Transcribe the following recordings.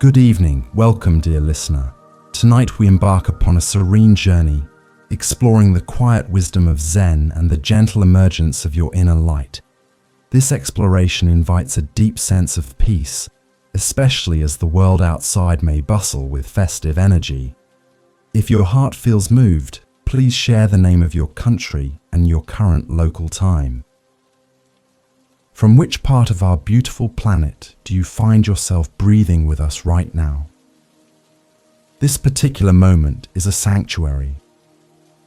Good evening, welcome dear listener. Tonight we embark upon a serene journey, exploring the quiet wisdom of Zen and the gentle emergence of your inner light. This exploration invites a deep sense of peace, especially as the world outside may bustle with festive energy. If your heart feels moved, please share the name of your country and your current local time. From which part of our beautiful planet do you find yourself breathing with us right now? This particular moment is a sanctuary,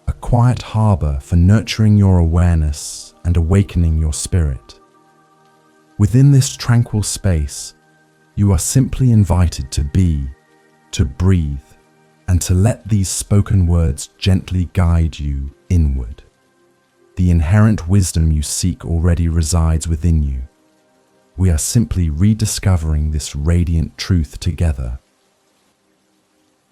a quiet harbor for nurturing your awareness and awakening your spirit. Within this tranquil space, you are simply invited to be, to breathe, and to let these spoken words gently guide you inward. The inherent wisdom you seek already resides within you. We are simply rediscovering this radiant truth together.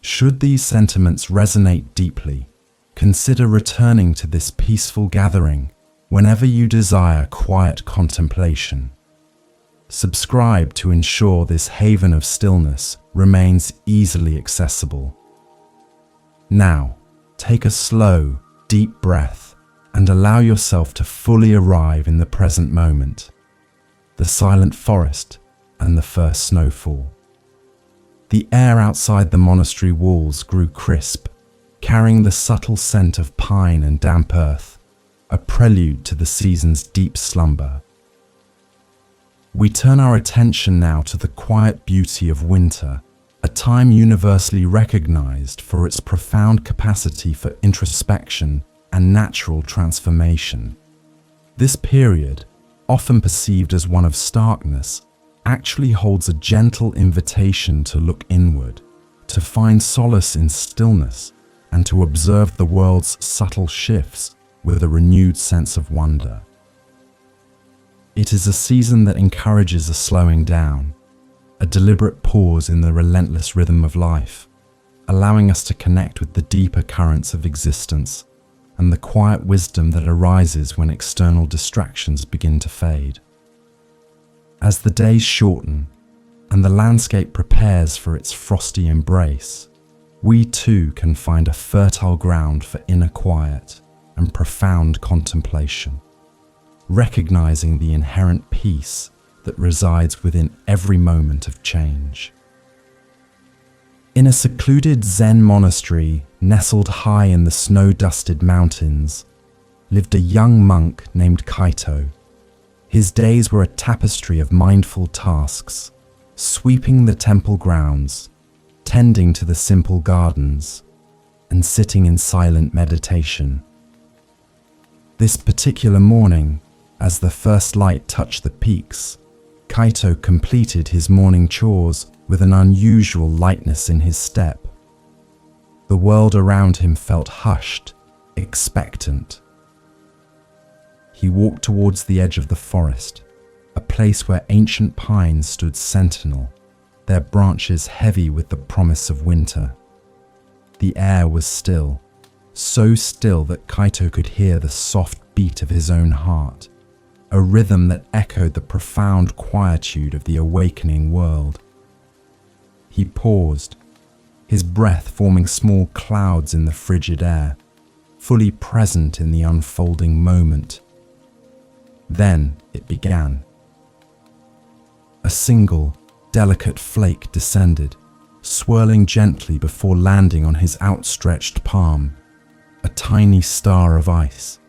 Should these sentiments resonate deeply, consider returning to this peaceful gathering whenever you desire quiet contemplation. Subscribe to ensure this haven of stillness remains easily accessible. Now, take a slow, deep breath and allow yourself to fully arrive in the present moment, the silent forest and the first snowfall. The air outside the monastery walls grew crisp, carrying the subtle scent of pine and damp earth, a prelude to the season's deep slumber. We turn our attention now to the quiet beauty of winter, a time universally recognized for its profound capacity for introspection and natural transformation. This period, often perceived as one of starkness, actually holds a gentle invitation to look inward, to find solace in stillness, and to observe the world's subtle shifts with a renewed sense of wonder. It is a season that encourages a slowing down, a deliberate pause in the relentless rhythm of life, allowing us to connect with the deeper currents of existence and the quiet wisdom that arises when external distractions begin to fade. As the days shorten and the landscape prepares for its frosty embrace, we too can find a fertile ground for inner quiet and profound contemplation, recognizing the inherent peace that resides within every moment of change. In a secluded Zen monastery nestled high in the snow-dusted mountains, lived a young monk named Kaito. His days were a tapestry of mindful tasks, sweeping the temple grounds, tending to the simple gardens, and sitting in silent meditation. This particular morning, as the first light touched the peaks, Kaito completed his morning chores with an unusual lightness in his step. The world around him felt hushed, expectant. He walked towards the edge of the forest, a place where ancient pines stood sentinel, their branches heavy with the promise of winter. The air was still, so still that Kaito could hear the soft beat of his own heart, a rhythm that echoed the profound quietude of the awakening world. He paused, his breath forming small clouds in the frigid air, fully present in the unfolding moment. Then it began. A single, delicate flake descended, swirling gently before landing on his outstretched palm, a tiny star of ice.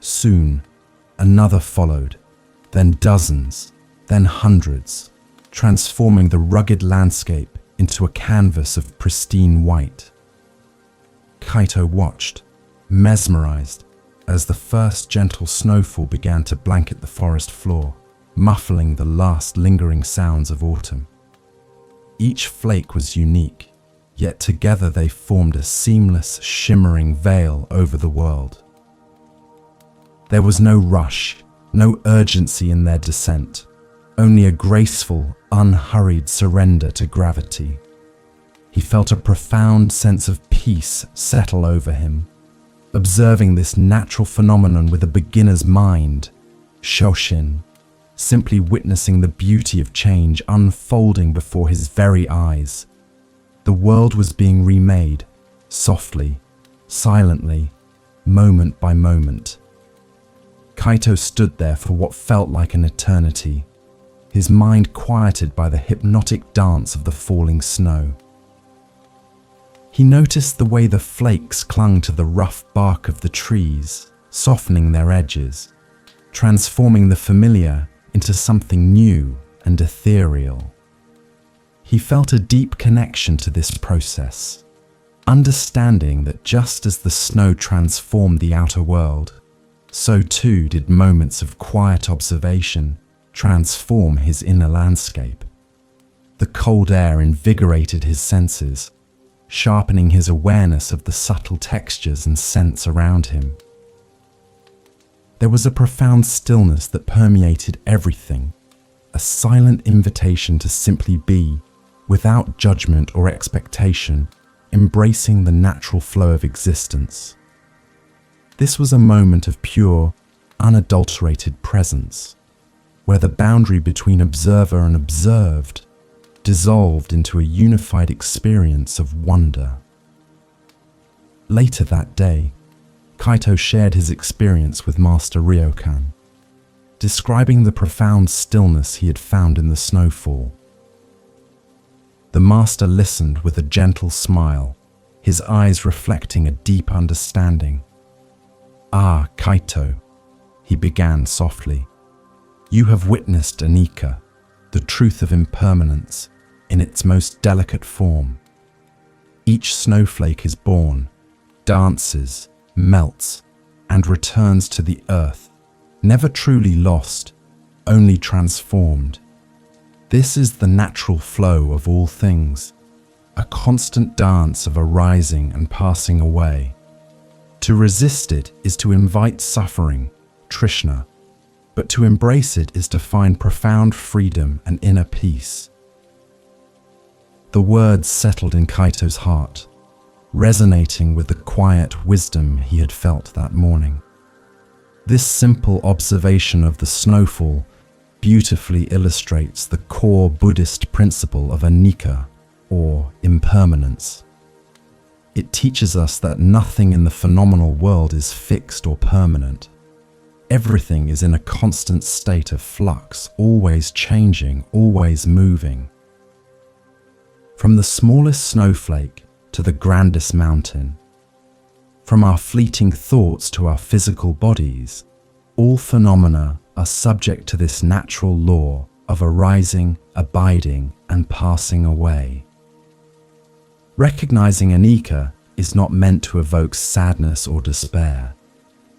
Soon, another followed, then dozens, then hundreds, transforming the rugged landscape into a canvas of pristine white. Kaito watched, mesmerized, as the first gentle snowfall began to blanket the forest floor, muffling the last lingering sounds of autumn. Each flake was unique, yet together they formed a seamless, shimmering veil over the world. There was no rush, no urgency in their descent, only a graceful, unhurried surrender to gravity. He felt a profound sense of peace settle over him, observing this natural phenomenon with a beginner's mind, Shoshin, simply witnessing the beauty of change unfolding before his very eyes. The world was being remade, softly, silently, moment by moment. Kaito stood there for what felt like an eternity, his mind quieted by the hypnotic dance of the falling snow. He noticed the way the flakes clung to the rough bark of the trees, softening their edges, transforming the familiar into something new and ethereal. He felt a deep connection to this process, understanding that just as the snow transformed the outer world, so too did moments of quiet observation transform his inner landscape. The cold air invigorated his senses, sharpening his awareness of the subtle textures and scents around him. There was a profound stillness that permeated everything, a silent invitation to simply be, without judgment or expectation, embracing the natural flow of existence. This was a moment of pure, unadulterated presence, where the boundary between observer and observed dissolved into a unified experience of wonder. Later that day, Kaito shared his experience with Master Ryokan, describing the profound stillness he had found in the snowfall. The master listened with a gentle smile, his eyes reflecting a deep understanding. "Ah, Kaito," he began softly, "you have witnessed anicca, the truth of impermanence, in its most delicate form. Each snowflake is born, dances, melts, and returns to the earth, never truly lost, only transformed. This is the natural flow of all things, a constant dance of arising and passing away. To resist it is to invite suffering, Trishna, but to embrace it is to find profound freedom and inner peace." The words settled in Kaito's heart, resonating with the quiet wisdom he had felt that morning. This simple observation of the snowfall beautifully illustrates the core Buddhist principle of anicca, or impermanence. It teaches us that nothing in the phenomenal world is fixed or permanent. Everything is in a constant state of flux, always changing, always moving. From the smallest snowflake to the grandest mountain, from our fleeting thoughts to our physical bodies, all phenomena are subject to this natural law of arising, abiding, and passing away. Recognizing anicca is not meant to evoke sadness or despair,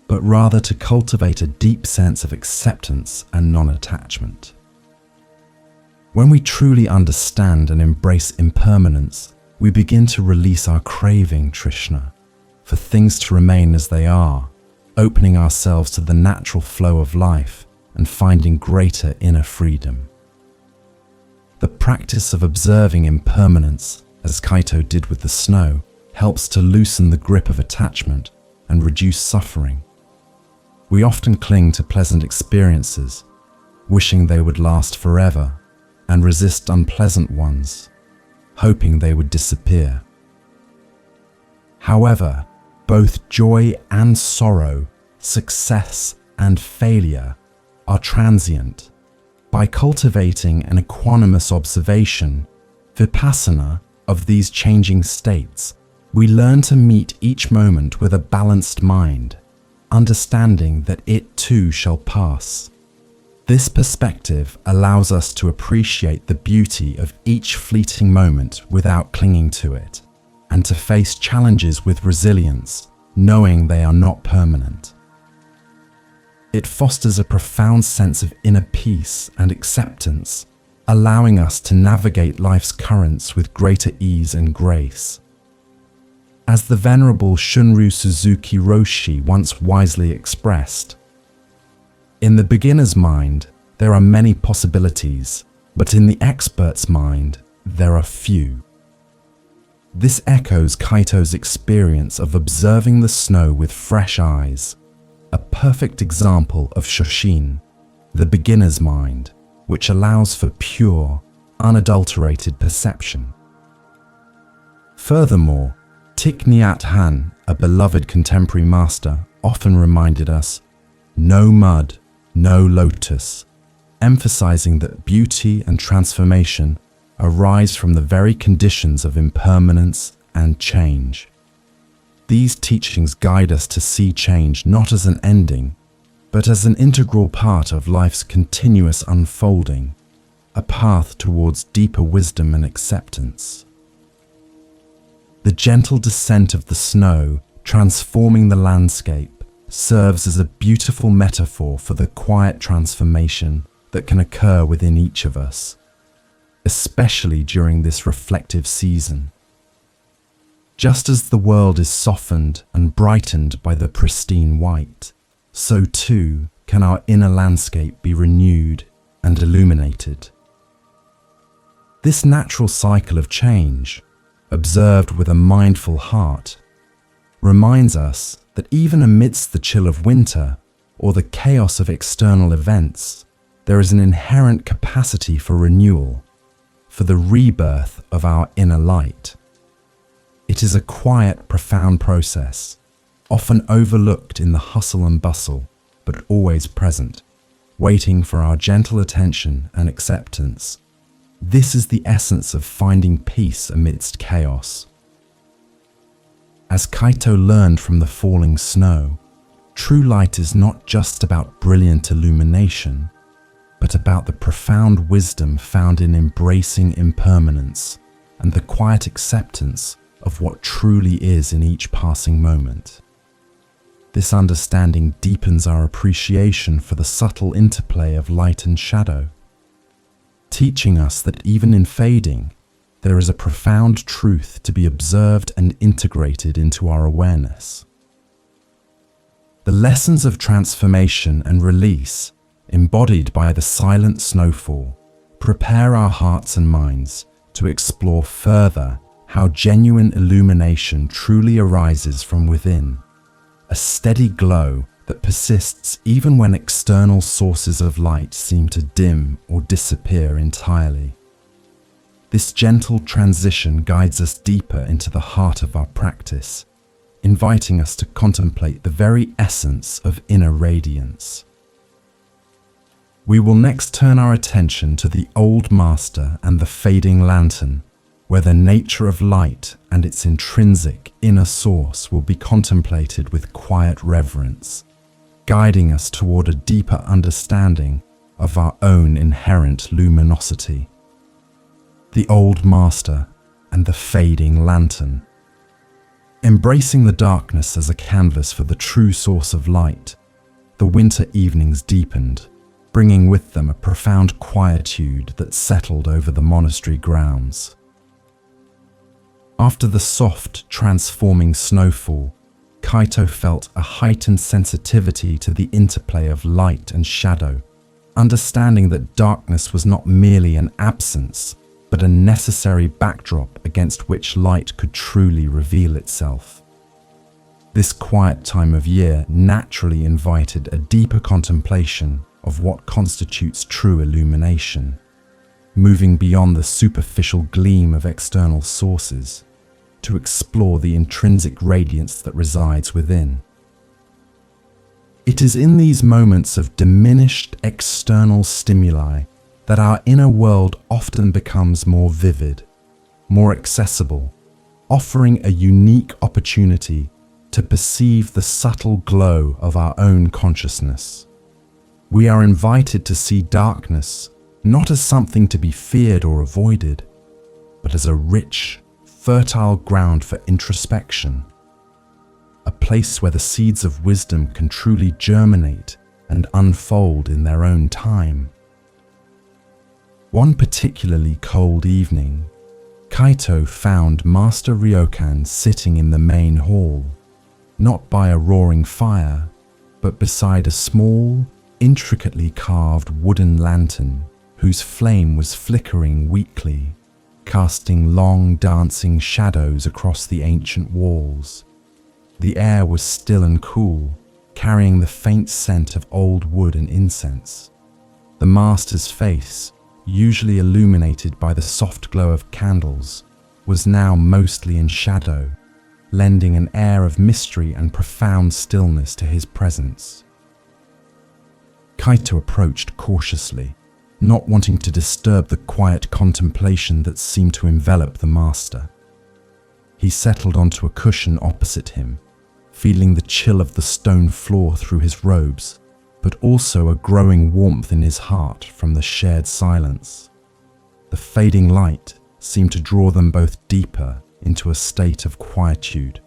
but rather to cultivate a deep sense of acceptance and non-attachment. When we truly understand and embrace impermanence, we begin to release our craving, Trishna, for things to remain as they are, opening ourselves to the natural flow of life and finding greater inner freedom. The practice of observing impermanence, as Kaito did with the snow, helps to loosen the grip of attachment and reduce suffering. We often cling to pleasant experiences, wishing they would last forever, and resist unpleasant ones, hoping they would disappear. However, both joy and sorrow, success and failure are transient. By cultivating an equanimous observation, vipassana, of these changing states, we learn to meet each moment with a balanced mind, understanding that it too shall pass. This perspective allows us to appreciate the beauty of each fleeting moment without clinging to it, and to face challenges with resilience, knowing they are not permanent. It fosters a profound sense of inner peace and acceptance, allowing us to navigate life's currents with greater ease and grace. As the Venerable Shunryu Suzuki Roshi once wisely expressed, "In the beginner's mind, there are many possibilities, but in the expert's mind, there are few." This echoes Kaito's experience of observing the snow with fresh eyes, a perfect example of Shoshin, the beginner's mind, which allows for pure, unadulterated perception. Furthermore, Thich Nhat Hanh, a beloved contemporary master, often reminded us, "No mud, no lotus," emphasizing that beauty and transformation arise from the very conditions of impermanence and change. These teachings guide us to see change not as an ending, but as an integral part of life's continuous unfolding, a path towards deeper wisdom and acceptance. The gentle descent of the snow, transforming the landscape, serves as a beautiful metaphor for the quiet transformation that can occur within each of us, especially during this reflective season. Just as the world is softened and brightened by the pristine white, so too can our inner landscape be renewed and illuminated. This natural cycle of change, observed with a mindful heart, reminds us that even amidst the chill of winter or the chaos of external events, there is an inherent capacity for renewal, for the rebirth of our inner light. It is a quiet, profound process, often overlooked in the hustle and bustle, but always present, waiting for our gentle attention and acceptance. This is the essence of finding peace amidst chaos. As Kaito learned from the falling snow, true light is not just about brilliant illumination, but about the profound wisdom found in embracing impermanence and the quiet acceptance of what truly is in each passing moment. This understanding deepens our appreciation for the subtle interplay of light and shadow, teaching us that even in fading, there is a profound truth to be observed and integrated into our awareness. The lessons of transformation and release, embodied by the silent snowfall, prepare our hearts and minds to explore further how genuine illumination truly arises from within, a steady glow that persists even when external sources of light seem to dim or disappear entirely. This gentle transition guides us deeper into the heart of our practice, inviting us to contemplate the very essence of inner radiance. We will next turn our attention to the Old Master and the fading lantern, where the nature of light and its intrinsic inner source will be contemplated with quiet reverence, guiding us toward a deeper understanding of our own inherent luminosity. The Old Master and the fading lantern. Embracing the darkness as a canvas for the true source of light, the winter evenings deepened, bringing with them a profound quietude that settled over the monastery grounds. After the soft, transforming snowfall, Kaito felt a heightened sensitivity to the interplay of light and shadow, understanding that darkness was not merely an absence, but a necessary backdrop against which light could truly reveal itself. This quiet time of year naturally invited a deeper contemplation of what constitutes true illumination, moving beyond the superficial gleam of external sources to explore the intrinsic radiance that resides within. It is in these moments of diminished external stimuli that our inner world often becomes more vivid, more accessible, offering a unique opportunity to perceive the subtle glow of our own consciousness. We are invited to see darkness not as something to be feared or avoided, but as a rich, fertile ground for introspection, a place where the seeds of wisdom can truly germinate and unfold in their own time. One particularly cold evening, Kaito found Master Ryokan sitting in the main hall, not by a roaring fire, but beside a small, intricately carved wooden lantern whose flame was flickering weakly, casting long dancing shadows across the ancient walls. The air was still and cool, carrying the faint scent of old wood and incense. The master's face, usually illuminated by the soft glow of candles, was now mostly in shadow, lending an air of mystery and profound stillness to his presence. Kaito approached cautiously, not wanting to disturb the quiet contemplation that seemed to envelop the master. He settled onto a cushion opposite him, feeling the chill of the stone floor through his robes, but also a growing warmth in his heart from the shared silence. The fading light seemed to draw them both deeper into a state of quietude,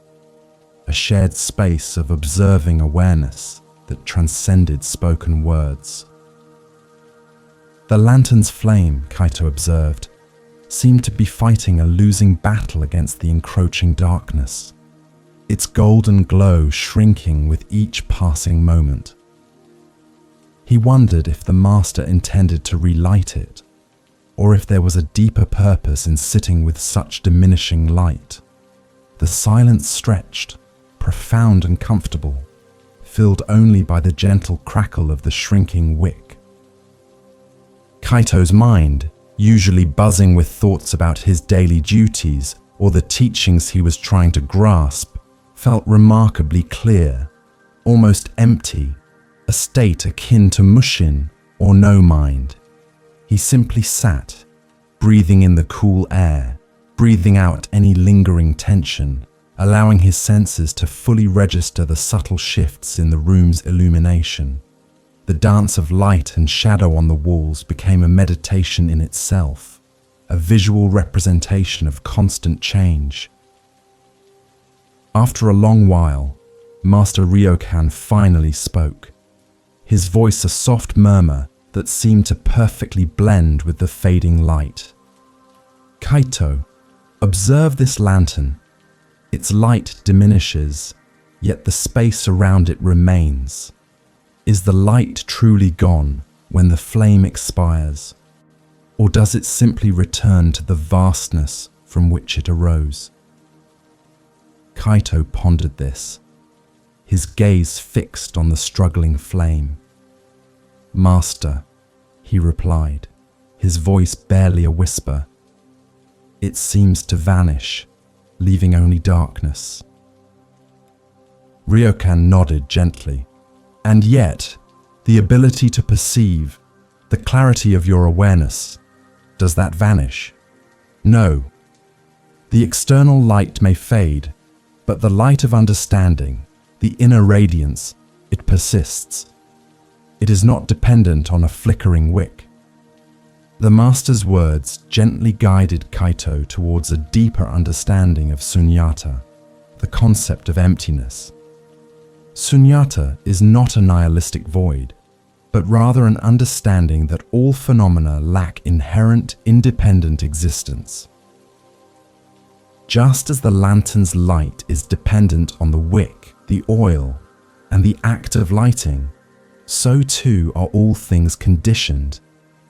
a shared space of observing awareness that transcended spoken words. The lantern's flame, Kaito observed, seemed to be fighting a losing battle against the encroaching darkness, its golden glow shrinking with each passing moment. He wondered if the master intended to relight it, or if there was a deeper purpose in sitting with such diminishing light. The silence stretched, profound and comfortable, filled only by the gentle crackle of the shrinking wick. Kaito's mind, usually buzzing with thoughts about his daily duties or the teachings he was trying to grasp, felt remarkably clear, almost empty, a state akin to mushin or no mind. He simply sat, breathing in the cool air, breathing out any lingering tension, allowing his senses to fully register the subtle shifts in the room's illumination. The dance of light and shadow on the walls became a meditation in itself, a visual representation of constant change. After a long while, Master Ryokan finally spoke, his voice a soft murmur that seemed to perfectly blend with the fading light. Kaito, observe this lantern. Its light diminishes, yet the space around it remains. Is the light truly gone when the flame expires, or does it simply return to the vastness from which it arose? Kaito pondered this, his gaze fixed on the struggling flame. "Master," he replied, his voice barely a whisper, "it seems to vanish, leaving only darkness." Ryokan nodded gently. "And yet, the ability to perceive, the clarity of your awareness, does that vanish?" "No. The external light may fade, but the light of understanding, the inner radiance, it persists. It is not dependent on a flickering wick." The master's words gently guided Kaito towards a deeper understanding of sunyata, the concept of emptiness. Sunyata is not a nihilistic void, but rather an understanding that all phenomena lack inherent, independent existence. Just as the lantern's light is dependent on the wick, the oil, and the act of lighting, so too are all things conditioned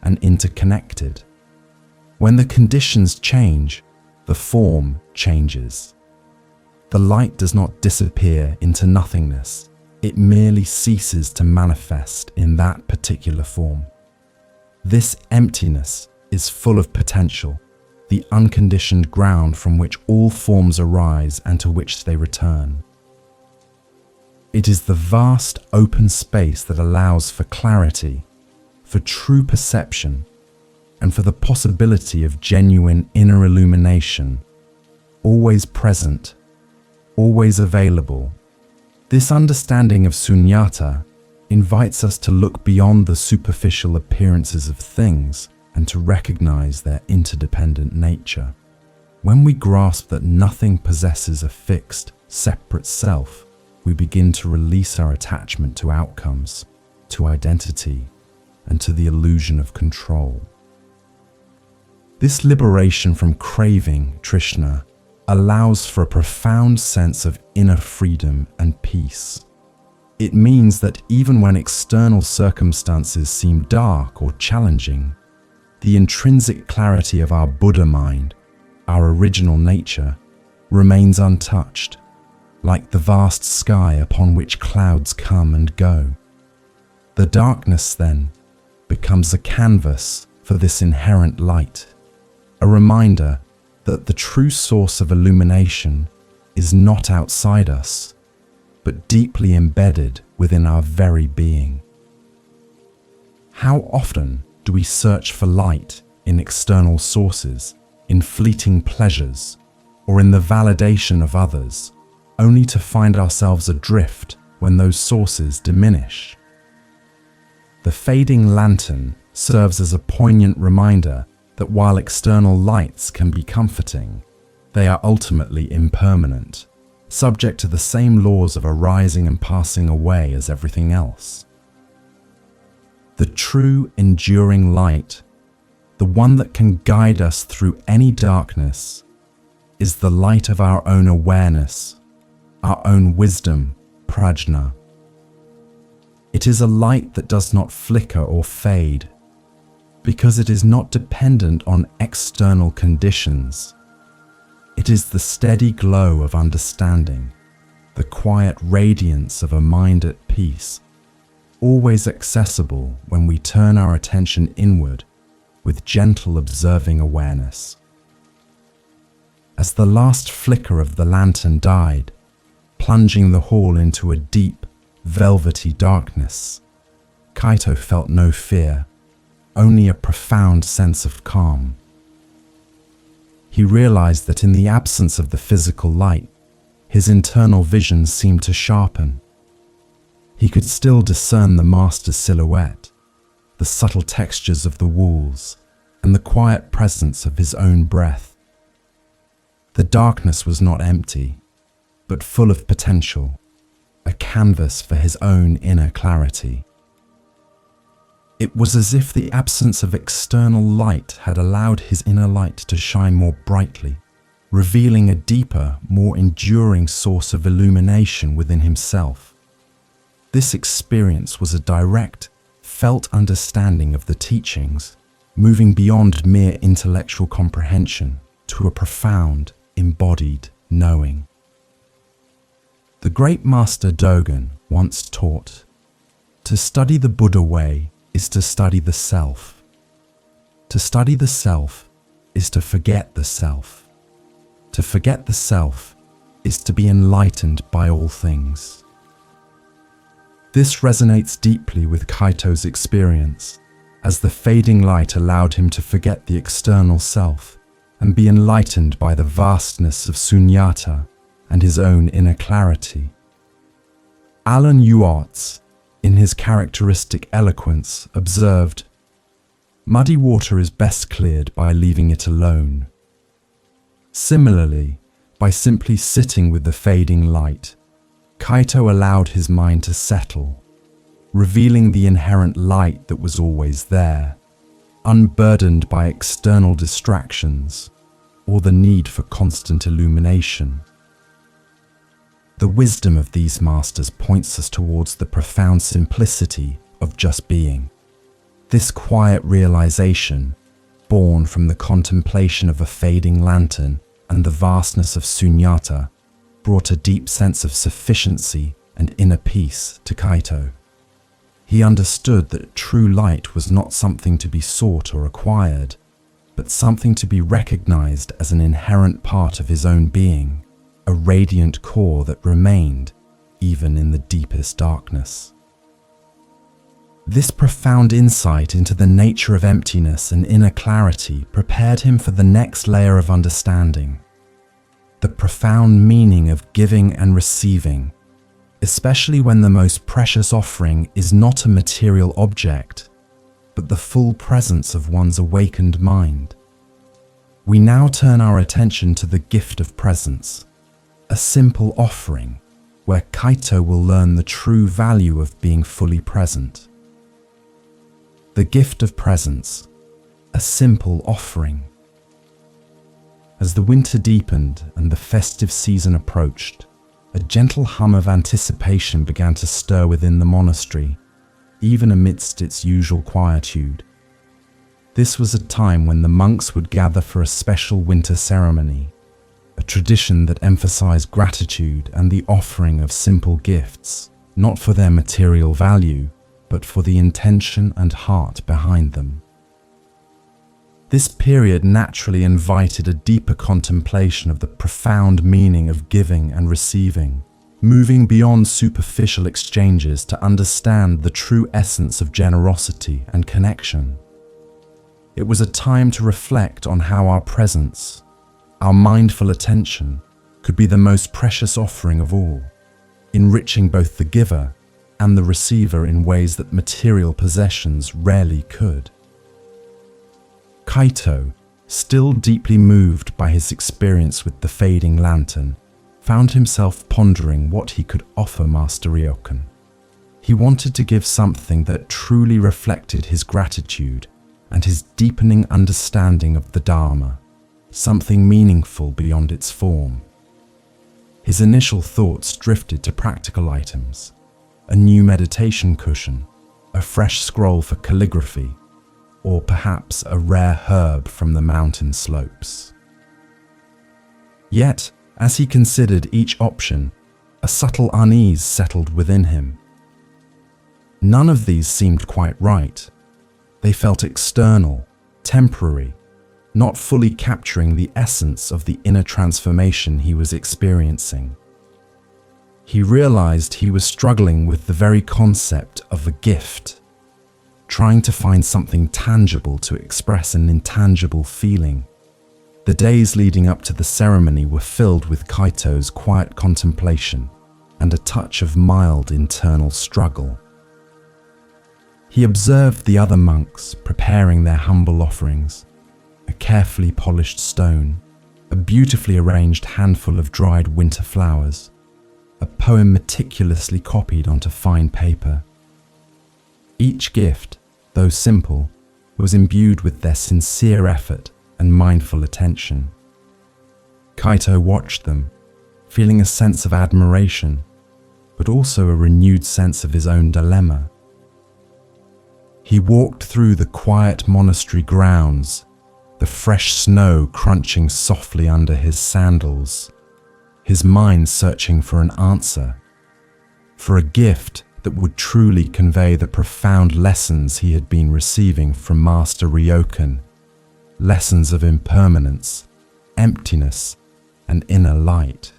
and interconnected. When the conditions change, the form changes. The light does not disappear into nothingness, it merely ceases to manifest in that particular form. This emptiness is full of potential, the unconditioned ground from which all forms arise and to which they return. It is the vast open space that allows for clarity, for true perception, and for the possibility of genuine inner illumination, always present, always available. This understanding of sunyata invites us to look beyond the superficial appearances of things and to recognize their interdependent nature. When we grasp that nothing possesses a fixed, separate self, we begin to release our attachment to outcomes, to identity, and to the illusion of control. This liberation from craving, Trishna, allows for a profound sense of inner freedom and peace. It means that even when external circumstances seem dark or challenging, the intrinsic clarity of our Buddha mind, our original nature, remains untouched, like the vast sky upon which clouds come and go. The darkness, then, becomes a canvas for this inherent light, a reminder that the true source of illumination is not outside us, but deeply embedded within our very being. How often do we search for light in external sources, in fleeting pleasures, or in the validation of others, only to find ourselves adrift when those sources diminish? The fading lantern serves as a poignant reminder that while external lights can be comforting, they are ultimately impermanent, subject to the same laws of arising and passing away as everything else. The true, enduring light, the one that can guide us through any darkness, is the light of our own awareness, our own wisdom, prajna. It is a light that does not flicker or fade, because it is not dependent on external conditions. It is the steady glow of understanding, the quiet radiance of a mind at peace, always accessible when we turn our attention inward with gentle observing awareness. As the last flicker of the lantern died, plunging the hall into a deep, velvety darkness, Kaito felt no fear, only a profound sense of calm. He realized that in the absence of the physical light, his internal vision seemed to sharpen. He could still discern the master's silhouette, the subtle textures of the walls, and the quiet presence of his own breath. The darkness was not empty, but full of potential, a canvas for his own inner clarity. It was as if the absence of external light had allowed his inner light to shine more brightly, revealing a deeper, more enduring source of illumination within himself. This experience was a direct, felt understanding of the teachings, moving beyond mere intellectual comprehension to a profound, embodied knowing. The great master Dogen once taught, "To study the Buddha way is to study the self. To study the self is to forget the self. To forget the self is to be enlightened by all things." This resonates deeply with Kaito's experience, as the fading light allowed him to forget the external self and be enlightened by the vastness of sunyata and his own inner clarity. Alan Yuarts, in his characteristic eloquence, observed, "Muddy water is best cleared by leaving it alone." Similarly, by simply sitting with the fading light, Kaito allowed his mind to settle, revealing the inherent light that was always there, unburdened by external distractions or the need for constant illumination. The wisdom of these masters points us towards the profound simplicity of just being. This quiet realization, born from the contemplation of a fading lantern and the vastness of sunyata, brought a deep sense of sufficiency and inner peace to Kaito. He understood that true light was not something to be sought or acquired, but something to be recognized as an inherent part of his own being, a radiant core that remained even in the deepest darkness. This profound insight into the nature of emptiness and inner clarity prepared him for the next layer of understanding, the profound meaning of giving and receiving, especially when the most precious offering is not a material object, but the full presence of one's awakened mind. We now turn our attention to the gift of presence, a simple offering where Kaito will learn the true value of being fully present. The gift of presence, a simple offering. As the winter deepened and the festive season approached, a gentle hum of anticipation began to stir within the monastery, even amidst its usual quietude. This was a time when the monks would gather for a special winter ceremony, a tradition that emphasized gratitude and the offering of simple gifts, not for their material value, but but for the intention and heart behind them. This period naturally invited a deeper contemplation of the profound meaning of giving and receiving, moving beyond superficial exchanges to understand the true essence of generosity and connection. It was a time to reflect on how our presence, our mindful attention, could be the most precious offering of all, enriching both the giver and the receiver in ways that material possessions rarely could. Kaito, still deeply moved by his experience with the fading lantern, found himself pondering what he could offer Master Ryokan. He wanted to give something that truly reflected his gratitude and his deepening understanding of the Dharma, something meaningful beyond its form. His initial thoughts drifted to practical items: a new meditation cushion, a fresh scroll for calligraphy, or perhaps a rare herb from the mountain slopes. Yet, as he considered each option, a subtle unease settled within him. None of these seemed quite right. They felt external, temporary, not fully capturing the essence of the inner transformation he was experiencing. He realized he was struggling with the very concept of a gift, trying to find something tangible to express an intangible feeling. The days leading up to the ceremony were filled with Kaito's quiet contemplation and a touch of mild internal struggle. He observed the other monks preparing their humble offerings: a carefully polished stone, a beautifully arranged handful of dried winter flowers, a poem meticulously copied onto fine paper. Each gift, though simple, was imbued with their sincere effort and mindful attention. Kaito watched them, feeling a sense of admiration, but also a renewed sense of his own dilemma. He walked through the quiet monastery grounds, the fresh snow crunching softly under his sandals, his mind searching for an answer, for a gift that would truly convey the profound lessons he had been receiving from Master Ryokan, lessons of impermanence, emptiness, and inner light.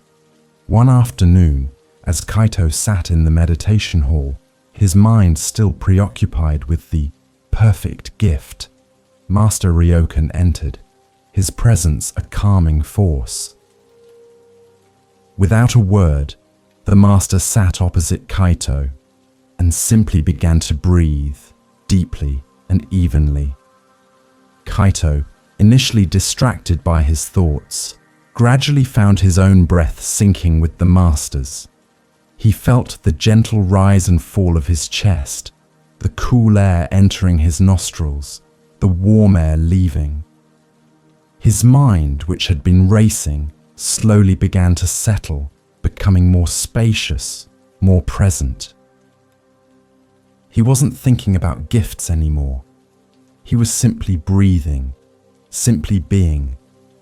One afternoon, as Kaito sat in the meditation hall, his mind still preoccupied with the perfect gift, Master Ryokan entered, his presence a calming force. Without a word, the master sat opposite Kaito and simply began to breathe deeply and evenly. Kaito, initially distracted by his thoughts, gradually found his own breath syncing with the master's. He felt the gentle rise and fall of his chest, the cool air entering his nostrils, the warm air leaving. His mind, which had been racing, slowly began to settle, becoming more spacious, more present. He wasn't thinking about gifts anymore. He was simply breathing, simply being,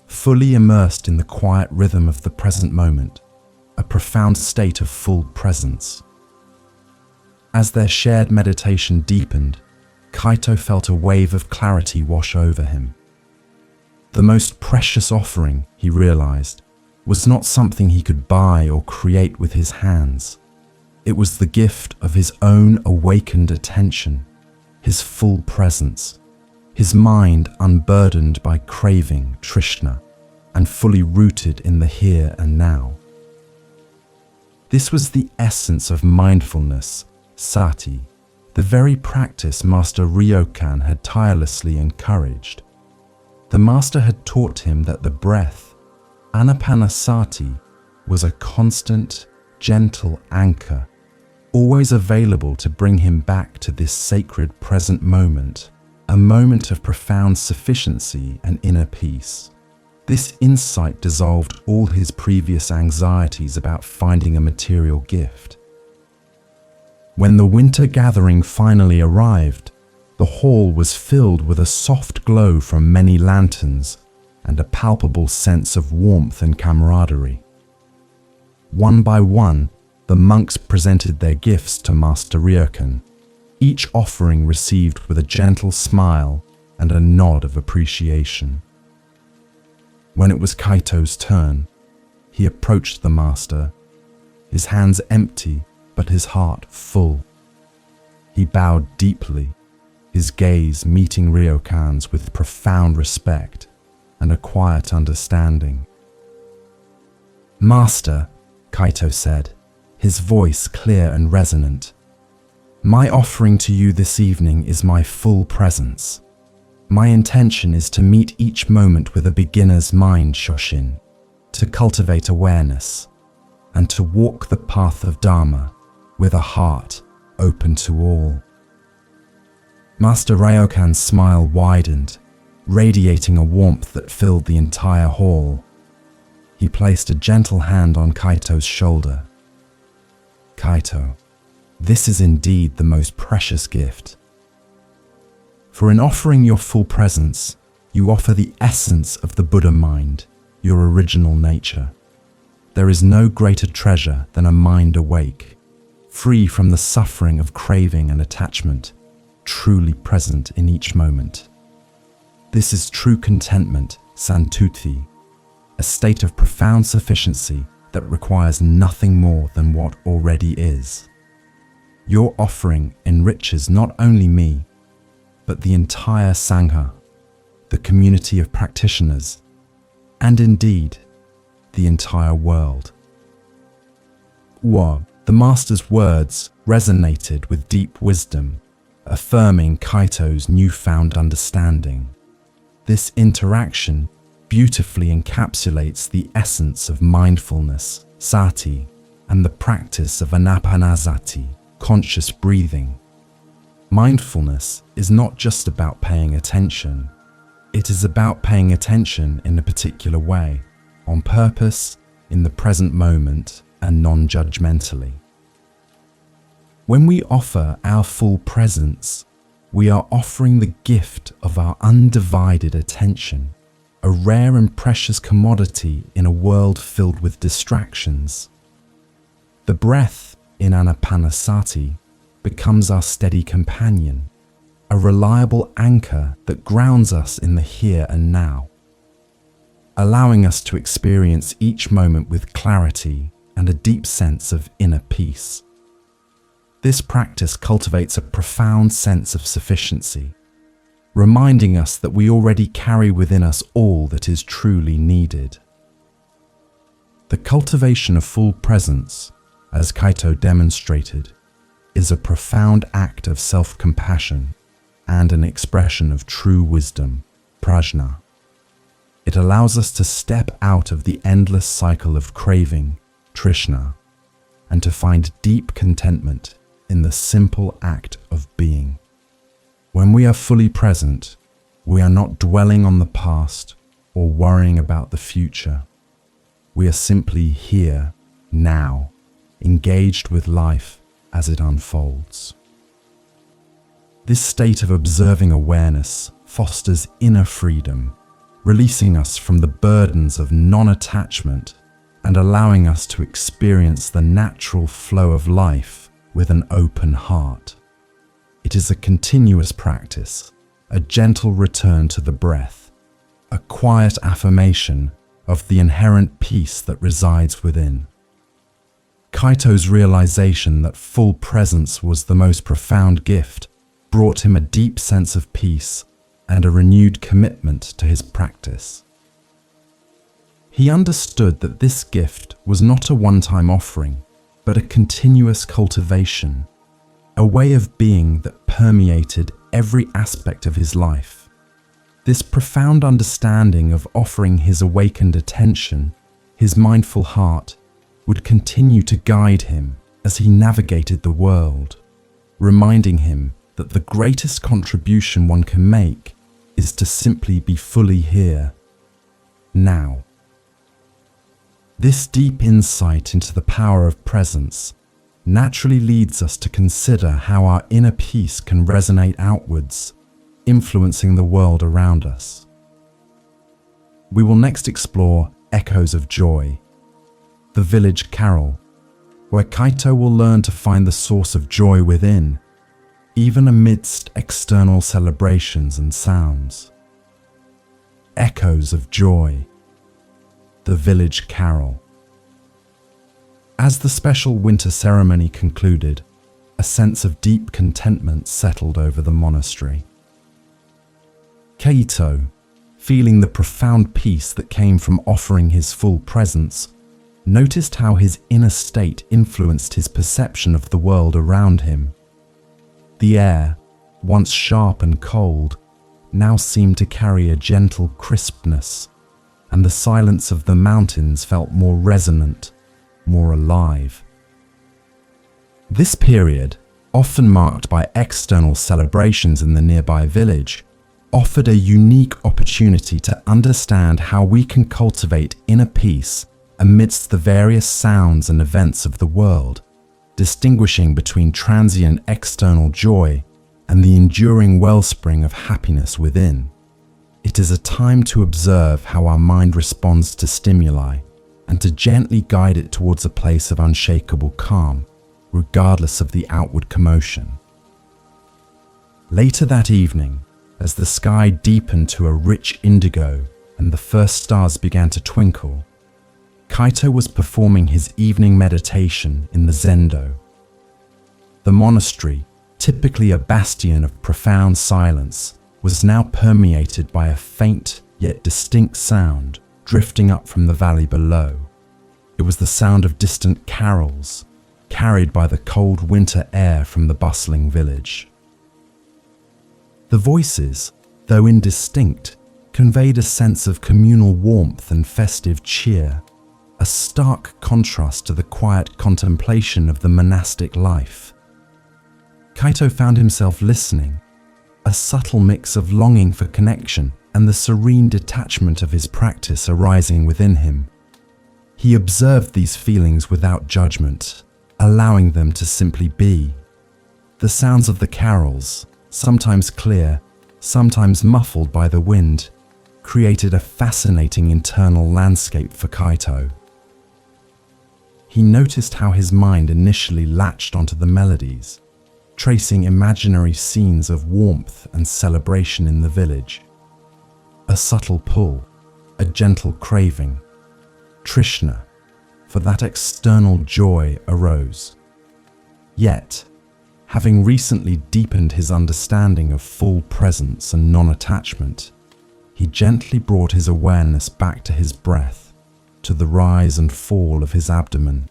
fully immersed in the quiet rhythm of the present moment, a profound state of full presence. As their shared meditation deepened, Kaito felt a wave of clarity wash over him. The most precious offering, he realized, was not something he could buy or create with his hands. It was the gift of his own awakened attention, his full presence, his mind unburdened by craving, trishna, and fully rooted in the here and now. This was the essence of mindfulness, sati, the very practice Master Ryokan had tirelessly encouraged. The master had taught him that the breath, anapanasati, was a constant, gentle anchor, always available to bring him back to this sacred present moment, a moment of profound sufficiency and inner peace. This insight dissolved all his previous anxieties about finding a material gift. When the winter gathering finally arrived, the hall was filled with a soft glow from many lanterns and a palpable sense of warmth and camaraderie. One by one, the monks presented their gifts to Master Ryokan, each offering received with a gentle smile and a nod of appreciation. When it was Kaito's turn, he approached the master, his hands empty but his heart full. He bowed deeply, his gaze meeting Ryokan's with profound respect and a quiet understanding. "Master," Kaito said, his voice clear and resonant, "my offering to you this evening is my full presence. My intention is to meet each moment with a beginner's mind, Shoshin, to cultivate awareness, and to walk the path of Dharma with a heart open to all." Master Ryokan's smile widened, radiating a warmth that filled the entire hall. He placed a gentle hand on Kaito's shoulder. "Kaito, this is indeed the most precious gift. For in offering your full presence, you offer the essence of the Buddha mind, your original nature. There is no greater treasure than a mind awake, free from the suffering of craving and attachment, truly present in each moment. This is true contentment, santuti, a state of profound sufficiency that requires nothing more than what already is. Your offering enriches not only me, but the entire Sangha, the community of practitioners, and indeed, the entire world." The master's words resonated with deep wisdom, affirming Kaito's newfound understanding. This interaction beautifully encapsulates the essence of mindfulness, sati, and the practice of anapanasati, conscious breathing. Mindfulness is not just about paying attention. It is about paying attention in a particular way, on purpose, in the present moment, and non-judgmentally. When we offer our full presence, we are offering the gift of our undivided attention, a rare and precious commodity in a world filled with distractions. The breath in anapanasati becomes our steady companion, a reliable anchor that grounds us in the here and now, allowing us to experience each moment with clarity and a deep sense of inner peace. This practice cultivates a profound sense of sufficiency, reminding us that we already carry within us all that is truly needed. The cultivation of full presence, as Kaito demonstrated, is a profound act of self-compassion and an expression of true wisdom, prajna. It allows us to step out of the endless cycle of craving, trishna, and to find deep contentment in the simple act of being. When we are fully present, we are not dwelling on the past or worrying about the future. We are simply here, now, engaged with life as it unfolds. This state of observing awareness fosters inner freedom, releasing us from the burdens of non-attachment and allowing us to experience the natural flow of life with an open heart. It is a continuous practice, a gentle return to the breath, a quiet affirmation of the inherent peace that resides within. Kaito's realization that full presence was the most profound gift brought him a deep sense of peace and a renewed commitment to his practice. He understood that this gift was not a one-time offering, but a continuous cultivation, a way of being that permeated every aspect of his life. This profound understanding of offering his awakened attention, his mindful heart, would continue to guide him as he navigated the world, reminding him that the greatest contribution one can make is to simply be fully here, now. This deep insight into the power of presence naturally leads us to consider how our inner peace can resonate outwards, influencing the world around us. We will next explore Echoes of Joy, the village carol, where Kaito will learn to find the source of joy within, even amidst external celebrations and sounds. Echoes of joy. The village carol. As the special winter ceremony concluded, a sense of deep contentment settled over the monastery. Kaito, feeling the profound peace that came from offering his full presence, noticed how his inner state influenced his perception of the world around him. The air, once sharp and cold, now seemed to carry a gentle crispness, and the silence of the mountains felt more resonant, more alive. This period, often marked by external celebrations in the nearby village, offered a unique opportunity to understand how we can cultivate inner peace amidst the various sounds and events of the world, distinguishing between transient external joy and the enduring wellspring of happiness within. It is a time to observe how our mind responds to stimuli and to gently guide it towards a place of unshakable calm, regardless of the outward commotion. Later that evening, as the sky deepened to a rich indigo and the first stars began to twinkle, Kaito was performing his evening meditation in the zendo. The monastery, typically a bastion of profound silence, was now permeated by a faint yet distinct sound drifting up from the valley below. It was the sound of distant carols, carried by the cold winter air from the bustling village. The voices, though indistinct, conveyed a sense of communal warmth and festive cheer, a stark contrast to the quiet contemplation of the monastic life. Kaito found himself listening, a subtle mix of longing for connection and the serene detachment of his practice arising within him. He observed these feelings without judgment, allowing them to simply be. The sounds of the carols, sometimes clear, sometimes muffled by the wind, created a fascinating internal landscape for Kaito. He noticed how his mind initially latched onto the melodies, tracing imaginary scenes of warmth and celebration in the village. A subtle pull, a gentle craving, Trishna, for that external joy arose. Yet, having recently deepened his understanding of full presence and non-attachment, he gently brought his awareness back to his breath, to the rise and fall of his abdomen.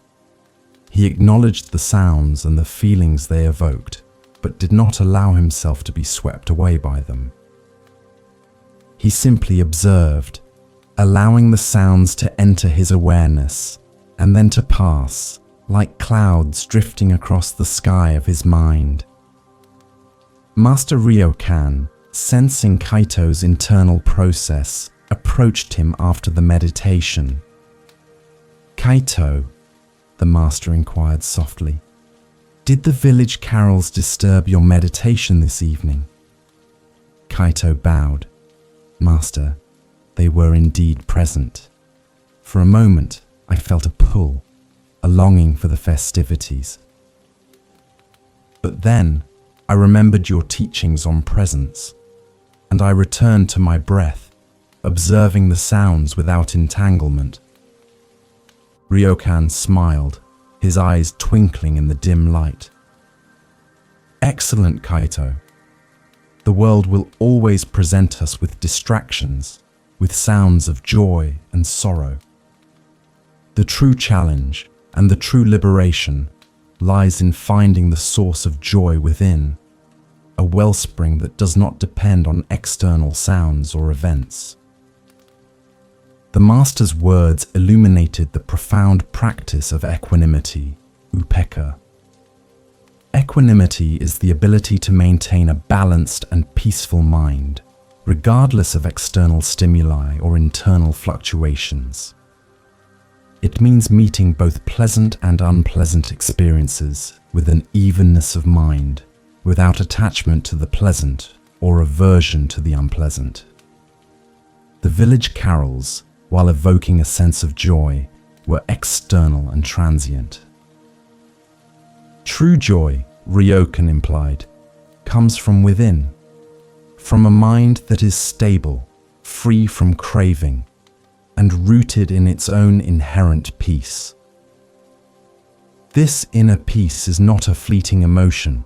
He acknowledged the sounds and the feelings they evoked, but did not allow himself to be swept away by them. He simply observed, allowing the sounds to enter his awareness and then to pass, like clouds drifting across the sky of his mind. Master Ryokan, sensing Kaito's internal process, approached him after the meditation. "Kaito," the master inquired softly, "did the village carols disturb your meditation this evening?" Kaito bowed. "Master, they were indeed present. For a moment, I felt a pull, a longing for the festivities. But then, I remembered your teachings on presence, and I returned to my breath, observing the sounds without entanglement." Ryokan smiled, his eyes twinkling in the dim light. "Excellent, Kaito. The world will always present us with distractions, with sounds of joy and sorrow. The true challenge and the true liberation lies in finding the source of joy within, a wellspring that does not depend on external sounds or events." The master's words illuminated the profound practice of equanimity, upekkha. Equanimity is the ability to maintain a balanced and peaceful mind, regardless of external stimuli or internal fluctuations. It means meeting both pleasant and unpleasant experiences with an evenness of mind, without attachment to the pleasant or aversion to the unpleasant. The village carols, while evoking a sense of joy, were external and transient. True joy, Ryokan implied, comes from within, from a mind that is stable, free from craving, and rooted in its own inherent peace. This inner peace is not a fleeting emotion,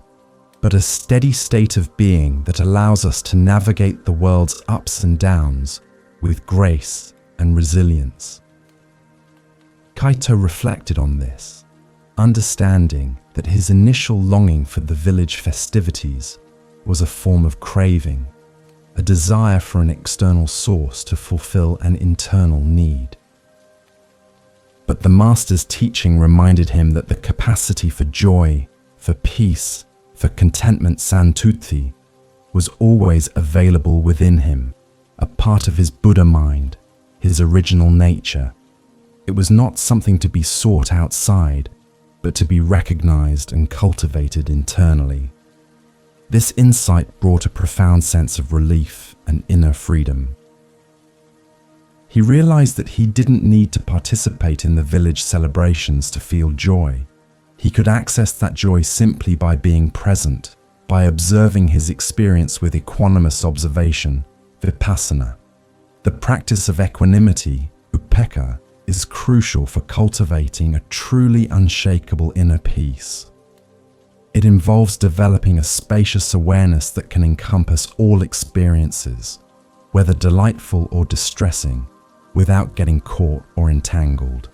but a steady state of being that allows us to navigate the world's ups and downs with grace and resilience. Kaito reflected on this, understanding that his initial longing for the village festivities was a form of craving, a desire for an external source to fulfill an internal need. But the master's teaching reminded him that the capacity for joy, for peace, for contentment santuti was always available within him, a part of his Buddha mind, his original nature. It was not something to be sought outside, but to be recognized and cultivated internally. This insight brought a profound sense of relief and inner freedom. He realized that he didn't need to participate in the village celebrations to feel joy. He could access that joy simply by being present, by observing his experience with equanimous observation, vipassana. The practice of equanimity, upekkha, is crucial for cultivating a truly unshakable inner peace. It involves developing a spacious awareness that can encompass all experiences, whether delightful or distressing, without getting caught or entangled.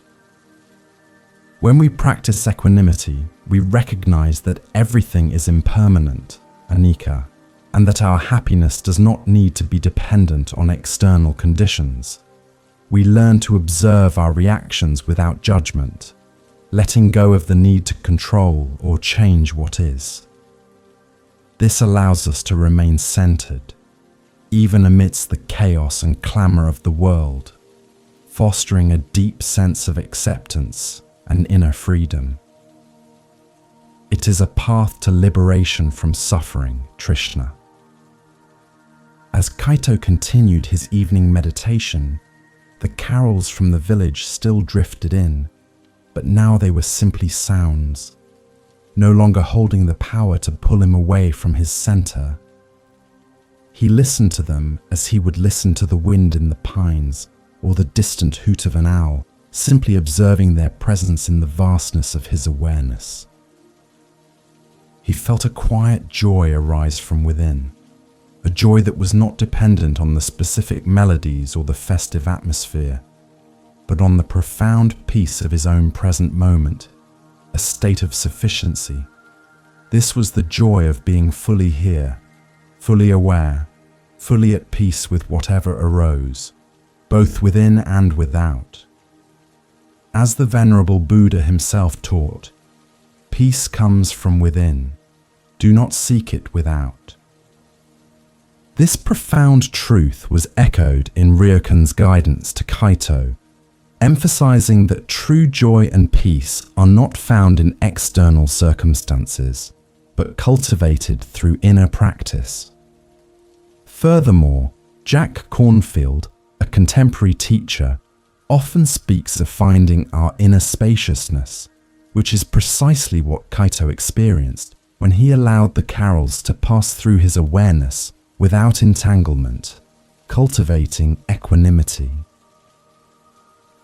When we practice equanimity, we recognize that everything is impermanent, anicca, and that our happiness does not need to be dependent on external conditions. We learn to observe our reactions without judgment, letting go of the need to control or change what is. This allows us to remain centered, even amidst the chaos and clamor of the world, fostering a deep sense of acceptance and inner freedom. It is a path to liberation from suffering, Trishna. As Kaito continued his evening meditation, the carols from the village still drifted in, but now they were simply sounds, no longer holding the power to pull him away from his center. He listened to them as he would listen to the wind in the pines or the distant hoot of an owl, simply observing their presence in the vastness of his awareness. He felt a quiet joy arise from within, a joy that was not dependent on the specific melodies or the festive atmosphere, but on the profound peace of his own present moment, a state of sufficiency. This was the joy of being fully here, fully aware, fully at peace with whatever arose, both within and without. As the Venerable Buddha himself taught, peace comes from within. Do not seek it without. This profound truth was echoed in Ryokan's guidance to Kaito, emphasizing that true joy and peace are not found in external circumstances, but cultivated through inner practice. Furthermore, Jack Cornfield, a contemporary teacher, often speaks of finding our inner spaciousness, which is precisely what Kaito experienced when he allowed the carols to pass through his awareness without entanglement, cultivating equanimity.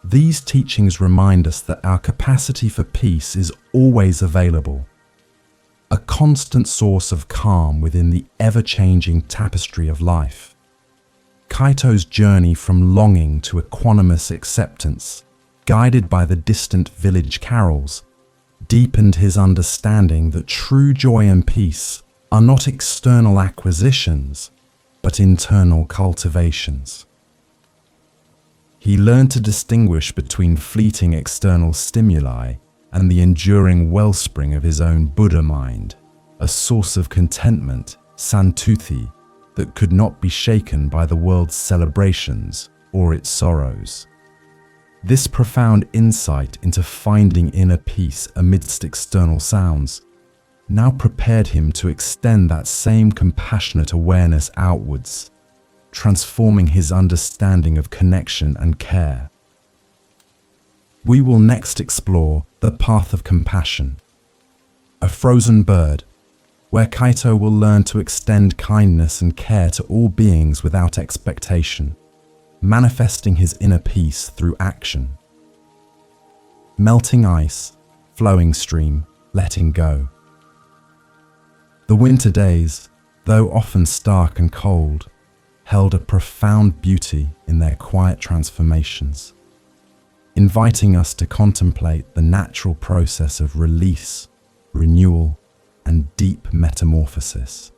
These teachings remind us that our capacity for peace is always available, a constant source of calm within the ever-changing tapestry of life. Kaito's journey from longing to equanimous acceptance, guided by the distant village carols, deepened his understanding that true joy and peace are not external acquisitions, but internal cultivations. He learned to distinguish between fleeting external stimuli and the enduring wellspring of his own Buddha mind, a source of contentment, santuti, that could not be shaken by the world's celebrations or its sorrows. This profound insight into finding inner peace amidst external sounds now prepared him to extend that same compassionate awareness outwards, transforming his understanding of connection and care. We will next explore the path of compassion. A frozen bird, where Kaito will learn to extend kindness and care to all beings without expectation, manifesting his inner peace through action. Melting ice, flowing stream, letting go. The winter days, though often stark and cold, held a profound beauty in their quiet transformations, inviting us to contemplate the natural process of release, renewal, and deep metamorphosis.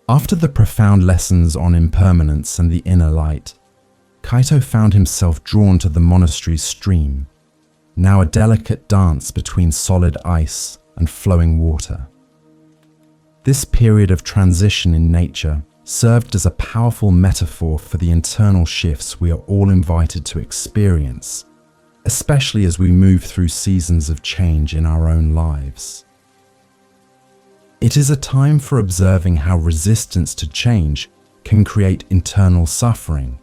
After the profound lessons on impermanence and the inner light, Kaito found himself drawn to the monastery's stream, now a delicate dance between solid ice and flowing water. This period of transition in nature served as a powerful metaphor for the internal shifts we are all invited to experience, especially as we move through seasons of change in our own lives. It is a time for observing how resistance to change can create internal suffering,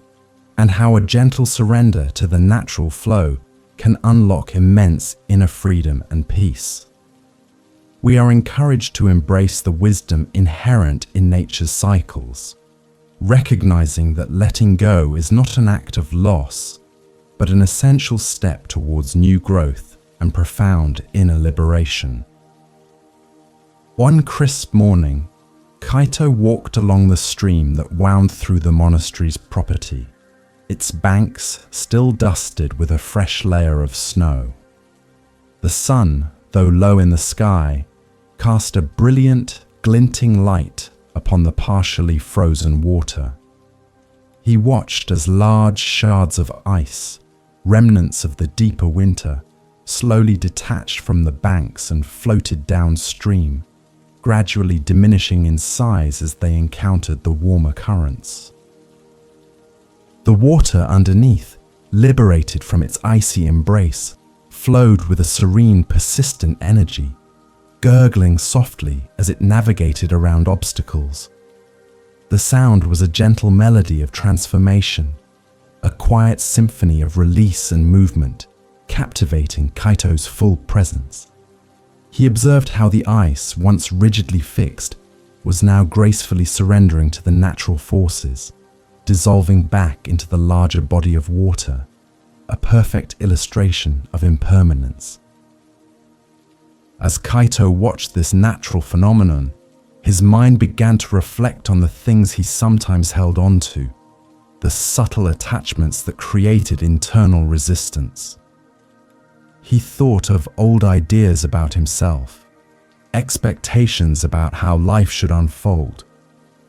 and how a gentle surrender to the natural flow can unlock immense inner freedom and peace. We are encouraged to embrace the wisdom inherent in nature's cycles, recognizing that letting go is not an act of loss, but an essential step towards new growth and profound inner liberation. One crisp morning, Kaito walked along the stream that wound through the monastery's property, its banks still dusted with a fresh layer of snow. The sun, though low in the sky, cast a brilliant, glinting light upon the partially frozen water. He watched as large shards of ice, remnants of the deeper winter, slowly detached from the banks and floated downstream, gradually diminishing in size as they encountered the warmer currents. The water underneath, liberated from its icy embrace, flowed with a serene, persistent energy, gurgling softly as it navigated around obstacles. The sound was a gentle melody of transformation, a quiet symphony of release and movement, captivating Kaito's full presence. He observed how the ice, once rigidly fixed, was now gracefully surrendering to the natural forces, dissolving back into the larger body of water, a perfect illustration of impermanence. As Kaito watched this natural phenomenon, his mind began to reflect on the things he sometimes held on to, the subtle attachments that created internal resistance. He thought of old ideas about himself, expectations about how life should unfold,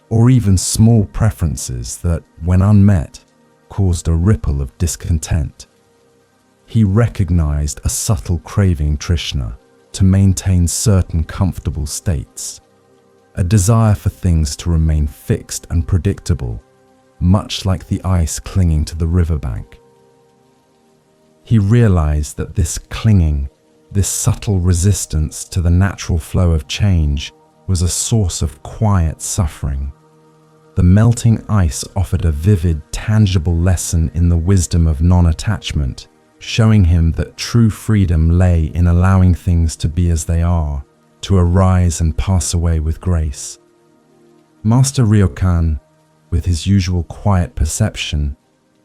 or even small preferences that, when unmet, caused a ripple of discontent. He recognized a subtle craving Trishna to maintain certain comfortable states, a desire for things to remain fixed and predictable, much like the ice clinging to the riverbank. He realized that this clinging, this subtle resistance to the natural flow of change, was a source of quiet suffering. The melting ice offered a vivid, tangible lesson in the wisdom of non-attachment, showing him that true freedom lay in allowing things to be as they are, to arise and pass away with grace. Master Ryokan, with his usual quiet perception,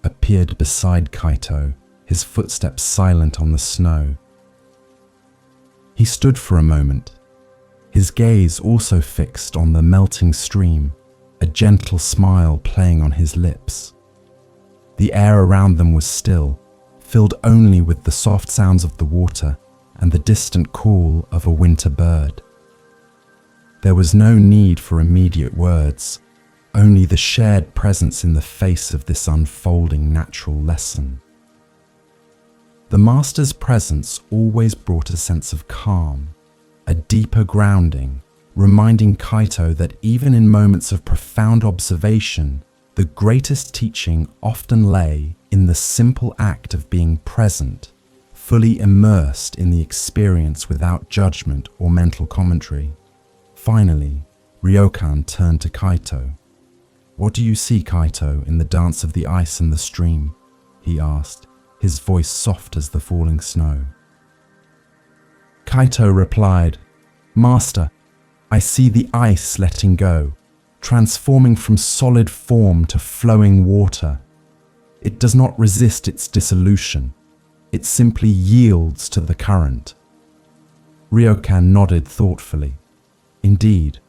appeared beside Kaito, his footsteps silent on the snow. He stood for a moment, his gaze also fixed on the melting stream, a gentle smile playing on his lips. The air around them was still, filled only with the soft sounds of the water and the distant call of a winter bird. There was no need for immediate words, only the shared presence in the face of this unfolding natural lesson. The master's presence always brought a sense of calm, a deeper grounding, reminding Kaito that even in moments of profound observation, the greatest teaching often lay in the simple act of being present, fully immersed in the experience without judgment or mental commentary. Finally, Ryokan turned to Kaito. "What do you see, Kaito, in the dance of the ice and the stream?" he asked, his voice soft as the falling snow. Kaito replied, "Master, I see the ice letting go, transforming from solid form to flowing water. It does not resist its dissolution. It simply yields to the current. Ryokan nodded thoughtfully. Indeed.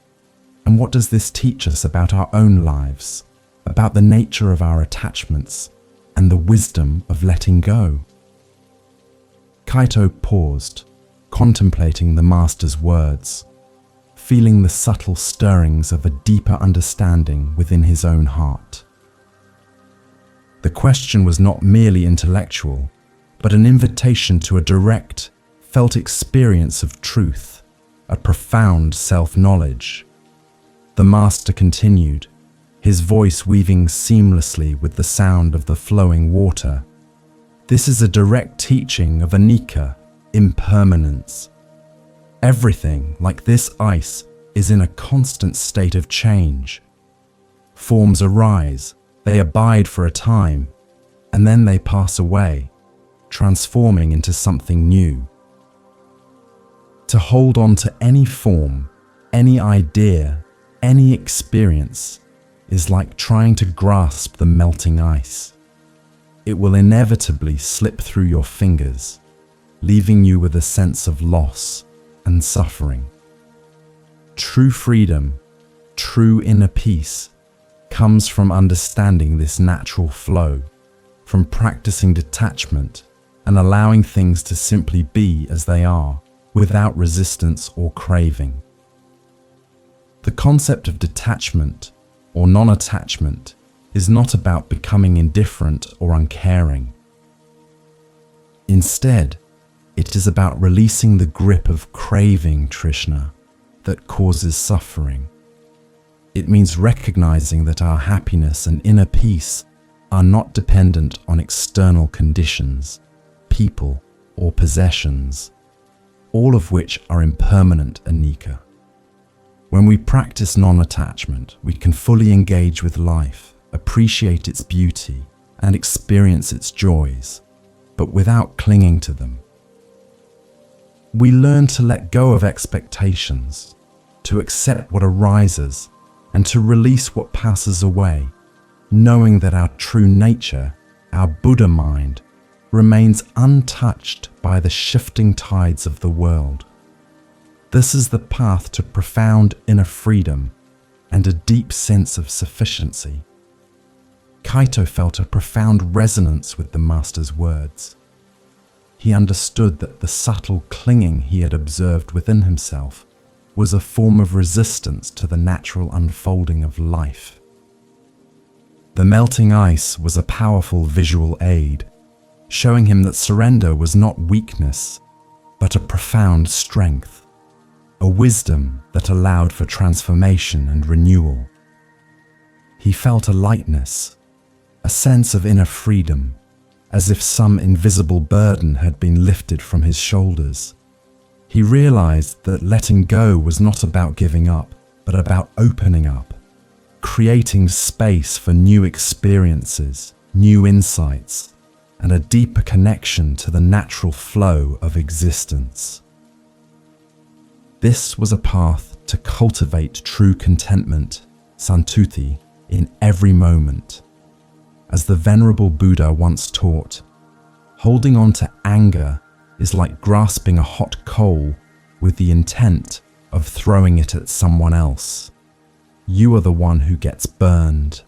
And what does this teach us about our own lives, about the nature of our attachments, and the wisdom of letting go? Kaito paused, contemplating the master's words, feeling the subtle stirrings of a deeper understanding within his own heart. The question was not merely intellectual, but an invitation to a direct, felt experience of truth, a profound self-knowledge. The master continued, his voice weaving seamlessly with the sound of the flowing water. This is a direct teaching of anicca, impermanence. Everything, like this ice, is in a constant state of change. Forms arise, they abide for a time, and then they pass away, transforming into something new. To hold on to any form, any idea, any experience is like trying to grasp the melting ice. It will inevitably slip through your fingers, leaving you with a sense of loss and suffering. True freedom, true inner peace, comes from understanding this natural flow, from practicing detachment and allowing things to simply be as they are, without resistance or craving. The concept of detachment or non-attachment is not about becoming indifferent or uncaring. Instead, it is about releasing the grip of craving Trishna that causes suffering. It means recognizing that our happiness and inner peace are not dependent on external conditions, people, or possessions, all of which are impermanent anicca. When we practice non-attachment, we can fully engage with life, appreciate its beauty, and experience its joys, but without clinging to them. We learn to let go of expectations, to accept what arises, and to release what passes away, knowing that our true nature, our Buddha mind, remains untouched by the shifting tides of the world. This is the path to profound inner freedom and a deep sense of sufficiency. Kaito felt a profound resonance with the master's words. He understood that the subtle clinging he had observed within himself was a form of resistance to the natural unfolding of life. The melting ice was a powerful visual aid, showing him that surrender was not weakness, but a profound strength, a wisdom that allowed for transformation and renewal. He felt a lightness, a sense of inner freedom, as if some invisible burden had been lifted from his shoulders. He realized that letting go was not about giving up, but about opening up, creating space for new experiences, new insights, and a deeper connection to the natural flow of existence. This was a path to cultivate true contentment, santuti, in every moment. As the Venerable Buddha once taught, holding on to anger is like grasping a hot coal with the intent of throwing it at someone else. You are the one who gets burned.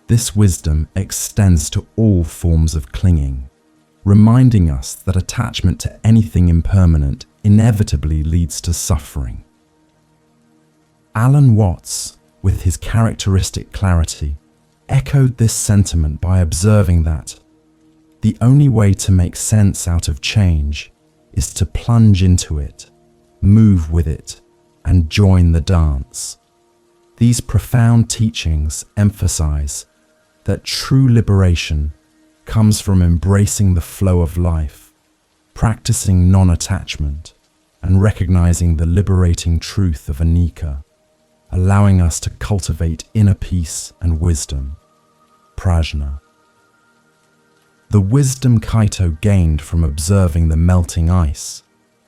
This wisdom extends to all forms of clinging, reminding us that attachment to anything impermanent inevitably leads to suffering. Alan Watts, with his characteristic clarity, echoed this sentiment by observing that the only way to make sense out of change is to plunge into it, move with it, and join the dance. These profound teachings emphasize that true liberation comes from embracing the flow of life, practicing non-attachment, and recognizing the liberating truth of anicca, allowing us to cultivate inner peace and wisdom, prajna. The wisdom Kaito gained from observing the melting ice,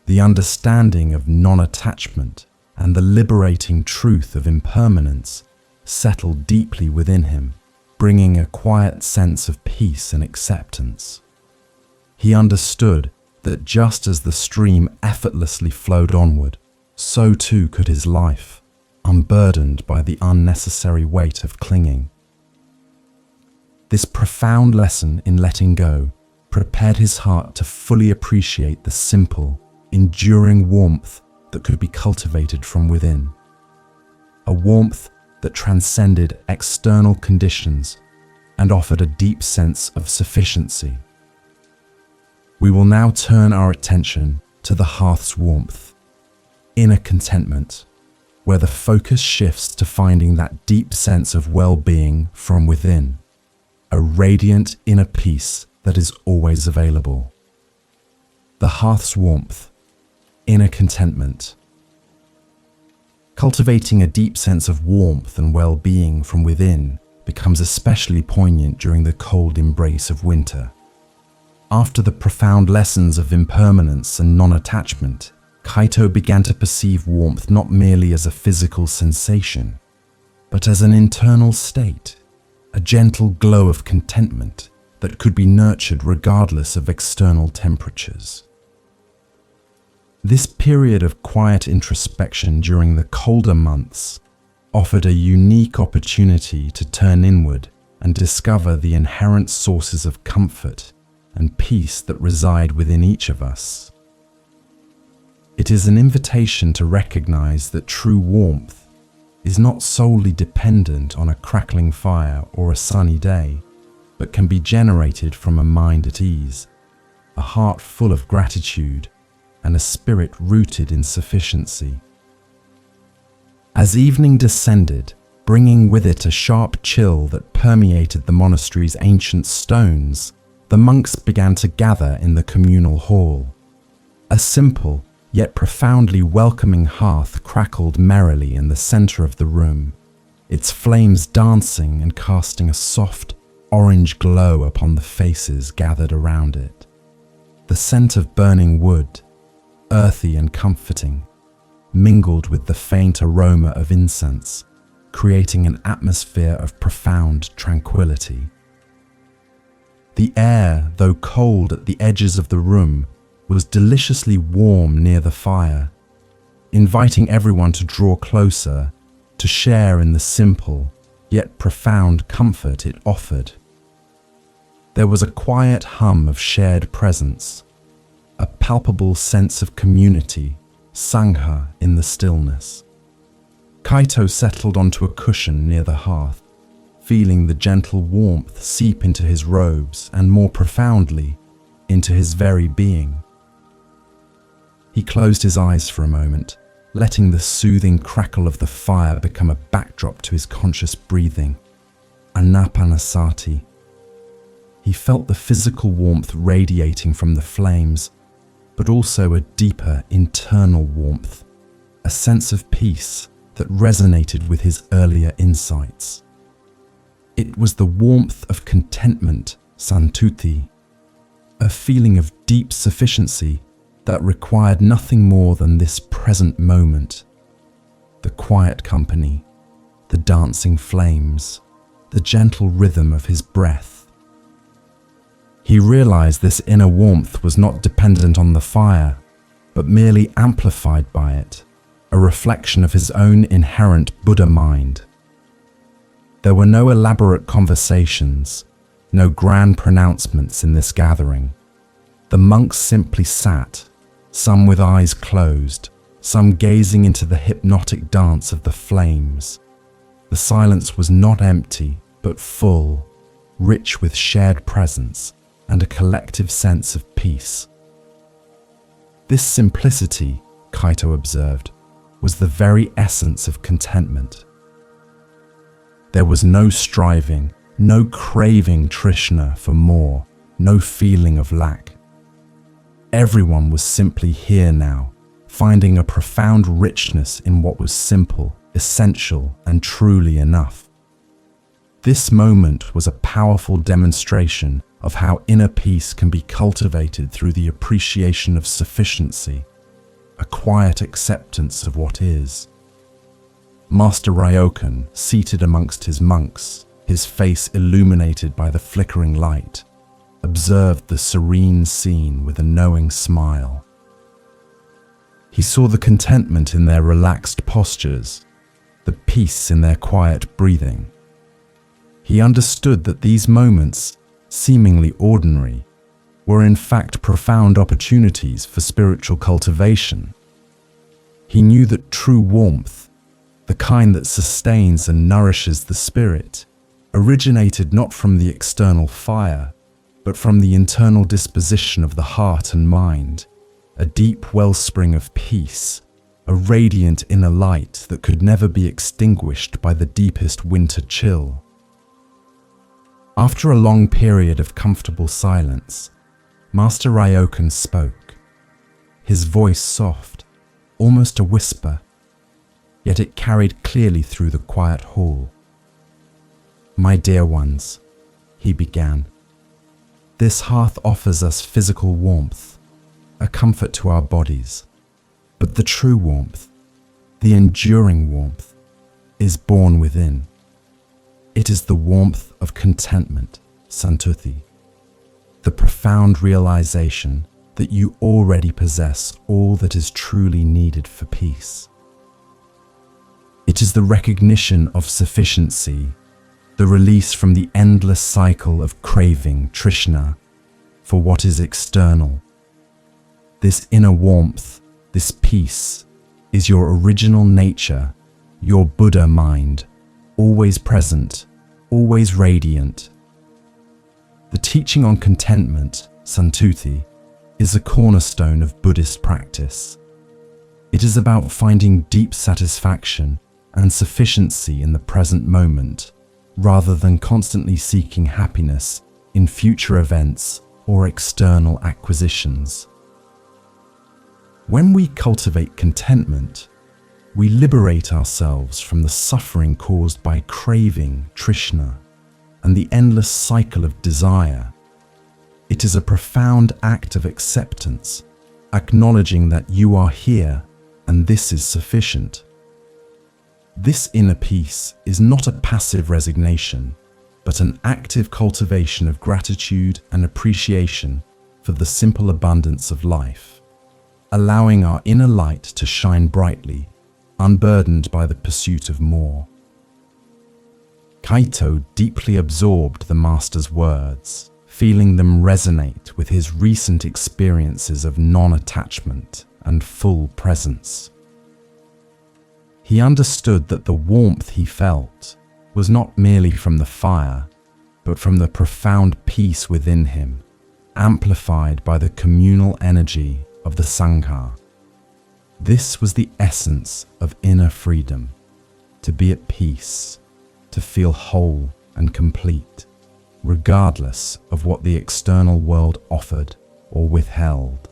the understanding of non-attachment, and the liberating truth of impermanence settled deeply within him, bringing a quiet sense of peace and acceptance. He understood that just as the stream effortlessly flowed onward, so too could his life, unburdened by the unnecessary weight of clinging. This profound lesson in letting go prepared his heart to fully appreciate the simple, enduring warmth that could be cultivated from within. A warmth that transcended external conditions and offered a deep sense of sufficiency. We will now turn our attention to the hearth's warmth, inner contentment, where the focus shifts to finding that deep sense of well-being from within, a radiant inner peace that is always available. The hearth's warmth, inner contentment. Cultivating a deep sense of warmth and well-being from within becomes especially poignant during the cold embrace of winter. After the profound lessons of impermanence and non-attachment, Kaito began to perceive warmth not merely as a physical sensation, but as an internal state, a gentle glow of contentment that could be nurtured regardless of external temperatures. This period of quiet introspection during the colder months offered a unique opportunity to turn inward and discover the inherent sources of comfort and peace that reside within each of us. It is an invitation to recognize that true warmth is not solely dependent on a crackling fire or a sunny day, but can be generated from a mind at ease, a heart full of gratitude, and a spirit rooted in sufficiency. As evening descended, bringing with it a sharp chill that permeated the monastery's ancient stones, the monks began to gather in the communal hall. A simple, yet profoundly welcoming hearth crackled merrily in the center of the room, its flames dancing and casting a soft, orange glow upon the faces gathered around it. The scent of burning wood, earthy and comforting, mingled with the faint aroma of incense, creating an atmosphere of profound tranquility. The air, though cold at the edges of the room, was deliciously warm near the fire, inviting everyone to draw closer, to share in the simple, yet profound comfort it offered. There was a quiet hum of shared presence, a palpable sense of community, sangha in the stillness. Kaito settled onto a cushion near the hearth, feeling the gentle warmth seep into his robes and more profoundly, into his very being. He closed his eyes for a moment, letting the soothing crackle of the fire become a backdrop to his conscious breathing. Anapanasati. He felt the physical warmth radiating from the flames, but also a deeper internal warmth, a sense of peace that resonated with his earlier insights. It was the warmth of contentment, santuti, a feeling of deep sufficiency that required nothing more than this present moment. The quiet company, the dancing flames, the gentle rhythm of his breath. He realized this inner warmth was not dependent on the fire, but merely amplified by it, a reflection of his own inherent Buddha mind. There were no elaborate conversations, no grand pronouncements in this gathering. The monks simply sat, some with eyes closed, some gazing into the hypnotic dance of the flames. The silence was not empty, but full, rich with shared presence and a collective sense of peace. This simplicity, Kaito observed, was the very essence of contentment. There was no striving, no craving Trishna for more, no feeling of lack. Everyone was simply here now, finding a profound richness in what was simple, essential, and truly enough. This moment was a powerful demonstration of how inner peace can be cultivated through the appreciation of sufficiency, a quiet acceptance of what is. Master Ryokan, seated amongst his monks, his face illuminated by the flickering light, observed the serene scene with a knowing smile. He saw the contentment in their relaxed postures, the peace in their quiet breathing. He understood that these moments, seemingly ordinary, were in fact profound opportunities for spiritual cultivation. He knew that true warmth, the kind that sustains and nourishes the spirit, originated not from the external fire, but from the internal disposition of the heart and mind, a deep wellspring of peace, a radiant inner light that could never be extinguished by the deepest winter chill. After a long period of comfortable silence, Master Ryokan spoke, his voice soft, almost a whisper, yet it carried clearly through the quiet hall. "My dear ones," he began, "this hearth offers us physical warmth, a comfort to our bodies, but the true warmth, the enduring warmth, is born within. It is the warmth of contentment, Santuthi, the profound realization that you already possess all that is truly needed for peace. It is the recognition of sufficiency, the release from the endless cycle of craving, Trishna, for what is external. This inner warmth, this peace, is your original nature, your Buddha mind, always present, always radiant. The teaching on contentment, Santuthi, is a cornerstone of Buddhist practice. It is about finding deep satisfaction and sufficiency in the present moment, rather than constantly seeking happiness in future events or external acquisitions. When we cultivate contentment, we liberate ourselves from the suffering caused by craving, Trishna, and the endless cycle of desire. It is a profound act of acceptance, acknowledging that you are here and this is sufficient. This inner peace is not a passive resignation, but an active cultivation of gratitude and appreciation for the simple abundance of life, allowing our inner light to shine brightly, unburdened by the pursuit of more. Kaito deeply absorbed the master's words, feeling them resonate with his recent experiences of non-attachment and full presence. He understood that the warmth he felt was not merely from the fire, but from the profound peace within him, amplified by the communal energy of the Sangha. This was the essence of inner freedom, to be at peace, to feel whole and complete, regardless of what the external world offered or withheld.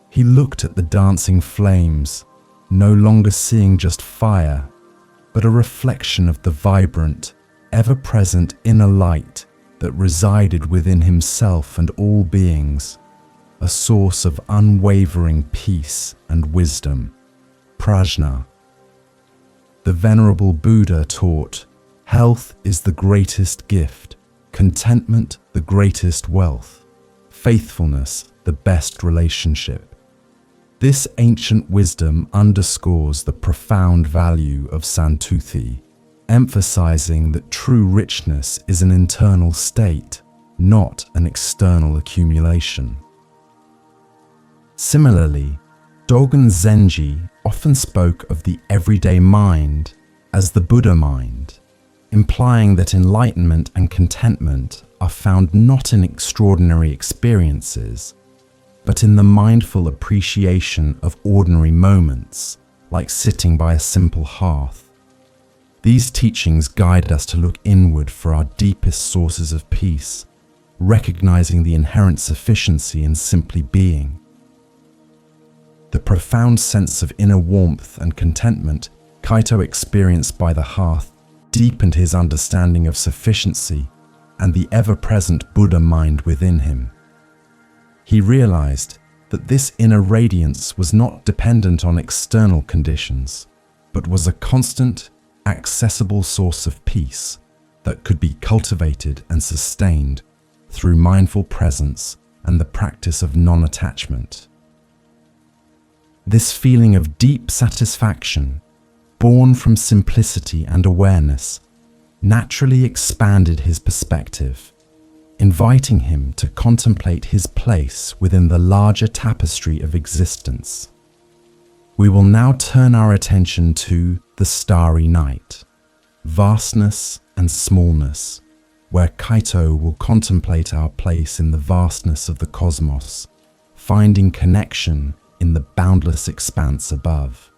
He looked at the dancing flames, no longer seeing just fire, but a reflection of the vibrant, ever-present inner light that resided within himself and all beings, a source of unwavering peace and wisdom, prajna. The Venerable Buddha taught, health is the greatest gift, contentment the greatest wealth, faithfulness the best relationship. This ancient wisdom underscores the profound value of Santuthi, emphasizing that true richness is an internal state, not an external accumulation. Similarly, Dogen Zenji often spoke of the everyday mind as the Buddha mind, implying that enlightenment and contentment are found not in extraordinary experiences, but in the mindful appreciation of ordinary moments, like sitting by a simple hearth. These teachings guide us to look inward for our deepest sources of peace, recognizing the inherent sufficiency in simply being. The profound sense of inner warmth and contentment Kaito experienced by the hearth deepened his understanding of sufficiency and the ever-present Buddha mind within him. He realized that this inner radiance was not dependent on external conditions, but was a constant, accessible source of peace that could be cultivated and sustained through mindful presence and the practice of non-attachment. This feeling of deep satisfaction, born from simplicity and awareness, naturally expanded his perspective, inviting him to contemplate his place within the larger tapestry of existence. We will now turn our attention to the starry night, vastness and smallness, where Kaito will contemplate our place in the vastness of the cosmos, finding connection in the boundless expanse above.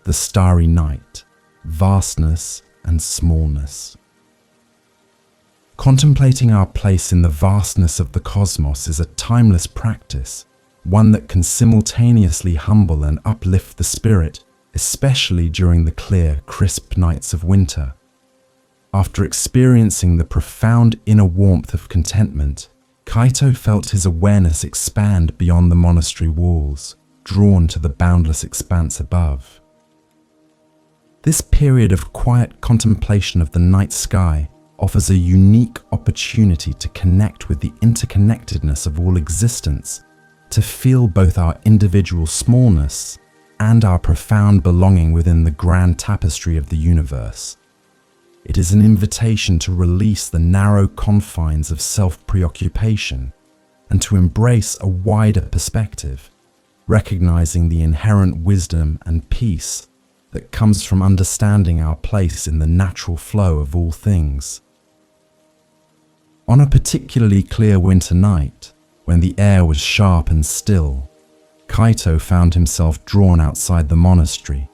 The starry night, vastness and smallness. Contemplating our place in the vastness of the cosmos is a timeless practice, one that can simultaneously humble and uplift the spirit, especially during the clear, crisp nights of winter. After experiencing the profound inner warmth of contentment, Kaito felt his awareness expand beyond the monastery walls, drawn to the boundless expanse above. This period of quiet contemplation of the night sky offers a unique opportunity to connect with the interconnectedness of all existence, to feel both our individual smallness and our profound belonging within the grand tapestry of the universe. It is an invitation to release the narrow confines of self-preoccupation and to embrace a wider perspective, recognizing the inherent wisdom and peace that comes from understanding our place in the natural flow of all things. On a particularly clear winter night, when the air was sharp and still, Kaito found himself drawn outside the monastery,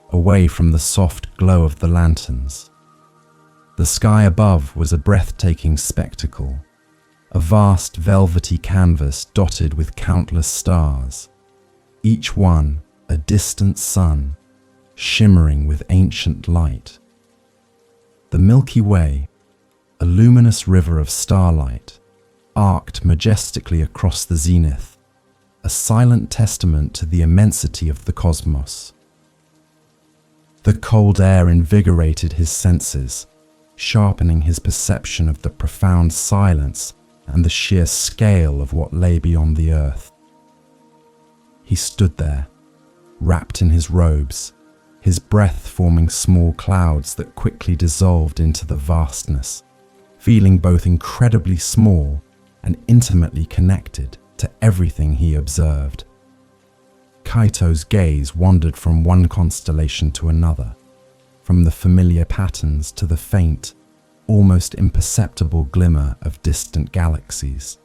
away from the soft glow of the lanterns. The sky above was a breathtaking spectacle, a vast velvety canvas dotted with countless stars, each one a distant sun, shimmering with ancient light. The Milky Way, a luminous river of starlight, arced majestically across the zenith, a silent testament to the immensity of the cosmos. The cold air invigorated his senses, sharpening his perception of the profound silence and the sheer scale of what lay beyond the earth. He stood there, wrapped in his robes, his breath forming small clouds that quickly dissolved into the vastness, feeling both incredibly small and intimately connected to everything he observed. Kaito's gaze wandered from one constellation to another, from the familiar patterns to the faint, almost imperceptible glimmer of distant galaxies.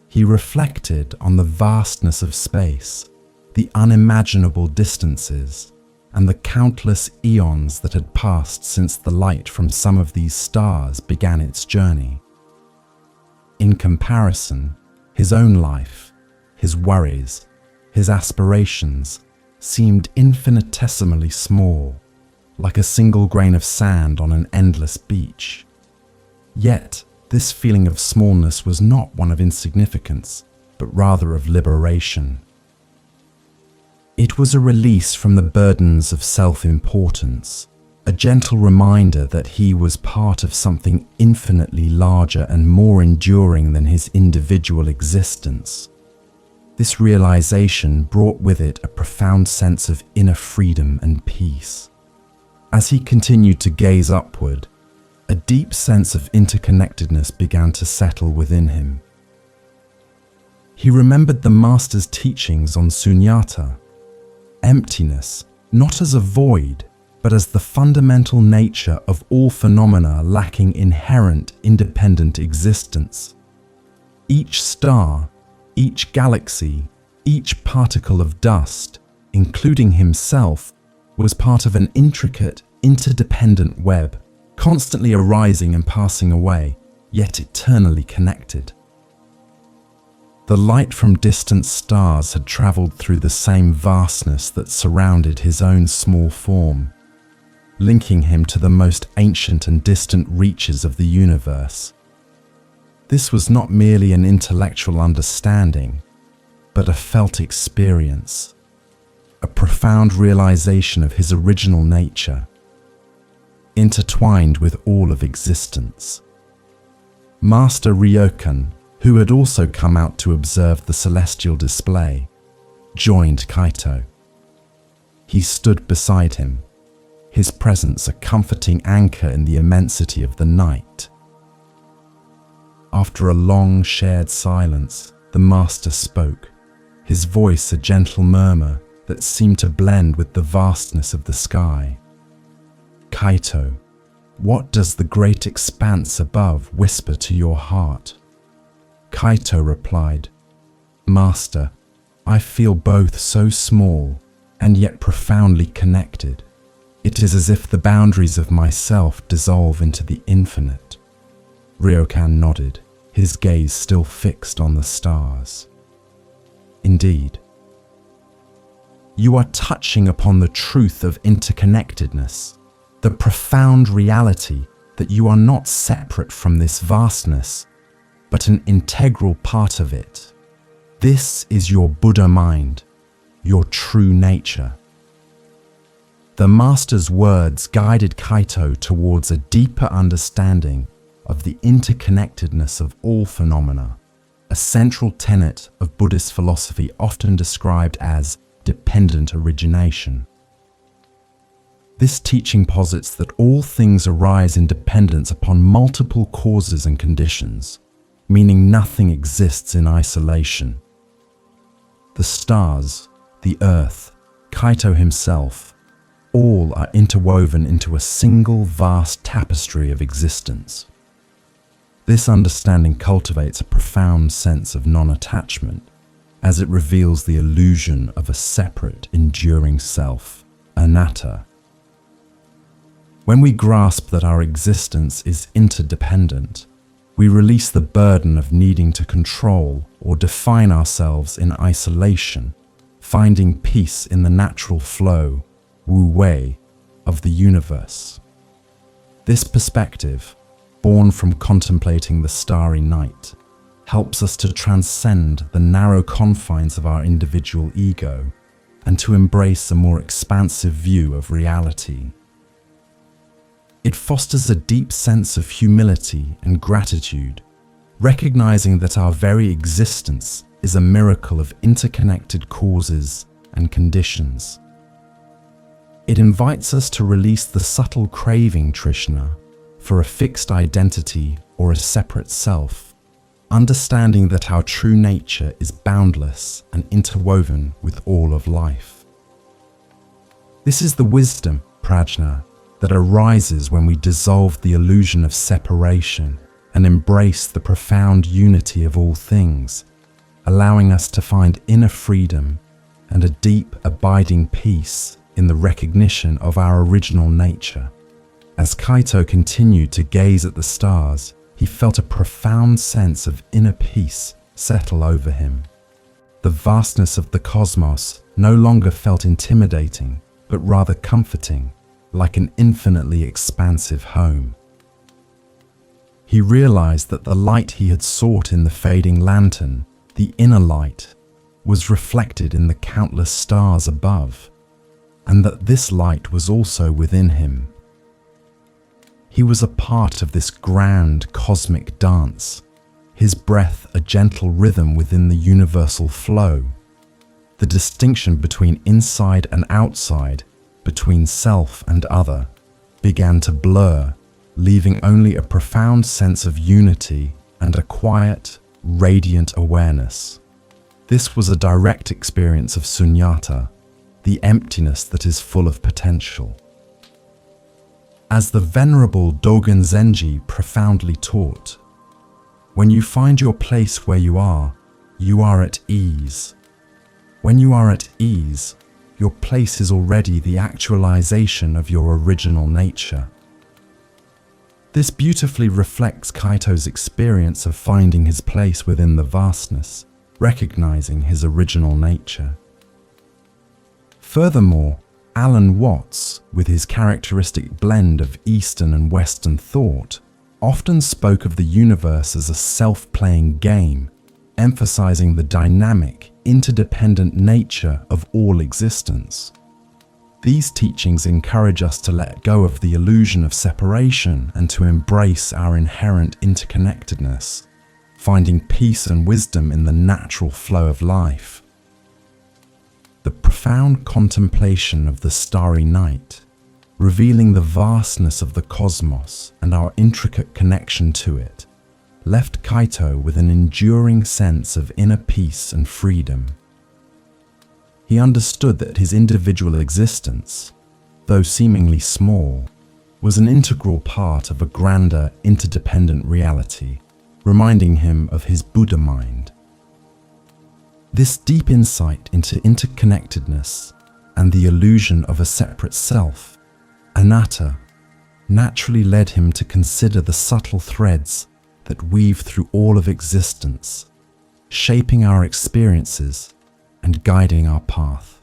He reflected on the vastness of space, the unimaginable distances, and the countless eons that had passed since the light from some of these stars began its journey. In comparison, his own life, his worries, his aspirations seemed infinitesimally small, like a single grain of sand on an endless beach. Yet, this feeling of smallness was not one of insignificance, but rather of liberation. It was a release from the burdens of self-importance, a gentle reminder that he was part of something infinitely larger and more enduring than his individual existence. This realization brought with it a profound sense of inner freedom and peace. As he continued to gaze upward, a deep sense of interconnectedness began to settle within him. He remembered the master's teachings on sunyata, emptiness, not as a void, but as the fundamental nature of all phenomena lacking inherent independent existence. Each star, each galaxy, each particle of dust, including himself, was part of an intricate, interdependent web, constantly arising and passing away, yet eternally connected. The light from distant stars had traveled through the same vastness that surrounded his own small form, linking him to the most ancient and distant reaches of the universe. This was not merely an intellectual understanding, but a felt experience, a profound realization of his original nature, intertwined with all of existence. Master Ryokan, who had also come out to observe the celestial display, joined Kaito. He stood beside him, his presence a comforting anchor in the immensity of the night. After a long shared silence, the master spoke, his voice a gentle murmur that seemed to blend with the vastness of the sky. Kaito, what does the great expanse above whisper to your heart? Kaito replied, Master, I feel both so small and yet profoundly connected. It is as if the boundaries of myself dissolve into the infinite. Ryokan nodded, his gaze still fixed on the stars. Indeed. You are touching upon the truth of interconnectedness, the profound reality that you are not separate from this vastness, but an integral part of it. This is your Buddha mind, your true nature. The master's words guided Kaito towards a deeper understanding of the interconnectedness of all phenomena, a central tenet of Buddhist philosophy often described as dependent origination. This teaching posits that all things arise in dependence upon multiple causes and conditions, meaning nothing exists in isolation. The stars, the earth, Kaito himself, all are interwoven into a single vast tapestry of existence. This understanding cultivates a profound sense of non-attachment, as it reveals the illusion of a separate, enduring self, anatta. When we grasp that our existence is interdependent, we release the burden of needing to control or define ourselves in isolation, finding peace in the natural flow, wu wei, of the universe. This perspective, born from contemplating the starry night, helps us to transcend the narrow confines of our individual ego and to embrace a more expansive view of reality. It fosters a deep sense of humility and gratitude, recognizing that our very existence is a miracle of interconnected causes and conditions. It invites us to release the subtle craving Trishna for a fixed identity or a separate self, understanding that our true nature is boundless and interwoven with all of life. This is the wisdom, prajna, that arises when we dissolve the illusion of separation and embrace the profound unity of all things, allowing us to find inner freedom and a deep, abiding peace in the recognition of our original nature. As Kaito continued to gaze at the stars, he felt a profound sense of inner peace settle over him. The vastness of the cosmos no longer felt intimidating, but rather comforting, like an infinitely expansive home. He realized that the light he had sought in the fading lantern, the inner light, was reflected in the countless stars above, and that this light was also within him. He was a part of this grand cosmic dance, his breath a gentle rhythm within the universal flow. The distinction between inside and outside, between self and other, began to blur, leaving only a profound sense of unity and a quiet, radiant awareness. This was a direct experience of sunyata, the emptiness that is full of potential. As the venerable Dogen Zenji profoundly taught, when you find your place where you are at ease. When you are at ease, your place is already the actualization of your original nature. This beautifully reflects Kaito's experience of finding his place within the vastness, recognizing his original nature. Furthermore, Alan Watts, with his characteristic blend of Eastern and Western thought, often spoke of the universe as a self-playing game, emphasizing the dynamic interdependent nature of all existence. These teachings encourage us to let go of the illusion of separation and to embrace our inherent interconnectedness, finding peace and wisdom in the natural flow of life. The profound contemplation of the starry night, revealing the vastness of the cosmos and our intricate connection to it, left Kaito with an enduring sense of inner peace and freedom. He understood that his individual existence, though seemingly small, was an integral part of a grander, interdependent reality, reminding him of his Buddha mind. This deep insight into interconnectedness and the illusion of a separate self, anatta, naturally led him to consider the subtle threads that weave through all of existence, shaping our experiences and guiding our path.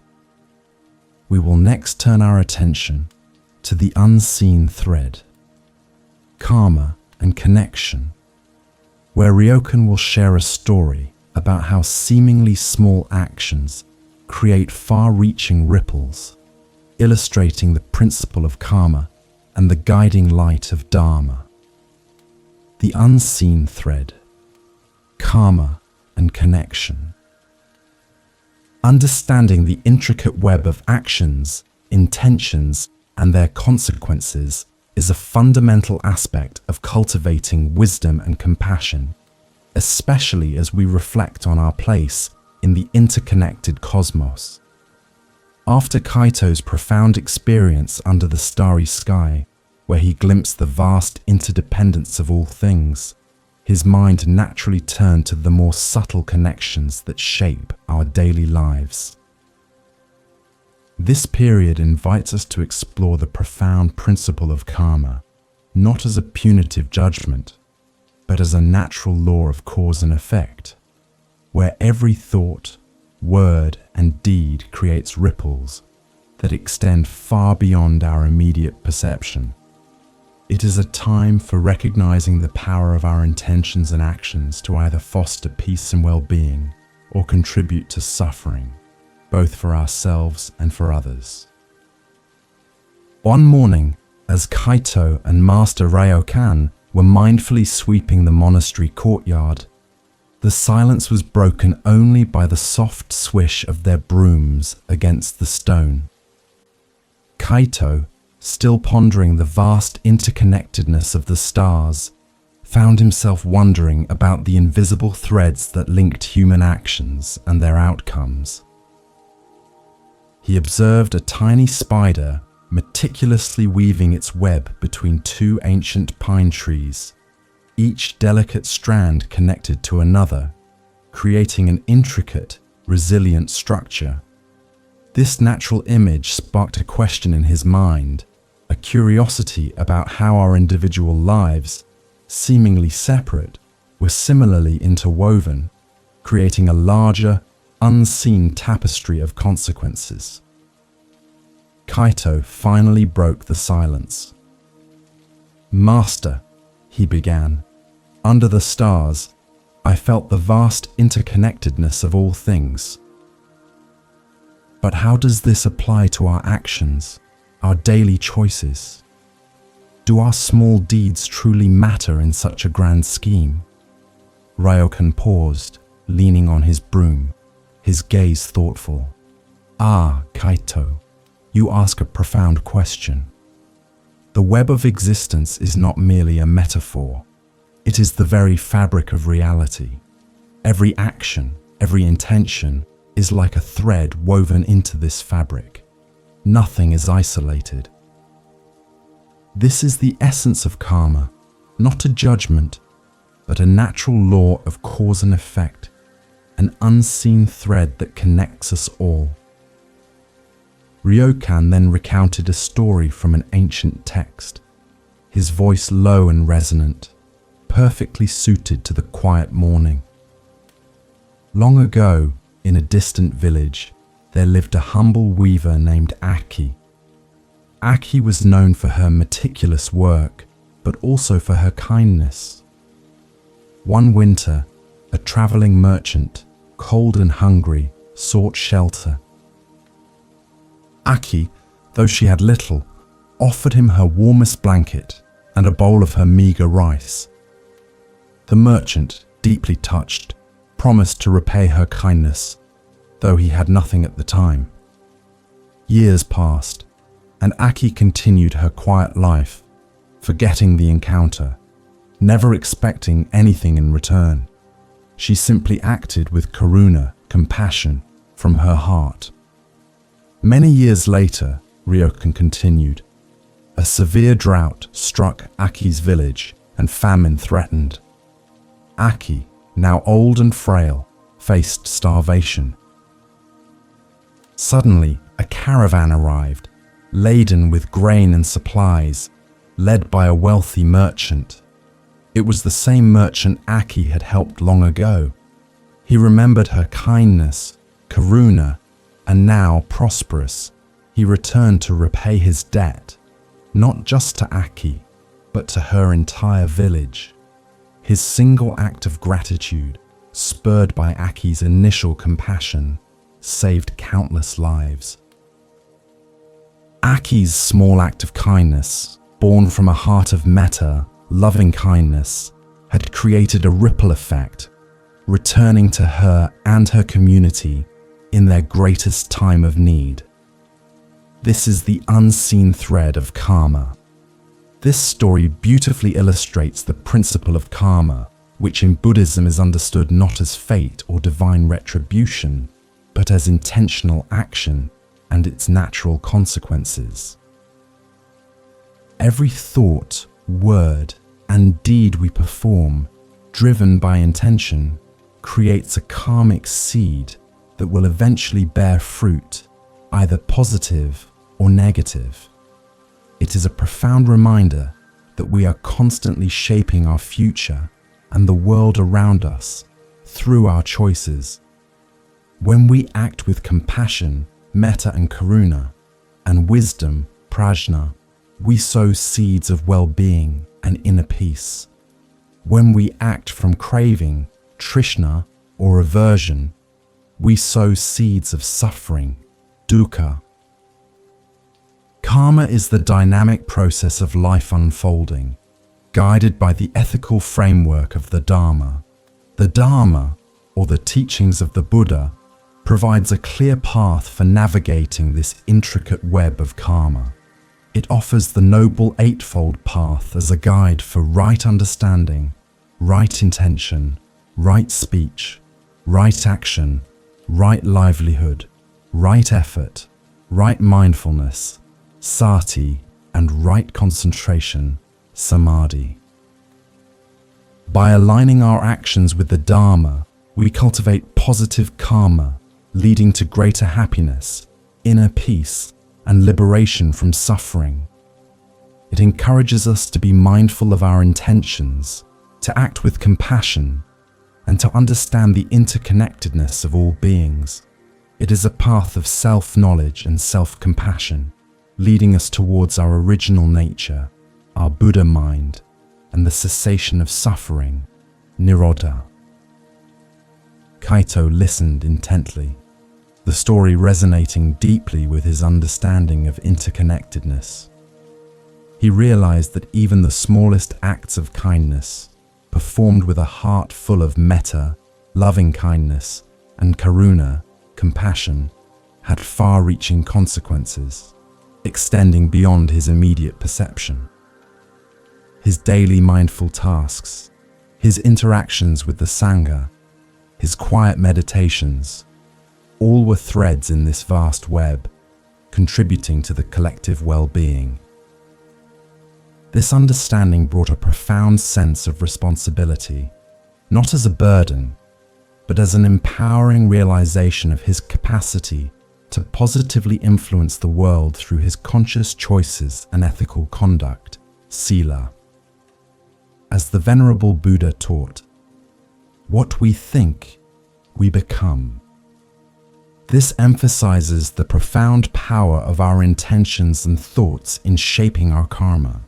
We will next turn our attention to the unseen thread, karma and connection, where Ryokan will share a story about how seemingly small actions create far-reaching ripples, illustrating the principle of karma and the guiding light of Dharma. The unseen thread, karma and connection. Understanding the intricate web of actions, intentions, and their consequences is a fundamental aspect of cultivating wisdom and compassion, especially as we reflect on our place in the interconnected cosmos. After Kaito's profound experience under the starry sky, where he glimpsed the vast interdependence of all things, his mind naturally turned to the more subtle connections that shape our daily lives. This period invites us to explore the profound principle of karma, not as a punitive judgment, but as a natural law of cause and effect, where every thought, word, and deed creates ripples that extend far beyond our immediate perception. It is a time for recognizing the power of our intentions and actions to either foster peace and well-being or contribute to suffering, both for ourselves and for others. One morning, as Kaito and Master Ryokan were mindfully sweeping the monastery courtyard, the silence was broken only by the soft swish of their brooms against the stone. Kaito, still pondering the vast interconnectedness of the stars, found himself wondering about the invisible threads that linked human actions and their outcomes. He observed a tiny spider meticulously weaving its web between two ancient pine trees, each delicate strand connected to another, creating an intricate, resilient structure. This natural image sparked a question in his mind, a curiosity about how our individual lives, seemingly separate, were similarly interwoven, creating a larger, unseen tapestry of consequences. Kaito finally broke the silence. "Master," he began, "under the stars, I felt the vast interconnectedness of all things. But how does this apply to our actions, our daily choices? Do our small deeds truly matter in such a grand scheme?" Ryokan paused, leaning on his broom, his gaze thoughtful. "Ah, Kaito, you ask a profound question. The web of existence is not merely a metaphor. It is the very fabric of reality. Every action, every intention is like a thread woven into this fabric. Nothing is isolated. This is the essence of karma, not a judgment, but a natural law of cause and effect, an unseen thread that connects us all." Ryokan then recounted a story from an ancient text, his voice low and resonant, perfectly suited to the quiet morning. Long ago, in a distant village, there lived a humble weaver named Aki. Aki was known for her meticulous work, but also for her kindness. One winter, a traveling merchant, cold and hungry, sought shelter. Aki, though she had little, offered him her warmest blanket and a bowl of her meager rice. The merchant, deeply touched, promised to repay her kindness, though he had nothing at the time. Years passed, and Aki continued her quiet life, forgetting the encounter, never expecting anything in return. She simply acted with karuna, compassion, from her heart. Many years later, Ryokan continued. A severe drought struck Aki's village and famine threatened. Aki, now old and frail, faced starvation. Suddenly, a caravan arrived, laden with grain and supplies, led by a wealthy merchant. It was the same merchant Aki had helped long ago. He remembered her kindness, karuna, and now prosperous, he returned to repay his debt, not just to Aki, but to her entire village. His single act of gratitude, spurred by Aki's initial compassion, saved countless lives. Aki's small act of kindness, born from a heart of metta, loving kindness, had created a ripple effect, returning to her and her community in their greatest time of need. This is the unseen thread of karma. This story beautifully illustrates the principle of karma, which in Buddhism is understood not as fate or divine retribution, but as intentional action and its natural consequences. Every thought, word, and deed we perform, driven by intention, creates a karmic seed that will eventually bear fruit, either positive or negative. It is a profound reminder that we are constantly shaping our future and the world around us through our choices. When we act with compassion, metta and karuna, and wisdom, prajna, we sow seeds of well-being and inner peace. When we act from craving, trishna, or aversion, we sow seeds of suffering, dukkha. Karma is the dynamic process of life unfolding, guided by the ethical framework of the Dharma. The Dharma, or the teachings of the Buddha, provides a clear path for navigating this intricate web of karma. It offers the Noble Eightfold Path as a guide for right understanding, right intention, right speech, right action, right livelihood, right effort, right mindfulness, sati, and right concentration, samadhi. By aligning our actions with the Dharma, we cultivate positive karma, leading to greater happiness, inner peace, and liberation from suffering. It encourages us to be mindful of our intentions, to act with compassion, and to understand the interconnectedness of all beings. It is a path of self-knowledge and self-compassion, leading us towards our original nature, our Buddha mind, and the cessation of suffering, nirodha. Kaito listened intently, the story resonating deeply with his understanding of interconnectedness. He realized that even the smallest acts of kindness, performed with a heart full of metta, loving kindness, and karuna, compassion, had far-reaching consequences, extending beyond his immediate perception. His daily mindful tasks, his interactions with the Sangha, his quiet meditations, all were threads in this vast web, contributing to the collective well-being. This understanding brought a profound sense of responsibility, not as a burden, but as an empowering realization of his capacity to positively influence the world through his conscious choices and ethical conduct, sila. As the Venerable Buddha taught, what we think, we become. This emphasizes the profound power of our intentions and thoughts in shaping our karma.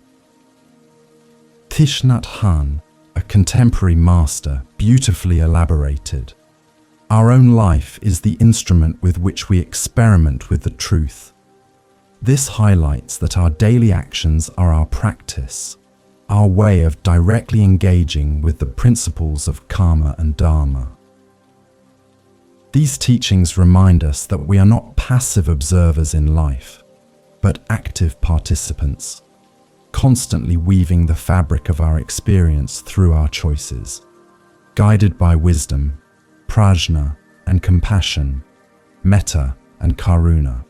Thich Nhat Hanh, a contemporary master, beautifully elaborated. Our own life is the instrument with which we experiment with the truth. This highlights that our daily actions are our practice, our way of directly engaging with the principles of karma and dharma. These teachings remind us that we are not passive observers in life, but active participants, constantly weaving the fabric of our experience through our choices, guided by wisdom, prajna and compassion, metta and karuna.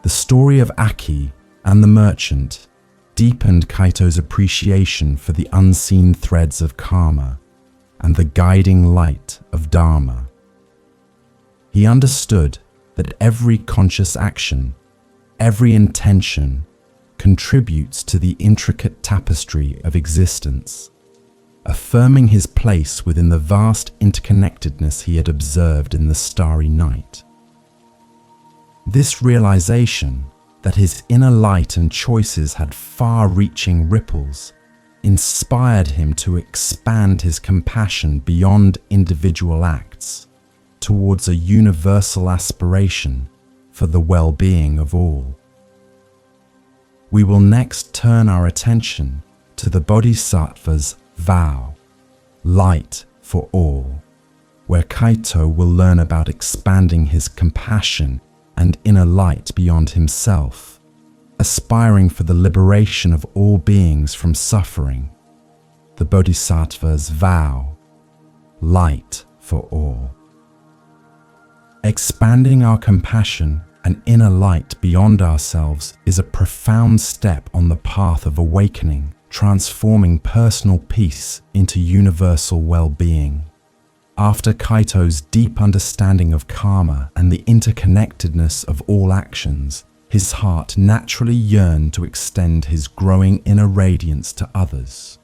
The story of Aki and the merchant deepened Kaito's appreciation for the unseen threads of karma and the guiding light of dharma. He understood that every conscious action, every intention, contributes to the intricate tapestry of existence, affirming his place within the vast interconnectedness he had observed in the starry night. This realization that his inner light and choices had far-reaching ripples inspired him to expand his compassion beyond individual acts towards a universal aspiration for the well-being of all. We will next turn our attention to the Bodhisattva's vow, light for all, where Kaito will learn about expanding his compassion and inner light beyond himself, aspiring for the liberation of all beings from suffering. The Bodhisattva's vow, light for all. Expanding our compassion and inner light beyond ourselves is a profound step on the path of awakening, transforming personal peace into universal well-being. After Kaito's deep understanding of karma and the interconnectedness of all actions, his heart naturally yearned to extend his growing inner radiance to others.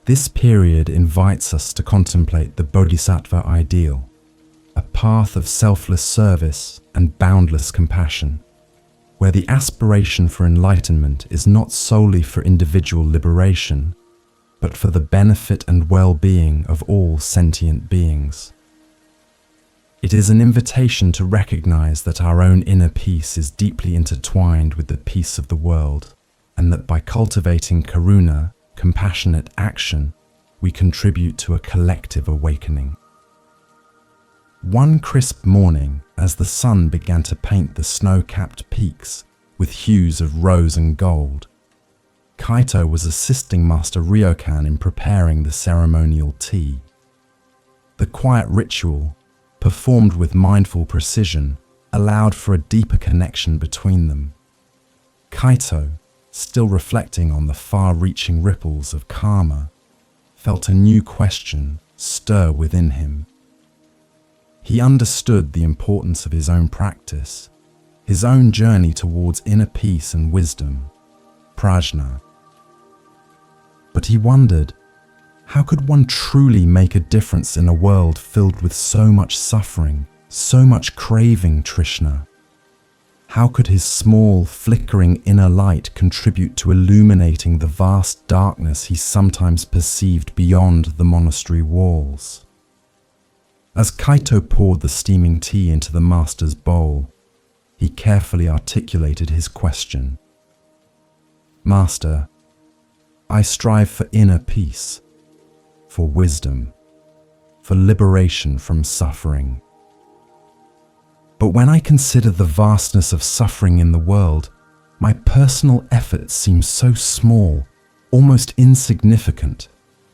This period invites us to contemplate the Bodhisattva ideal, a path of selfless service and boundless compassion, where the aspiration for enlightenment is not solely for individual liberation, but for the benefit and well-being of all sentient beings. It is an invitation to recognize that our own inner peace is deeply intertwined with the peace of the world, and that by cultivating karuna, compassionate action, we contribute to a collective awakening. One crisp morning, as the sun began to paint the snow-capped peaks with hues of rose and gold, Kaito was assisting Master Ryokan in preparing the ceremonial tea. The quiet ritual, performed with mindful precision, allowed for a deeper connection between them. Kaito, still reflecting on the far-reaching ripples of karma, felt a new question stir within him. He understood the importance of his own practice, his own journey towards inner peace and wisdom, prajna. But he wondered, how could one truly make a difference in a world filled with so much suffering, so much craving, Trishna? How could his small, flickering inner light contribute to illuminating the vast darkness he sometimes perceived beyond the monastery walls? As Kaito poured the steaming tea into the master's bowl, he carefully articulated his question. Master, I strive for inner peace, for wisdom, for liberation from suffering. But when I consider the vastness of suffering in the world, my personal efforts seem so small, almost insignificant.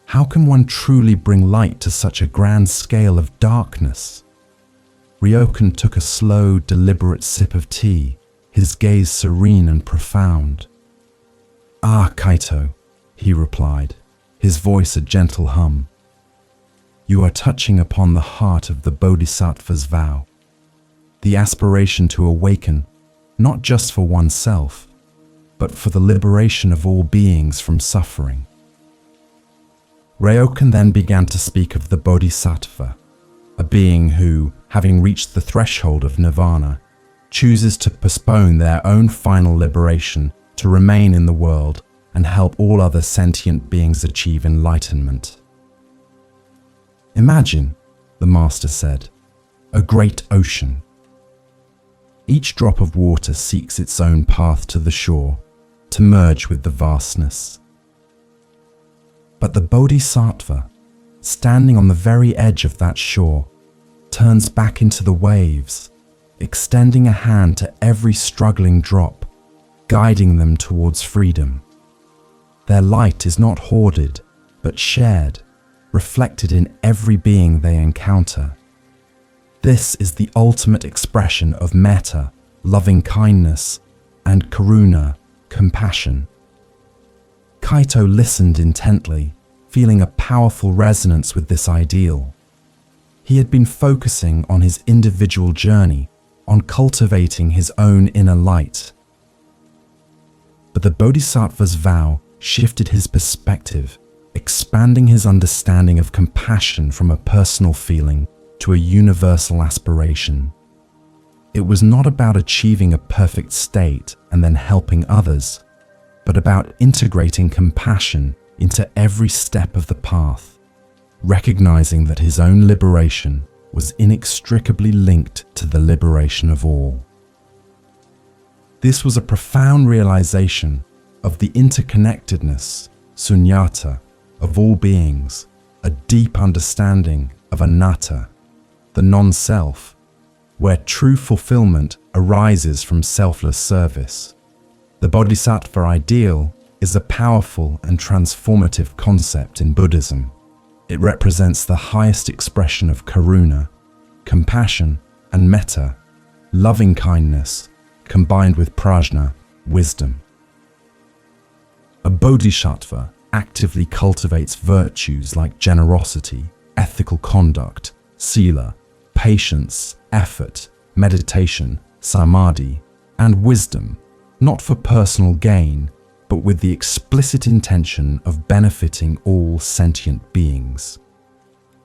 How can one truly bring light to such a grand scale of darkness? Ryokan took a slow, deliberate sip of tea, his gaze serene and profound. Ah, Kaito, he replied, his voice a gentle hum. You are touching upon the heart of the Bodhisattva's vow, the aspiration to awaken, not just for oneself, but for the liberation of all beings from suffering. Ryokan then began to speak of the Bodhisattva, a being who, having reached the threshold of nirvana, chooses to postpone their own final liberation to remain in the world and help all other sentient beings achieve enlightenment. Imagine the master said, a great ocean. Each drop of water seeks its own path to the shore, to merge with the vastness. But the Bodhisattva, standing on the very edge of that shore, turns back into the waves, extending a hand to every struggling drop, guiding them towards freedom. Their light is not hoarded, but shared, reflected in every being they encounter. This is the ultimate expression of metta, loving kindness, and karuna, compassion. Kaito listened intently, feeling a powerful resonance with this ideal. He had been focusing on his individual journey, on cultivating his own inner light. But the Bodhisattva's vow shifted his perspective, expanding his understanding of compassion from a personal feeling to a universal aspiration. It was not about achieving a perfect state and then helping others, but about integrating compassion into every step of the path, recognizing that his own liberation was inextricably linked to the liberation of all. This was a profound realization of the interconnectedness, sunyata, of all beings, a deep understanding of anatta, the non-self, where true fulfillment arises from selfless service. The Bodhisattva ideal is a powerful and transformative concept in Buddhism. It represents the highest expression of karuna, compassion, and metta, loving kindness, combined with prajna, wisdom. A bodhisattva actively cultivates virtues like generosity, ethical conduct, sila, patience, effort, meditation, samadhi, and wisdom, not for personal gain, but with the explicit intention of benefiting all sentient beings.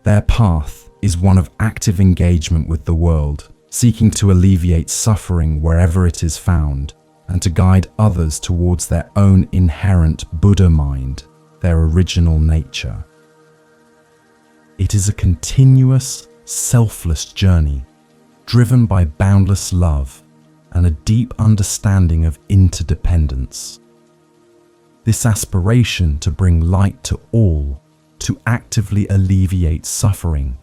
Their path is one of active engagement with the world, seeking to alleviate suffering wherever it is found, and to guide others towards their own inherent Buddha mind, their original nature. It is a continuous, selfless journey, driven by boundless love and a deep understanding of interdependence. This aspiration to bring light to all, to actively alleviate suffering,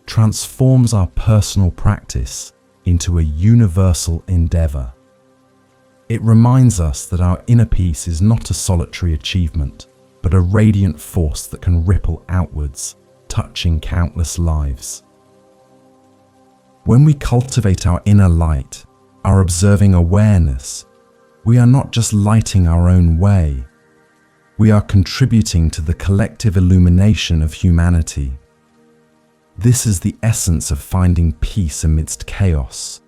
transforms our personal practice into a universal endeavor. It reminds us that our inner peace is not a solitary achievement, but a radiant force that can ripple outwards, touching countless lives. When we cultivate our inner light, our observing awareness, we are not just lighting our own way. We are contributing to the collective illumination of humanity. This is the essence of finding peace amidst chaos.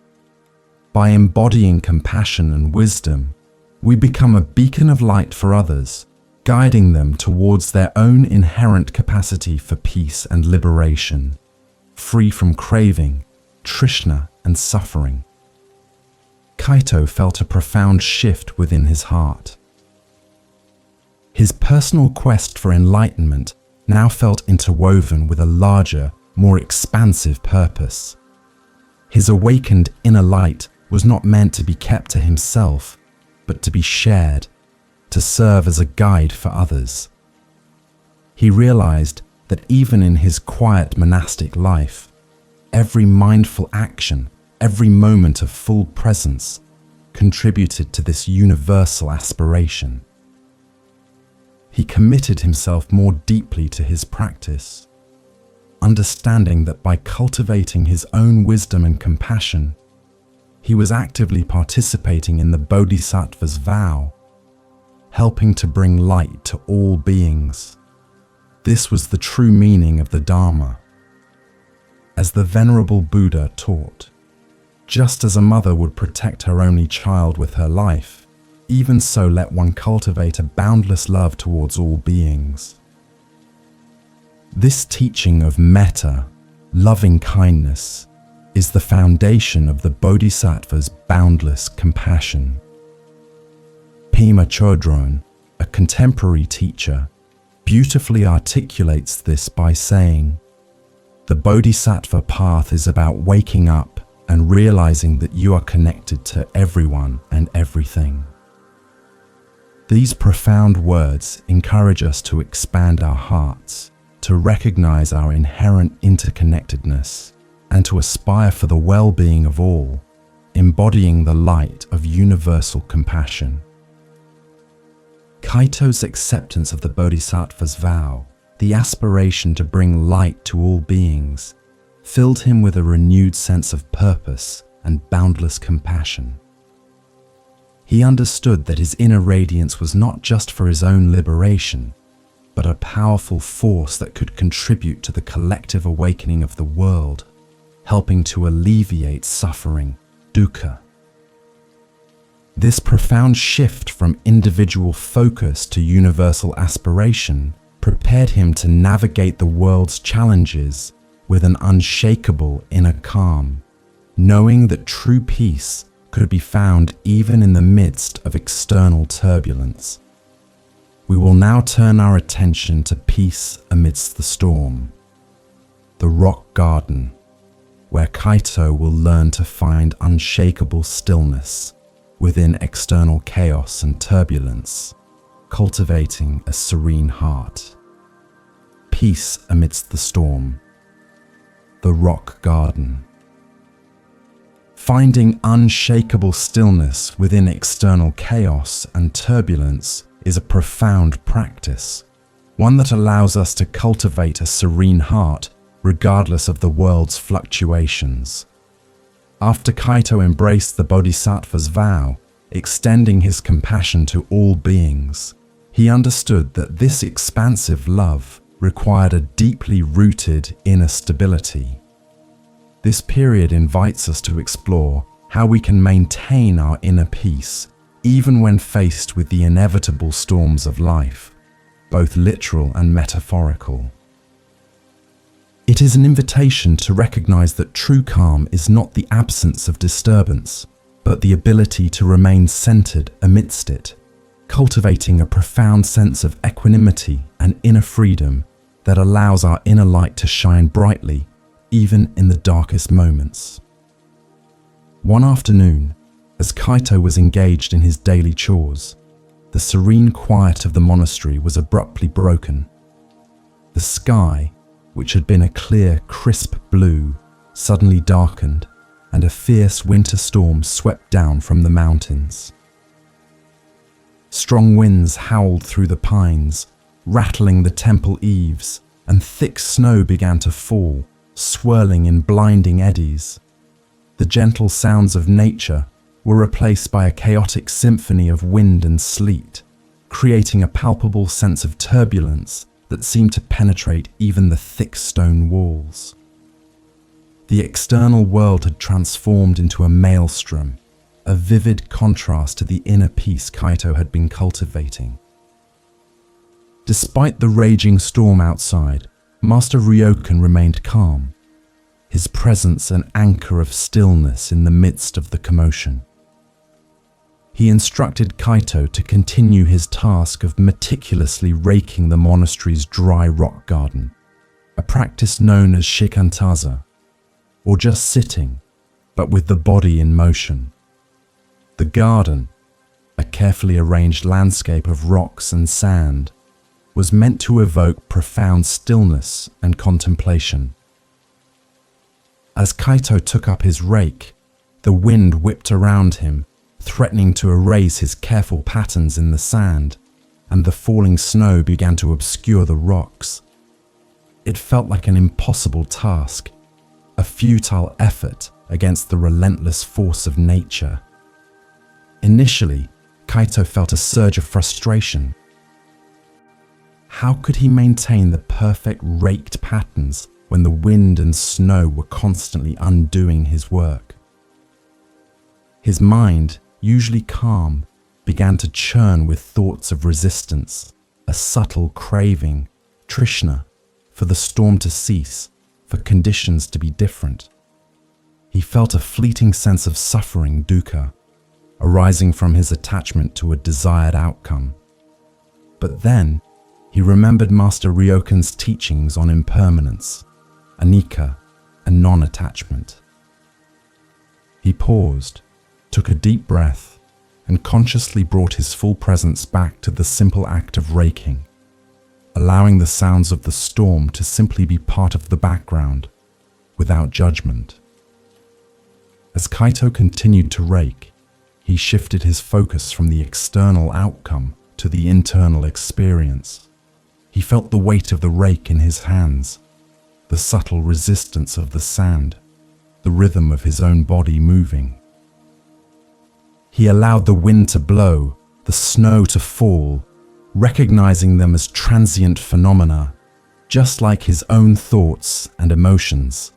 By embodying compassion and wisdom, we become a beacon of light for others, guiding them towards their own inherent capacity for peace and liberation, free from craving, trishna, and suffering. Kaito felt a profound shift within his heart. His personal quest for enlightenment now felt interwoven with a larger, more expansive purpose. His awakened inner light was not meant to be kept to himself, but to be shared, to serve as a guide for others. He realized that even in his quiet monastic life, every mindful action, every moment of full presence, contributed to this universal aspiration. He committed himself more deeply to his practice, understanding that by cultivating his own wisdom and compassion, he was actively participating in the Bodhisattva's vow, helping to bring light to all beings. This was the true meaning of the Dharma. As the Venerable Buddha taught, just as a mother would protect her only child with her life, even so let one cultivate a boundless love towards all beings. This teaching of metta, loving kindness, is the foundation of the Bodhisattva's boundless compassion. Pema Chodron, a contemporary teacher, beautifully articulates this by saying, The Bodhisattva path is about waking up and realizing that you are connected to everyone and everything. These profound words encourage us to expand our hearts, to recognize our inherent interconnectedness, and to aspire for the well-being of all, embodying the light of universal compassion. Kaito's acceptance of the Bodhisattva's vow, the aspiration to bring light to all beings, filled him with a renewed sense of purpose and boundless compassion. He understood that his inner radiance was not just for his own liberation, but a powerful force that could contribute to the collective awakening of the world, helping to alleviate suffering, dukkha. This profound shift from individual focus to universal aspiration prepared him to navigate the world's challenges with an unshakable inner calm, knowing that true peace could be found even in the midst of external turbulence. We will now turn our attention to peace amidst the storm, the rock garden, where Kaito will learn to find unshakable stillness within external chaos and turbulence, cultivating a serene heart. Peace amidst the storm, the rock garden. Finding unshakable stillness within external chaos and turbulence is a profound practice, one that allows us to cultivate a serene heart regardless of the world's fluctuations. After Kaito embraced the Bodhisattva's vow, extending his compassion to all beings, he understood that this expansive love required a deeply rooted inner stability. This period invites us to explore how we can maintain our inner peace even when faced with the inevitable storms of life, both literal and metaphorical. It is an invitation to recognize that true calm is not the absence of disturbance, but the ability to remain centered amidst it, cultivating a profound sense of equanimity and inner freedom that allows our inner light to shine brightly even in the darkest moments. One afternoon, as Kaito was engaged in his daily chores, the serene quiet of the monastery was abruptly broken. The sky, which had been a clear, crisp blue, suddenly darkened, and a fierce winter storm swept down from the mountains. Strong winds howled through the pines, rattling the temple eaves, and thick snow began to fall, swirling in blinding eddies. The gentle sounds of nature were replaced by a chaotic symphony of wind and sleet, creating a palpable sense of turbulence that seemed to penetrate even the thick stone walls. The external world had transformed into a maelstrom, a vivid contrast to the inner peace Kaito had been cultivating. Despite the raging storm outside, Master Ryokan remained calm, his presence an anchor of stillness in the midst of the commotion. He instructed Kaito to continue his task of meticulously raking the monastery's dry rock garden, a practice known as shikantaza, or just sitting, but with the body in motion. The garden, a carefully arranged landscape of rocks and sand, was meant to evoke profound stillness and contemplation. As Kaito took up his rake, the wind whipped around him, threatening to erase his careful patterns in the sand, and the falling snow began to obscure the rocks. It felt like an impossible task, a futile effort against the relentless force of nature. Initially, Kaito felt a surge of frustration. How could he maintain the perfect raked patterns when the wind and snow were constantly undoing his work? His mind, usually calm, began to churn with thoughts of resistance, a subtle craving, trishna, for the storm to cease, for conditions to be different. He felt a fleeting sense of suffering, dukkha, arising from his attachment to a desired outcome. But then, he remembered Master Ryokan's teachings on impermanence, anicca, and non-attachment. He paused, took a deep breath, and consciously brought his full presence back to the simple act of raking, allowing the sounds of the storm to simply be part of the background, without judgment. As Kaito continued to rake, he shifted his focus from the external outcome to the internal experience. He felt the weight of the rake in his hands, the subtle resistance of the sand, the rhythm of his own body moving. He allowed the wind to blow, the snow to fall, recognizing them as transient phenomena, just like his own thoughts and emotions.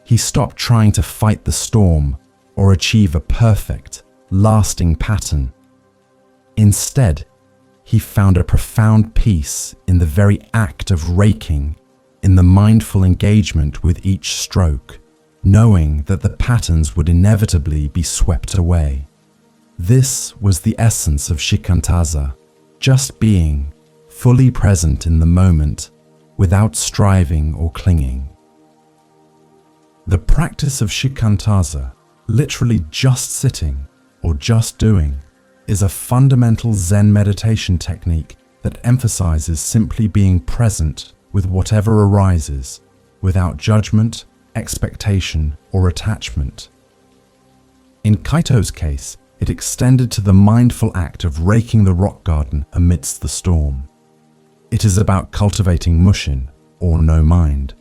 He stopped trying to fight the storm or achieve a perfect, lasting pattern. Instead, he found a profound peace in the very act of raking, in the mindful engagement with each stroke, knowing that the patterns would inevitably be swept away. This was the essence of shikantaza, just being, fully present in the moment, without striving or clinging. The practice of shikantaza, literally just sitting or just doing, is a fundamental Zen meditation technique that emphasizes simply being present with whatever arises, without judgment, expectation, or attachment. In Kaito's case, it extended to the mindful act of raking the rock garden amidst the storm. It is about cultivating mushin, or no mind,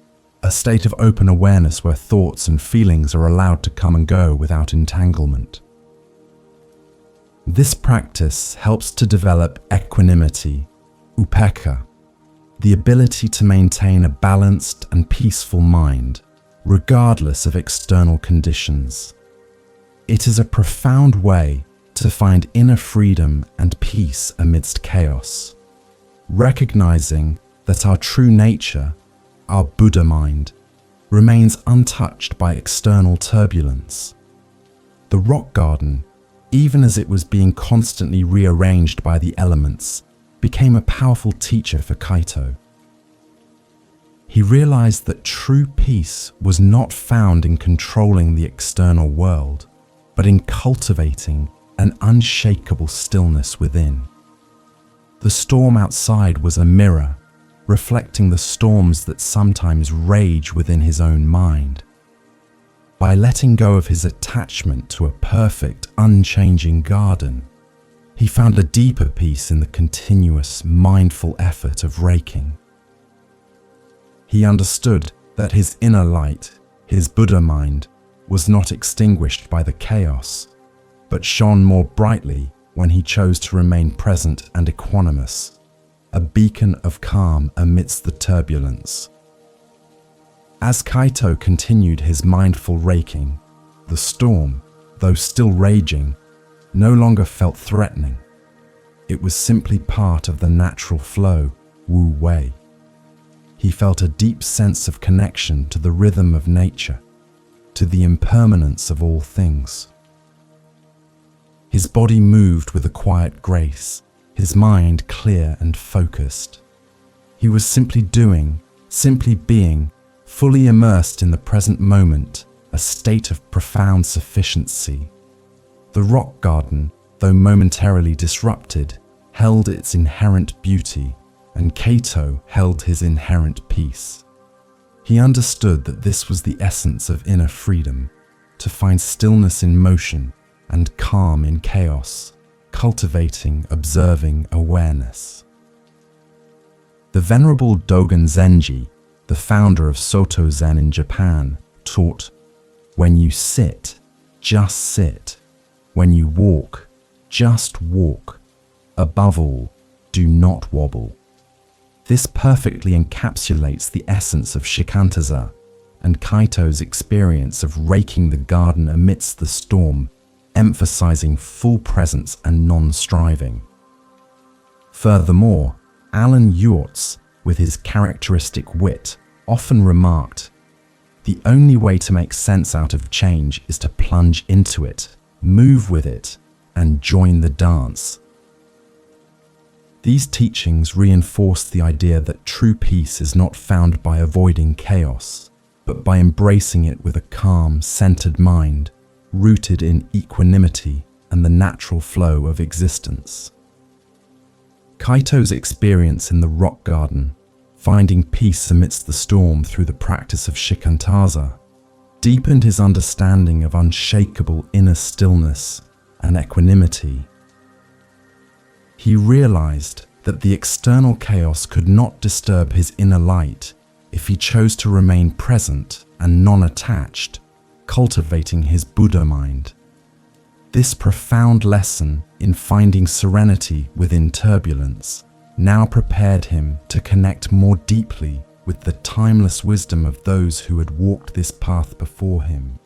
a state of open awareness where thoughts and feelings are allowed to come and go without entanglement. This practice helps to develop equanimity, upekkha, the ability to maintain a balanced and peaceful mind, regardless of external conditions. It is a profound way to find inner freedom and peace amidst chaos, recognizing that our true nature, our Buddha mind, remains untouched by external turbulence. The rock garden, even as it was being constantly rearranged by the elements, became a powerful teacher for Kaito. He realized that true peace was not found in controlling the external world, but in cultivating an unshakable stillness within. The storm outside was a mirror, reflecting the storms that sometimes rage within his own mind. By letting go of his attachment to a perfect, unchanging garden, he found a deeper peace in the continuous, mindful effort of raking. He understood that his inner light, his Buddha mind, was not extinguished by the chaos, but shone more brightly when he chose to remain present and equanimous, a beacon of calm amidst the turbulence. As Kaito continued his mindful raking, the storm, though still raging, no longer felt threatening. It was simply part of the natural flow, Wu Wei. He felt a deep sense of connection to the rhythm of nature, to the impermanence of all things. His body moved with a quiet grace, his mind clear and focused. He was simply doing, simply being, fully immersed in the present moment, a state of profound sufficiency. The rock garden, though momentarily disrupted, held its inherent beauty, and Kaito held his inherent peace. He understood that this was the essence of inner freedom, to find stillness in motion and calm in chaos, cultivating, observing awareness. The Venerable Dogen Zenji, the founder of Soto Zen in Japan, taught, "When you sit, just sit. When you walk, just walk. Above all, do not wobble." This perfectly encapsulates the essence of shikantaza and Kaito's experience of raking the garden amidst the storm, emphasizing full presence and non-striving. Furthermore, Alan Yurts, with his characteristic wit, often remarked, "The only way to make sense out of change is to plunge into it, move with it, and join the dance." These teachings reinforce the idea that true peace is not found by avoiding chaos, but by embracing it with a calm, centered mind, rooted in equanimity and the natural flow of existence. Kaito's experience in the rock garden, finding peace amidst the storm through the practice of shikantaza, deepened his understanding of unshakable inner stillness and equanimity. He realized that the external chaos could not disturb his inner light if he chose to remain present and non-attached, cultivating his Buddha mind. This profound lesson in finding serenity within turbulence now prepared him to connect more deeply with the timeless wisdom of those who had walked this path before him,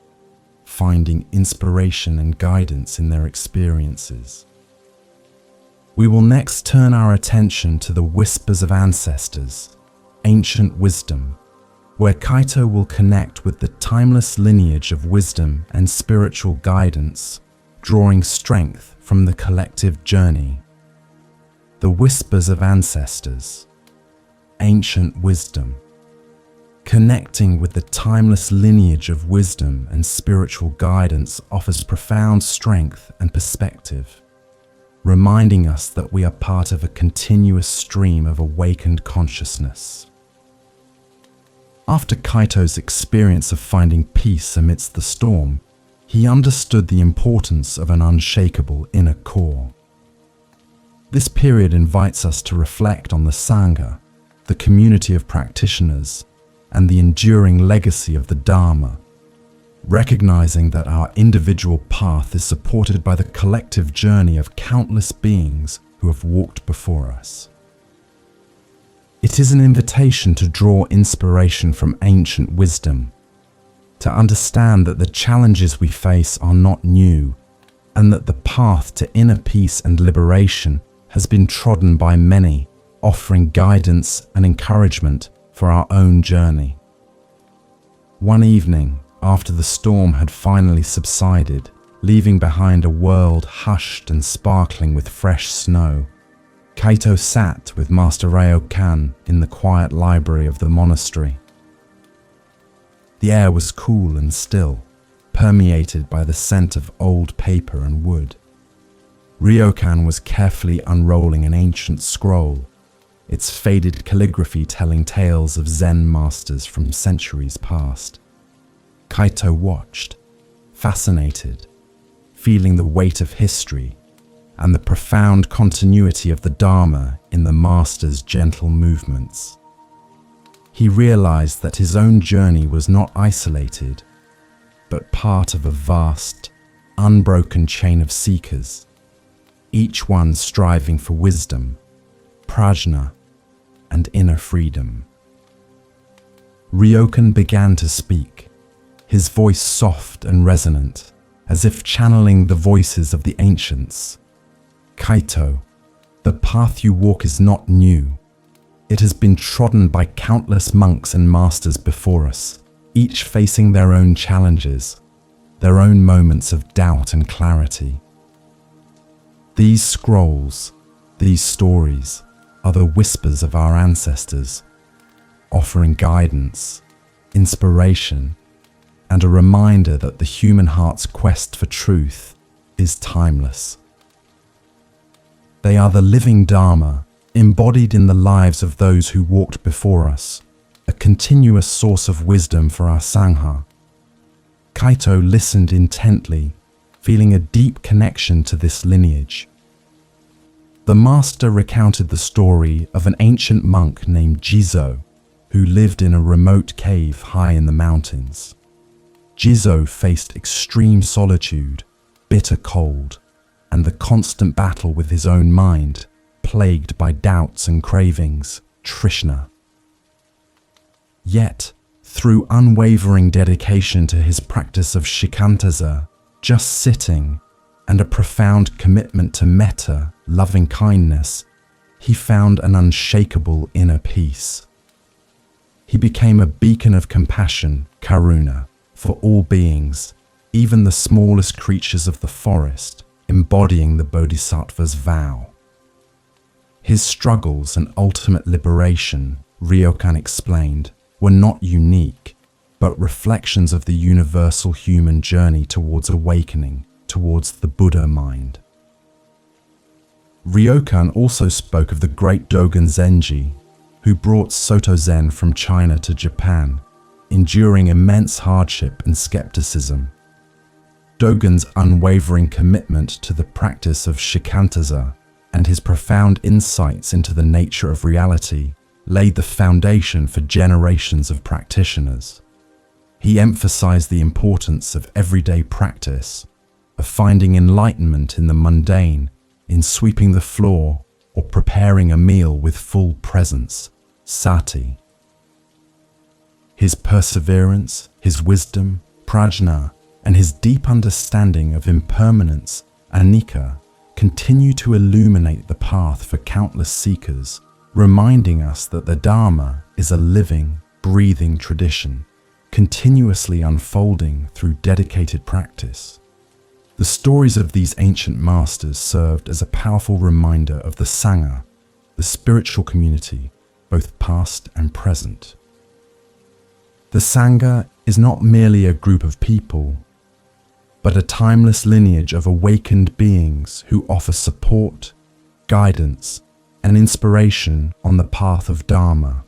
finding inspiration and guidance in their experiences. We will next turn our attention to the whispers of ancestors, ancient wisdom, where Kaito will connect with the timeless lineage of wisdom and spiritual guidance, drawing strength from the collective journey. The whispers of ancestors, ancient wisdom. Connecting with the timeless lineage of wisdom and spiritual guidance offers profound strength and perspective, reminding us that we are part of a continuous stream of awakened consciousness. After Kaito's experience of finding peace amidst the storm, he understood the importance of an unshakable inner core. This period invites us to reflect on the Sangha, the community of practitioners, and the enduring legacy of the Dharma, recognizing that our individual path is supported by the collective journey of countless beings who have walked before us. It is an invitation to draw inspiration from ancient wisdom, to understand that the challenges we face are not new, and that the path to inner peace and liberation has been trodden by many, offering guidance and encouragement for our own journey. One evening, after the storm had finally subsided, leaving behind a world hushed and sparkling with fresh snow, Kaito sat with Master Ryokan in the quiet library of the monastery. The air was cool and still, permeated by the scent of old paper and wood. Ryokan was carefully unrolling an ancient scroll, its faded calligraphy telling tales of Zen masters from centuries past. Kaito watched, fascinated, feeling the weight of history and the profound continuity of the Dharma in the master's gentle movements. He realized that his own journey was not isolated, but part of a vast, unbroken chain of seekers, each one striving for wisdom, prajna, and inner freedom. Ryokan began to speak, his voice soft and resonant, as if channeling the voices of the ancients. Kaito, the path you walk is not new. It has been trodden by countless monks and masters before us, each facing their own challenges, their own moments of doubt and clarity. These scrolls, these stories, are the whispers of our ancestors, offering guidance, inspiration, and a reminder that the human heart's quest for truth is timeless. They are the living Dharma, embodied in the lives of those who walked before us, a continuous source of wisdom for our Sangha. Kaito listened intently, feeling a deep connection to this lineage. The master recounted the story of an ancient monk named Jizo, who lived in a remote cave high in the mountains. Jizo faced extreme solitude, bitter cold, and the constant battle with his own mind, plagued by doubts and cravings, Trishna. Yet, through unwavering dedication to his practice of shikantaza, just sitting, and a profound commitment to metta, loving kindness, he found an unshakable inner peace. He became a beacon of compassion, karuna, for all beings, even the smallest creatures of the forest, embodying the Bodhisattva's vow. His struggles and ultimate liberation, Ryokan explained, were not unique, but reflections of the universal human journey towards awakening, towards the Buddha mind. Ryokan also spoke of the great Dogen Zenji, who brought Soto Zen from China to Japan, enduring immense hardship and skepticism. Dogen's unwavering commitment to the practice of shikantaza and his profound insights into the nature of reality laid the foundation for generations of practitioners. He emphasized the importance of everyday practice, of finding enlightenment in the mundane, in sweeping the floor or preparing a meal with full presence, sati. His perseverance, his wisdom, prajna, and his deep understanding of impermanence, anicca, continue to illuminate the path for countless seekers, reminding us that the Dharma is a living, breathing tradition, continuously unfolding through dedicated practice. The stories of these ancient masters served as a powerful reminder of the Sangha, the spiritual community, both past and present. The Sangha is not merely a group of people, but a timeless lineage of awakened beings who offer support, guidance, and inspiration on the path of Dharma.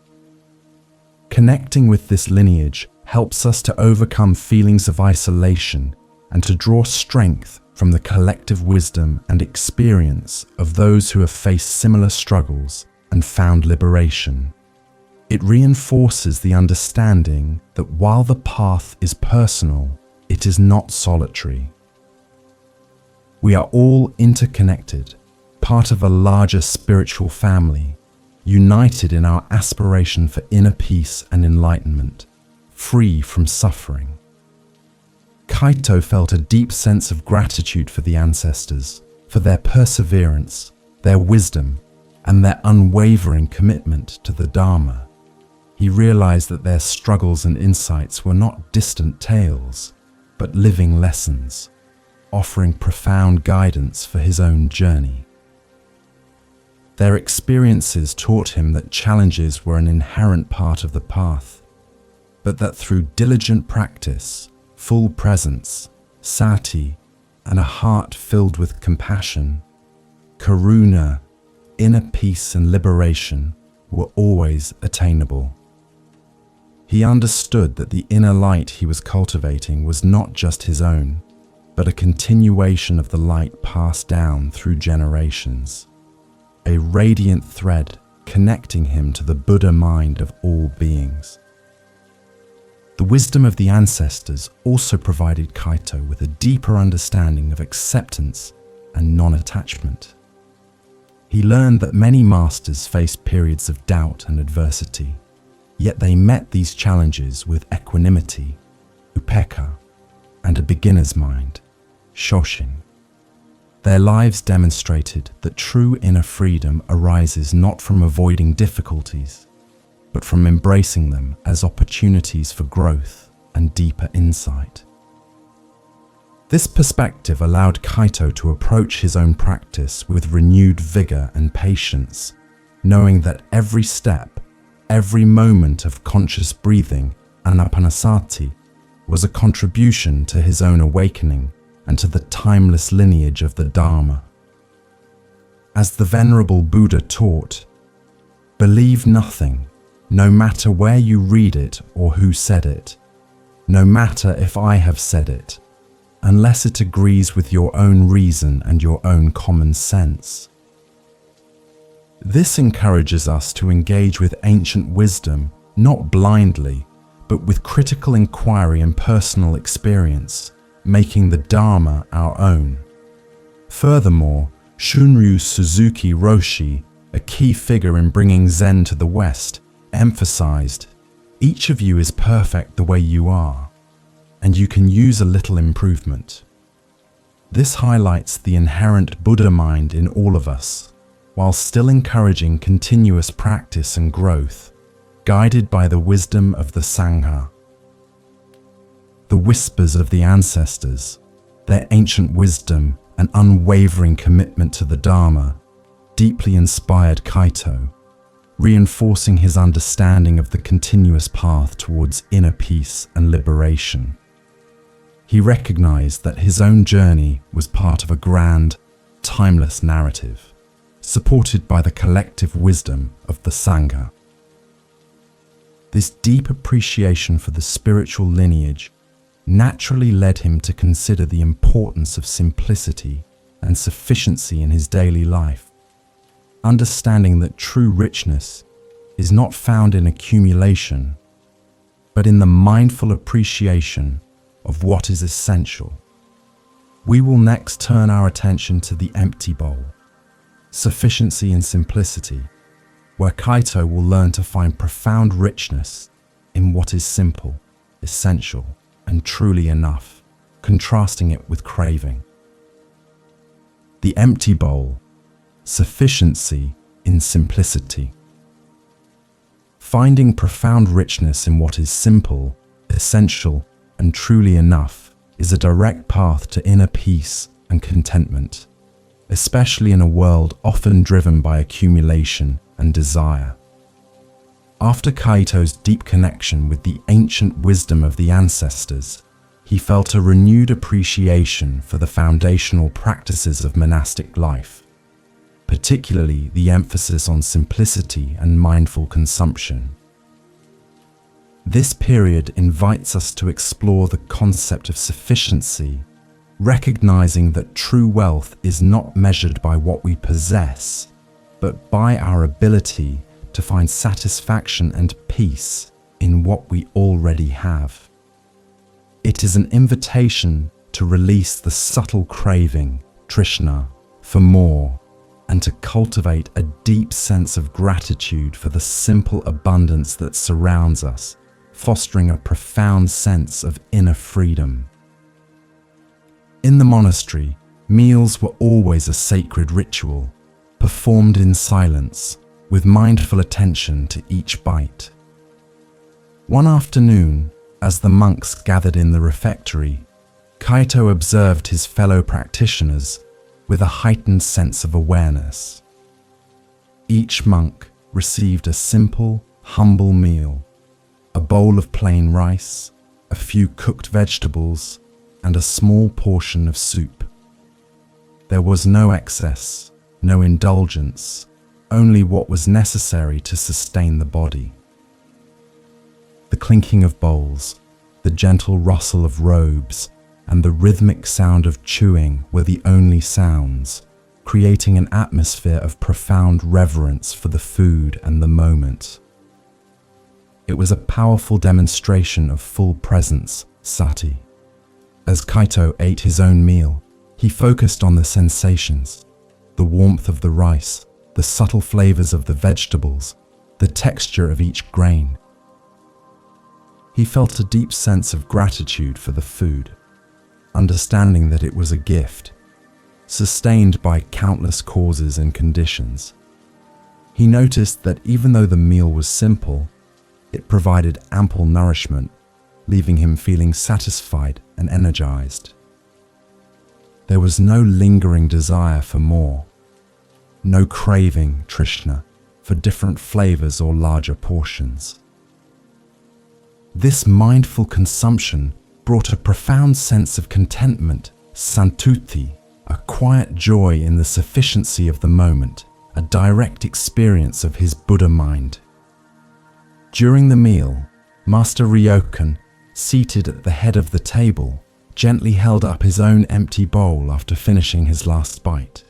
Connecting with this lineage helps us to overcome feelings of isolation and to draw strength from the collective wisdom and experience of those who have faced similar struggles and found liberation. It reinforces the understanding that while the path is personal, it is not solitary. We are all interconnected, part of a larger spiritual family, united in our aspiration for inner peace and enlightenment, free from suffering. Kaito felt a deep sense of gratitude for the ancestors, for their perseverance, their wisdom, and their unwavering commitment to the Dharma. He realized that their struggles and insights were not distant tales, but living lessons, offering profound guidance for his own journey. Their experiences taught him that challenges were an inherent part of the path, but that through diligent practice, full presence, sati, and a heart filled with compassion, karuna, inner peace and liberation were always attainable. He understood that the inner light he was cultivating was not just his own, but a continuation of the light passed down through generations, a radiant thread connecting him to the Buddha mind of all beings. The wisdom of the ancestors also provided Kaito with a deeper understanding of acceptance and non-attachment. He learned that many masters faced periods of doubt and adversity, yet they met these challenges with equanimity, upekkha, and a beginner's mind, shoshin. Their lives demonstrated that true inner freedom arises not from avoiding difficulties, but from embracing them as opportunities for growth and deeper insight. This perspective allowed Kaito to approach his own practice with renewed vigor and patience, knowing that every step, every moment of conscious breathing, anapanasati, was a contribution to his own awakening and to the timeless lineage of the Dharma. As the Venerable Buddha taught, believe nothing, no matter where you read it or who said it, no matter if I have said it, unless it agrees with your own reason and your own common sense. This encourages us to engage with ancient wisdom, not blindly, but with critical inquiry and personal experience, making the Dharma our own. Furthermore, Shunryu Suzuki Roshi, a key figure in bringing Zen to the West, emphasized, each of you is perfect the way you are, and you can use a little improvement. This highlights the inherent Buddha mind in all of us, while still encouraging continuous practice and growth, guided by the wisdom of the Sangha. The whispers of the ancestors, their ancient wisdom and unwavering commitment to the Dharma, deeply inspired Kaito, reinforcing his understanding of the continuous path towards inner peace and liberation. He recognized that his own journey was part of a grand, timeless narrative, supported by the collective wisdom of the Sangha. This deep appreciation for the spiritual lineage naturally led him to consider the importance of simplicity and sufficiency in his daily life, understanding that true richness is not found in accumulation, but in the mindful appreciation of what is essential. We will next turn our attention to the empty bowl, sufficiency and simplicity, where Kaito will learn to find profound richness in what is simple, essential, and truly enough, contrasting it with craving. The empty bowl, sufficiency in simplicity. Finding profound richness in what is simple, essential, and truly enough is a direct path to inner peace and contentment, especially in a world often driven by accumulation and desire. After Kaito's deep connection with the ancient wisdom of the ancestors, he felt a renewed appreciation for the foundational practices of monastic life, particularly the emphasis on simplicity and mindful consumption. This period invites us to explore the concept of sufficiency, recognizing that true wealth is not measured by what we possess, but by our ability to find satisfaction and peace in what we already have. It is an invitation to release the subtle craving, trishna, for more, and to cultivate a deep sense of gratitude for the simple abundance that surrounds us, fostering a profound sense of inner freedom. In the monastery, meals were always a sacred ritual, performed in silence, with mindful attention to each bite. One afternoon, as the monks gathered in the refectory, Kaito observed his fellow practitioners with a heightened sense of awareness. Each monk received a simple, humble meal, a bowl of plain rice, a few cooked vegetables, and a small portion of soup. There was no excess, no indulgence, only what was necessary to sustain the body. The clinking of bowls, the gentle rustle of robes, and the rhythmic sound of chewing were the only sounds, creating an atmosphere of profound reverence for the food and the moment. It was a powerful demonstration of full presence, sati. As Kaito ate his own meal, he focused on the sensations, the warmth of the rice, the subtle flavors of the vegetables, the texture of each grain. He felt a deep sense of gratitude for the food, understanding that it was a gift, sustained by countless causes and conditions. He noticed that even though the meal was simple, it provided ample nourishment, leaving him feeling satisfied and energized. There was no lingering desire for more, no craving, trishna, for different flavors or larger portions. This mindful consumption brought a profound sense of contentment, santuti, a quiet joy in the sufficiency of the moment, a direct experience of his Buddha mind. During the meal, Master Ryokan, seated at the head of the table, gently held up his own empty bowl after finishing his last bite.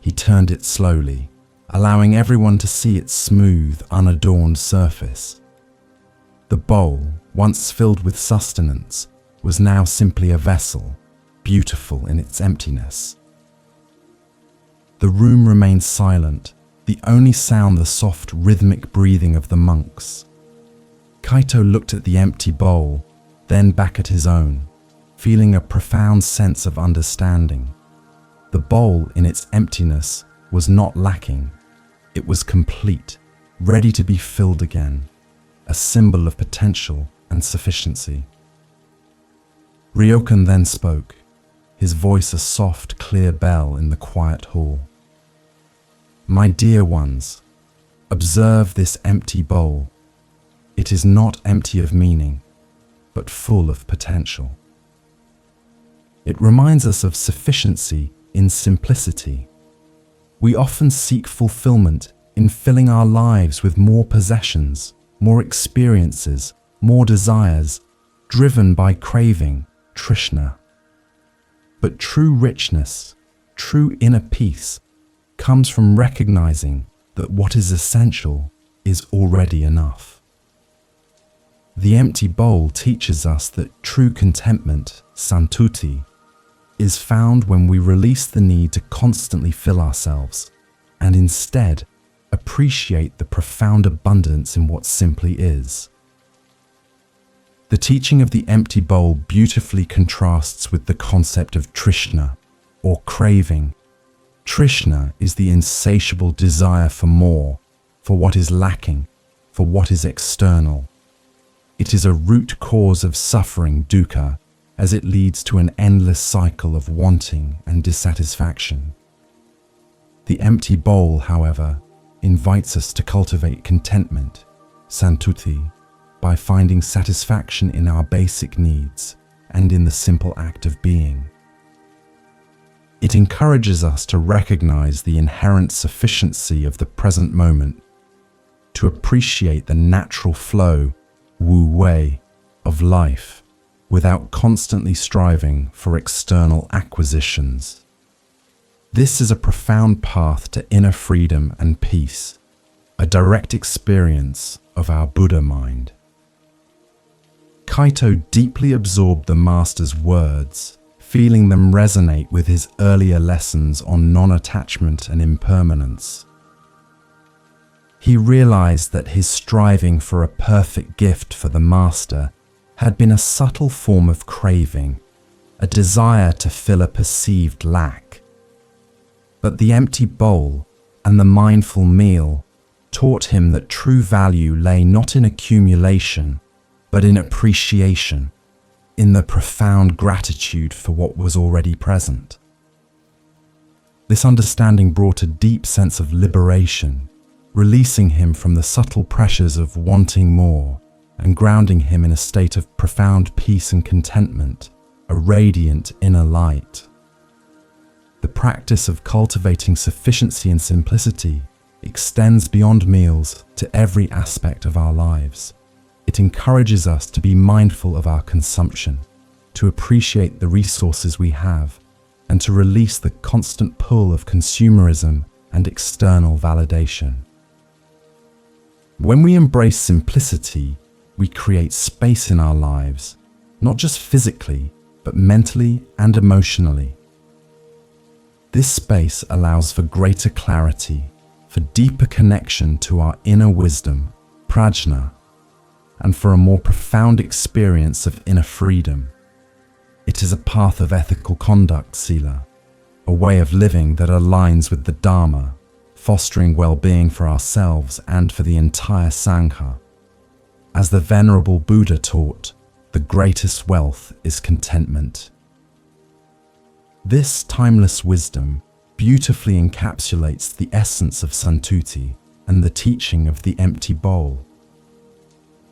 He turned it slowly, allowing everyone to see its smooth, unadorned surface. The bowl, once filled with sustenance, was now simply a vessel, beautiful in its emptiness. The room remained silent, the only sound the soft, rhythmic breathing of the monks. Kaito looked at the empty bowl, then back at his own, feeling a profound sense of understanding. The bowl in its emptiness was not lacking. It was complete, ready to be filled again, a symbol of potential and sufficiency. Ryokan then spoke, his voice a soft, clear bell in the quiet hall. My dear ones, observe this empty bowl. It is not empty of meaning, but full of potential. It reminds us of sufficiency in simplicity. We often seek fulfillment in filling our lives with more possessions, more experiences, more desires, driven by craving, Trishna. But true richness, true inner peace, comes from recognizing that what is essential is already enough. The empty bowl teaches us that true contentment, santuti, is found when we release the need to constantly fill ourselves and instead appreciate the profound abundance in what simply is. The teaching of the empty bowl beautifully contrasts with the concept of Trishna, or craving. Trishna is the insatiable desire for more, for what is lacking, for what is external. It is a root cause of suffering, dukkha, as it leads to an endless cycle of wanting and dissatisfaction. The empty bowl, however, invites us to cultivate contentment, santuti, by finding satisfaction in our basic needs and in the simple act of being. It encourages us to recognize the inherent sufficiency of the present moment, to appreciate the natural flow, wu wei, of life, without constantly striving for external acquisitions. This is a profound path to inner freedom and peace, a direct experience of our Buddha mind. Kaito deeply absorbed the master's words, feeling them resonate with his earlier lessons on non-attachment and impermanence. He realized that his striving for a perfect gift for the master had been a subtle form of craving, a desire to fill a perceived lack. But the empty bowl and the mindful meal taught him that true value lay not in accumulation, but in appreciation, in the profound gratitude for what was already present. This understanding brought a deep sense of liberation, releasing him from the subtle pressures of wanting more and grounding him in a state of profound peace and contentment, a radiant inner light. The practice of cultivating sufficiency and simplicity extends beyond meals to every aspect of our lives. It encourages us to be mindful of our consumption, to appreciate the resources we have, and to release the constant pull of consumerism and external validation. When we embrace simplicity, we create space in our lives, not just physically, but mentally and emotionally. This space allows for greater clarity, for deeper connection to our inner wisdom, prajna, and for a more profound experience of inner freedom. It is a path of ethical conduct, sila, a way of living that aligns with the Dharma, fostering well-being for ourselves and for the entire Sangha. As the Venerable Buddha taught, the greatest wealth is contentment. This timeless wisdom beautifully encapsulates the essence of santuti and the teaching of the empty bowl.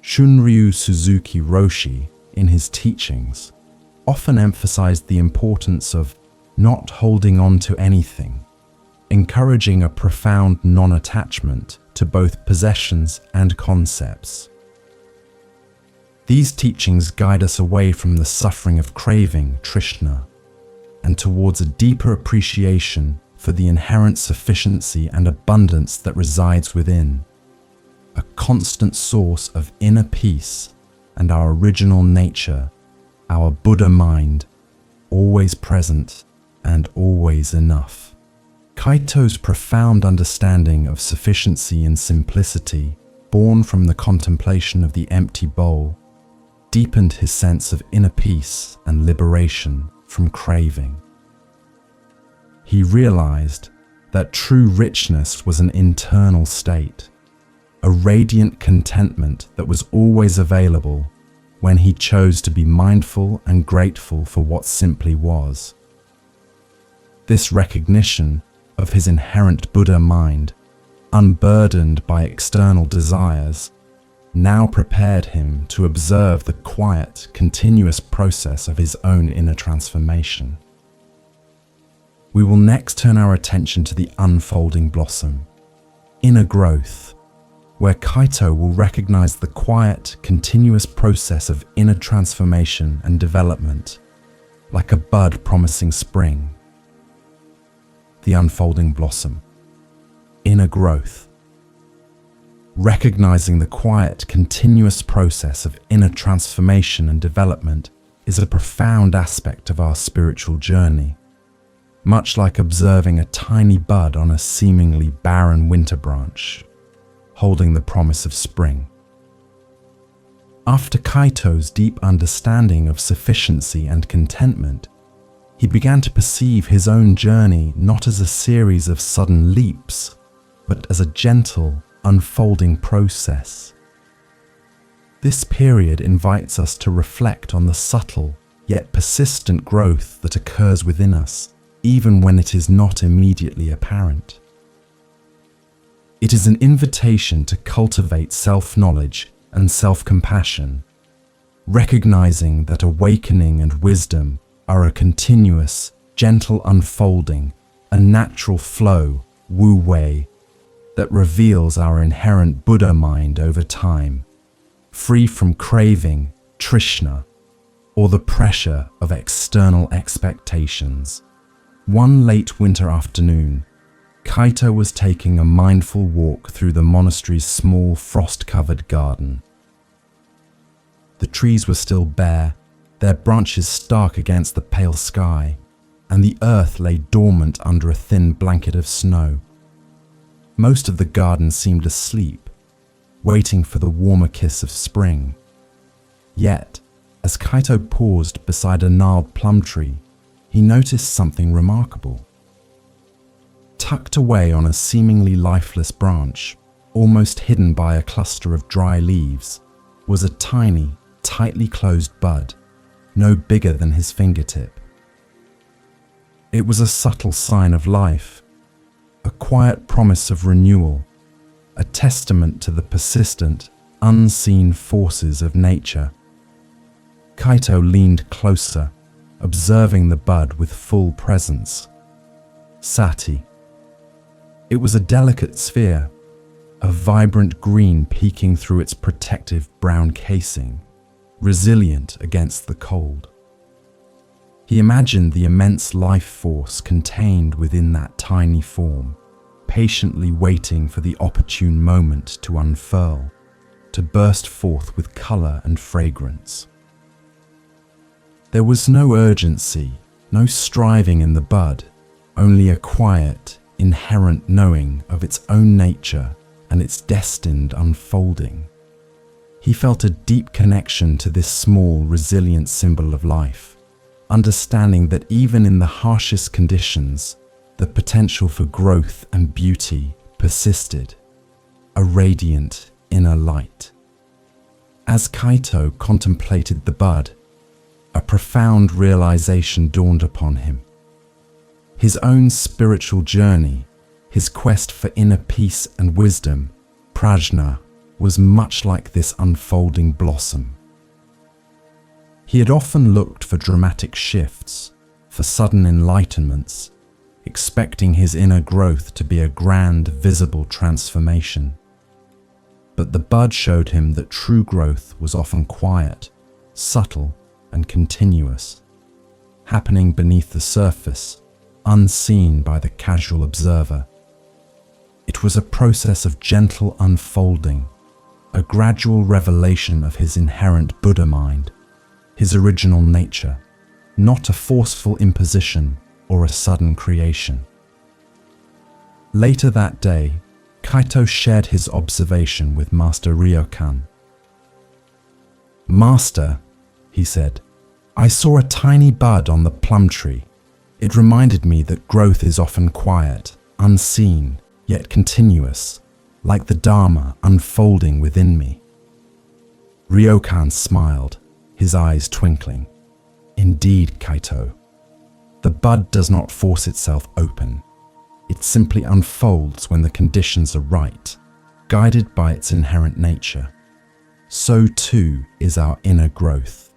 Shunryu Suzuki Roshi, in his teachings, often emphasized the importance of not holding on to anything, encouraging a profound non-attachment to both possessions and concepts. These teachings guide us away from the suffering of craving, Trishna, and towards a deeper appreciation for the inherent sufficiency and abundance that resides within, a constant source of inner peace and our original nature, our Buddha mind, always present and always enough. Kaito's profound understanding of sufficiency and simplicity, born from the contemplation of the empty bowl, deepened his sense of inner peace and liberation from craving. He realized that true richness was an internal state, a radiant contentment that was always available when he chose to be mindful and grateful for what simply was. This recognition of his inherent Buddha mind, unburdened by external desires, now prepared him to observe the quiet, continuous process of his own inner transformation. We will next turn our attention to the unfolding blossom, inner growth, where Kaito will recognize the quiet, continuous process of inner transformation and development, like a bud promising spring. The unfolding blossom, inner growth. Recognizing the quiet, continuous process of inner transformation and development is a profound aspect of our spiritual journey, much like observing a tiny bud on a seemingly barren winter branch, holding the promise of spring. After Kaito's deep understanding of sufficiency and contentment, he began to perceive his own journey not as a series of sudden leaps, but as a gentle, unfolding process. This period invites us to reflect on the subtle yet persistent growth that occurs within us, even when it is not immediately apparent. It is an invitation to cultivate self-knowledge and self-compassion, recognizing that awakening and wisdom are a continuous, gentle unfolding, a natural flow, wu-wei, that reveals our inherent Buddha mind over time, free from craving, trishna, or the pressure of external expectations. One late winter afternoon, Kaito was taking a mindful walk through the monastery's small frost-covered garden. The trees were still bare, their branches stark against the pale sky, and the earth lay dormant under a thin blanket of snow. Most of the garden seemed asleep, waiting for the warmer kiss of spring. Yet, as Kaito paused beside a gnarled plum tree, he noticed something remarkable. Tucked away on a seemingly lifeless branch, almost hidden by a cluster of dry leaves, was a tiny, tightly closed bud, no bigger than his fingertip. It was a subtle sign of life, a quiet promise of renewal, a testament to the persistent, unseen forces of nature. Kaito leaned closer, observing the bud with full presence. Sati. It was a delicate sphere, a vibrant green peeking through its protective brown casing, resilient against the cold. He imagined the immense life force contained within that tiny form, patiently waiting for the opportune moment to unfurl, to burst forth with color and fragrance. There was no urgency, no striving in the bud, only a quiet, inherent knowing of its own nature and its destined unfolding. He felt a deep connection to this small, resilient symbol of life, understanding that even in the harshest conditions, the potential for growth and beauty persisted, a radiant inner light. As Kaito contemplated the bud, a profound realization dawned upon him. His own spiritual journey, his quest for inner peace and wisdom, prajna, was much like this unfolding blossom. He had often looked for dramatic shifts, for sudden enlightenments, expecting his inner growth to be a grand, visible transformation. But the bud showed him that true growth was often quiet, subtle, and continuous, happening beneath the surface, unseen by the casual observer. It was a process of gentle unfolding, a gradual revelation of his inherent Buddha mind, his original nature, not a forceful imposition or a sudden creation. Later that day, Kaito shared his observation with Master Ryokan. "Master," he said, "I saw a tiny bud on the plum tree. It reminded me that growth is often quiet, unseen, yet continuous, like the Dharma unfolding within me." Ryokan smiled, his eyes twinkling. "Indeed, Kaito. The bud does not force itself open. It simply unfolds when the conditions are right, guided by its inherent nature. So too is our inner growth.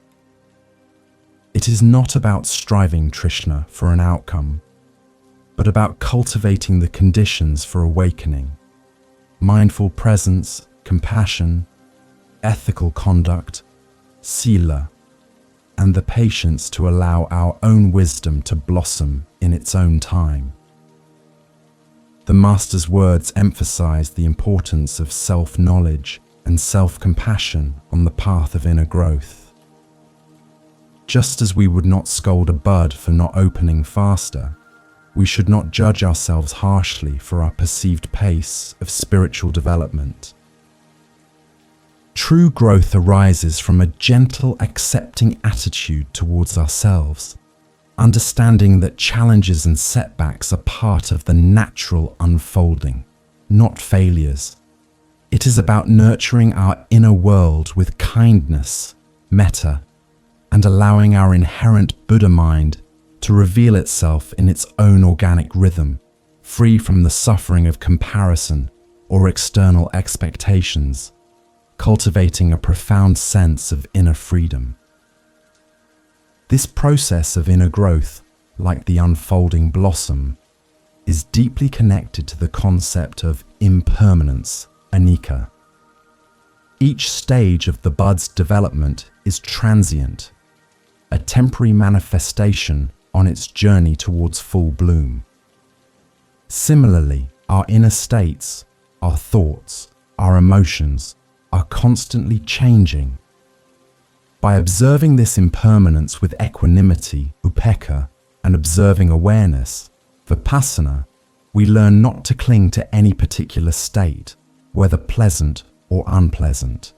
It is not about striving, Trishna, for an outcome, but about cultivating the conditions for awakening. Mindful presence, compassion, ethical conduct, sila, and the patience to allow our own wisdom to blossom in its own time. The Master's words emphasize the importance of self-knowledge and self-compassion on the path of inner growth. Just as we would not scold a bud for not opening faster, we should not judge ourselves harshly for our perceived pace of spiritual development. True growth arises from a gentle, accepting attitude towards ourselves, understanding that challenges and setbacks are part of the natural unfolding, not failures. It is about nurturing our inner world with kindness, metta, and allowing our inherent Buddha mind to reveal itself in its own organic rhythm, free from the suffering of comparison or external expectations, cultivating a profound sense of inner freedom. This process of inner growth, like the unfolding blossom, is deeply connected to the concept of impermanence, anicca. Each stage of the bud's development is transient, a temporary manifestation on its journey towards full bloom. Similarly, our inner states, our thoughts, our emotions are constantly changing. By observing this impermanence with equanimity, upekkha, and observing awareness, vipassana, we learn not to cling to any particular state, whether pleasant or unpleasant.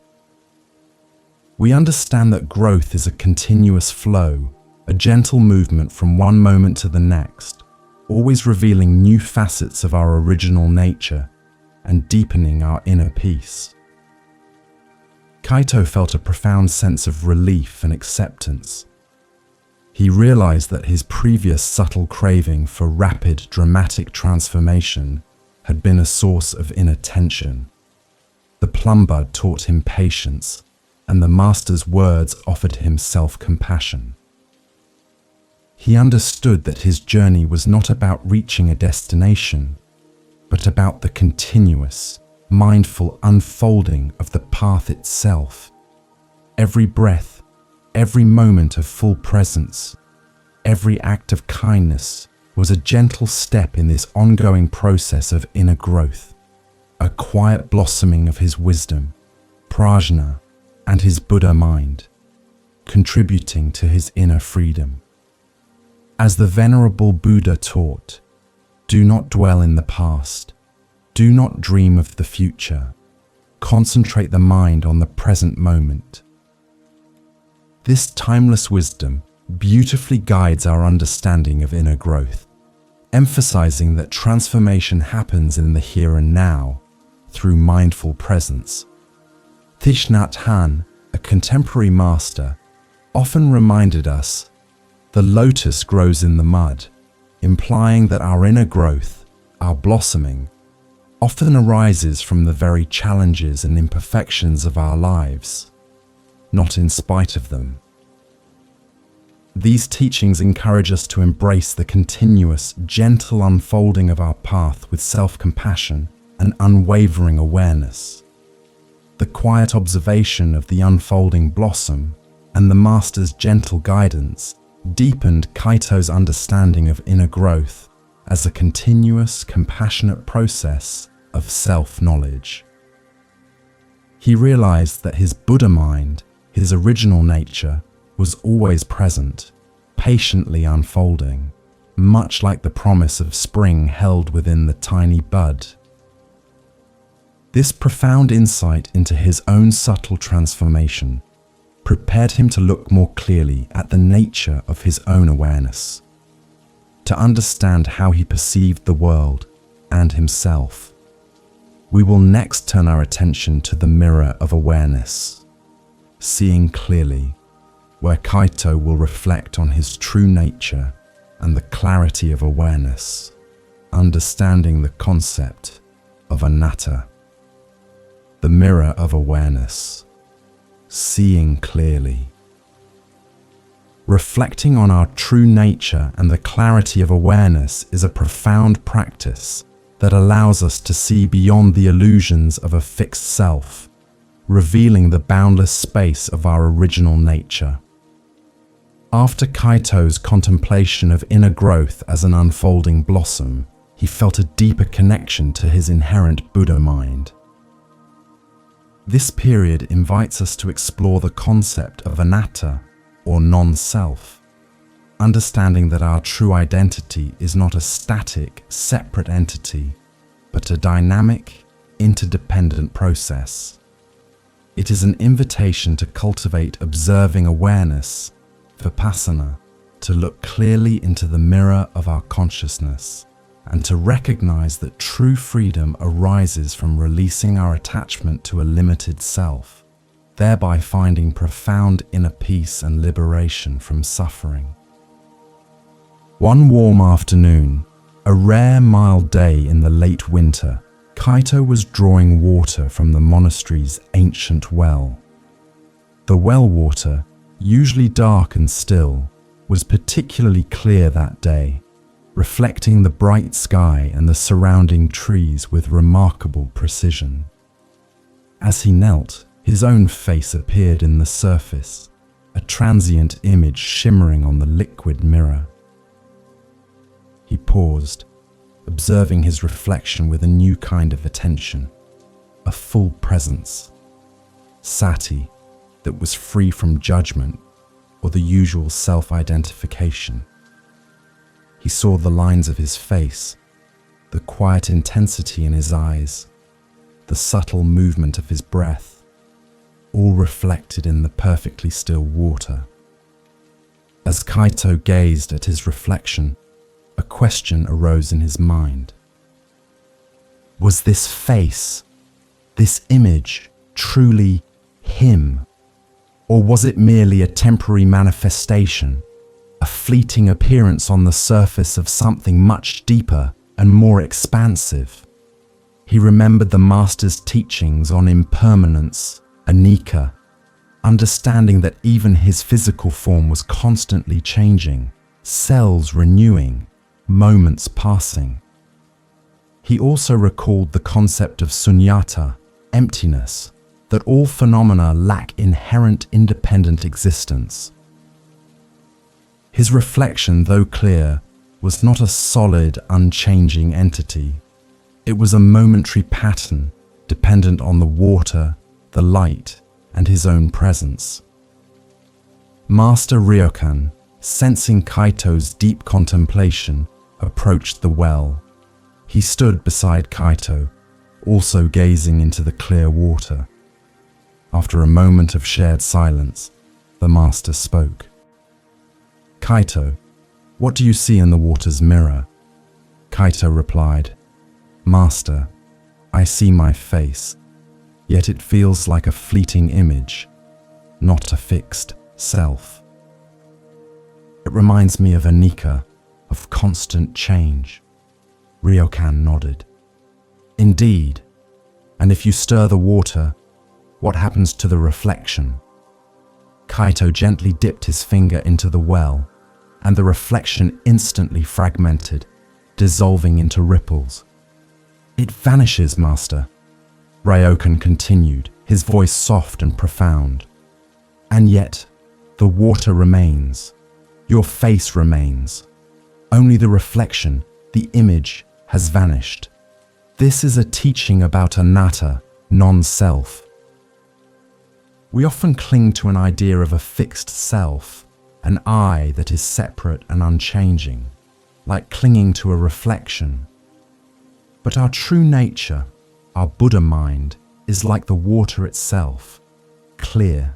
We understand that growth is a continuous flow, a gentle movement from one moment to the next, always revealing new facets of our original nature and deepening our inner peace. Kaito felt a profound sense of relief and acceptance. He realized that his previous subtle craving for rapid, dramatic transformation had been a source of inner tension. The plum bud taught him patience, and the Master's words offered him self-compassion. He understood that his journey was not about reaching a destination, but about the continuous, mindful unfolding of the path itself. Every breath, every moment of full presence, every act of kindness was a gentle step in this ongoing process of inner growth, a quiet blossoming of his wisdom, prajna, and his Buddha mind, contributing to his inner freedom. As the Venerable Buddha taught, do not dwell in the past. Do not dream of the future. Concentrate the mind on the present moment. This timeless wisdom beautifully guides our understanding of inner growth, emphasizing that transformation happens in the here and now through mindful presence. Thich Nhat Hanh, a contemporary master, often reminded us, the lotus grows in the mud, implying that our inner growth, our blossoming, often arises from the very challenges and imperfections of our lives, not in spite of them. These teachings encourage us to embrace the continuous, gentle unfolding of our path with self-compassion and unwavering awareness. The quiet observation of the unfolding blossom and the Master's gentle guidance deepened Kaito's understanding of inner growth as a continuous, compassionate process of self-knowledge. He realized that his Buddha mind, his original nature, was always present, patiently unfolding, much like the promise of spring held within the tiny bud. This profound insight into his own subtle transformation prepared him to look more clearly at the nature of his own awareness, to understand how he perceived the world and himself. We will next turn our attention to the mirror of awareness, seeing clearly, where Kaito will reflect on his true nature and the clarity of awareness, understanding the concept of anatta, the mirror of awareness, seeing clearly. Reflecting on our true nature and the clarity of awareness is a profound practice that allows us to see beyond the illusions of a fixed self, revealing the boundless space of our original nature. After Kaito's contemplation of inner growth as an unfolding blossom, he felt a deeper connection to his inherent Buddha mind. This period invites us to explore the concept of anatta, or non-self, understanding that our true identity is not a static, separate entity, but a dynamic, interdependent process. It is an invitation to cultivate observing awareness, vipassana, to look clearly into the mirror of our consciousness, and to recognize that true freedom arises from releasing our attachment to a limited self, thereby finding profound inner peace and liberation from suffering. One warm afternoon, a rare mild day in the late winter, Kaito was drawing water from the monastery's ancient well. The well water, usually dark and still, was particularly clear that day, reflecting the bright sky and the surrounding trees with remarkable precision. As he knelt, his own face appeared in the surface, a transient image shimmering on the liquid mirror. He paused, observing his reflection with a new kind of attention, a full presence, sati, that was free from judgment or the usual self-identification. He saw the lines of his face, the quiet intensity in his eyes, the subtle movement of his breath, all reflected in the perfectly still water. As Kaito gazed at his reflection, a question arose in his mind. Was this face, this image, truly him? Or was it merely a temporary manifestation, a fleeting appearance on the surface of something much deeper and more expansive? He remembered the master's teachings on impermanence, anicca, understanding that even his physical form was constantly changing, cells renewing, moments passing. He also recalled the concept of sunyata, emptiness, that all phenomena lack inherent independent existence. His reflection, though clear, was not a solid, unchanging entity. It was a momentary pattern, dependent on the water, the light, and his own presence. Master Ryokan, sensing Kaito's deep contemplation, approached the well. He stood beside Kaito, also gazing into the clear water. After a moment of shared silence, the master spoke. "Kaito, what do you see in the water's mirror?" Kaito replied, "Master, I see my face. Yet it feels like a fleeting image, not a fixed self. It reminds me of anicca, of constant change." Ryokan nodded. "Indeed, and if you stir the water, what happens to the reflection?" Kaito gently dipped his finger into the well, and the reflection instantly fragmented, dissolving into ripples. "It vanishes, Master," Ryokan continued, his voice soft and profound. "And yet, the water remains. Your face remains. Only the reflection, the image, has vanished. This is a teaching about anatta, non-self. We often cling to an idea of a fixed self, an I that is separate and unchanging, like clinging to a reflection. But our true nature, our Buddha mind, is like the water itself, clear,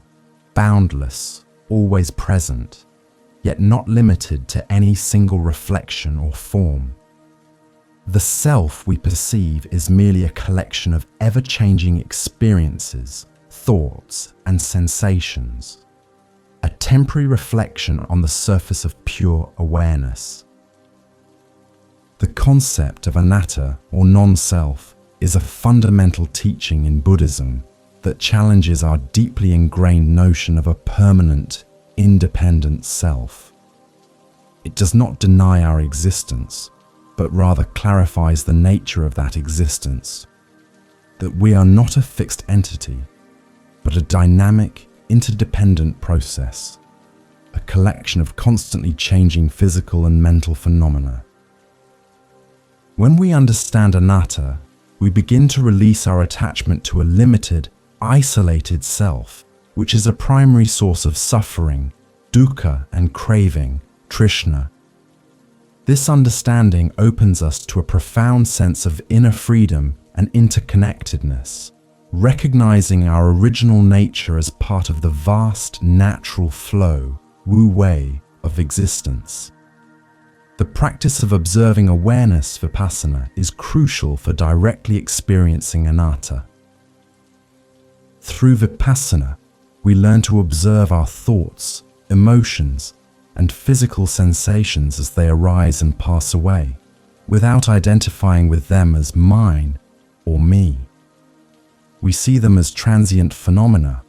boundless, always present, yet not limited to any single reflection or form. The self we perceive is merely a collection of ever-changing experiences, thoughts, and sensations, a temporary reflection on the surface of pure awareness. The concept of anatta, or non-self, is a fundamental teaching in Buddhism that challenges our deeply ingrained notion of a permanent, independent self. It does not deny our existence, but rather clarifies the nature of that existence, that we are not a fixed entity, but a dynamic, interdependent process, a collection of constantly changing physical and mental phenomena. When we understand anatta, we begin to release our attachment to a limited, isolated self, which is a primary source of suffering, dukkha, and craving, trishna. This understanding opens us to a profound sense of inner freedom and interconnectedness, recognizing our original nature as part of the vast natural flow, wu-wei, of existence. The practice of observing awareness, vipassana, is crucial for directly experiencing anatta. Through vipassana, we learn to observe our thoughts, emotions, and physical sensations as they arise and pass away, without identifying with them as mine or me. We see them as transient phenomena,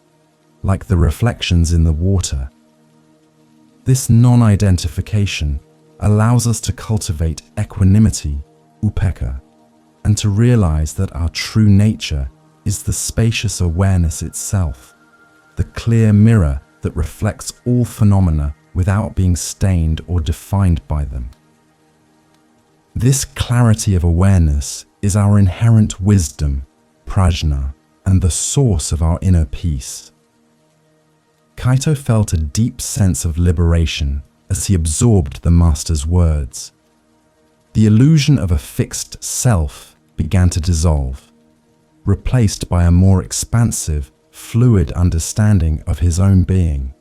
like the reflections in the water. This non-identification allows us to cultivate equanimity, upekkha, and to realize that our true nature is the spacious awareness itself, the clear mirror that reflects all phenomena without being stained or defined by them. This clarity of awareness is our inherent wisdom, prajna, and the source of our inner peace. Kaito felt a deep sense of liberation as he absorbed the master's words. The illusion of a fixed self began to dissolve, replaced by a more expansive, fluid understanding of his own being.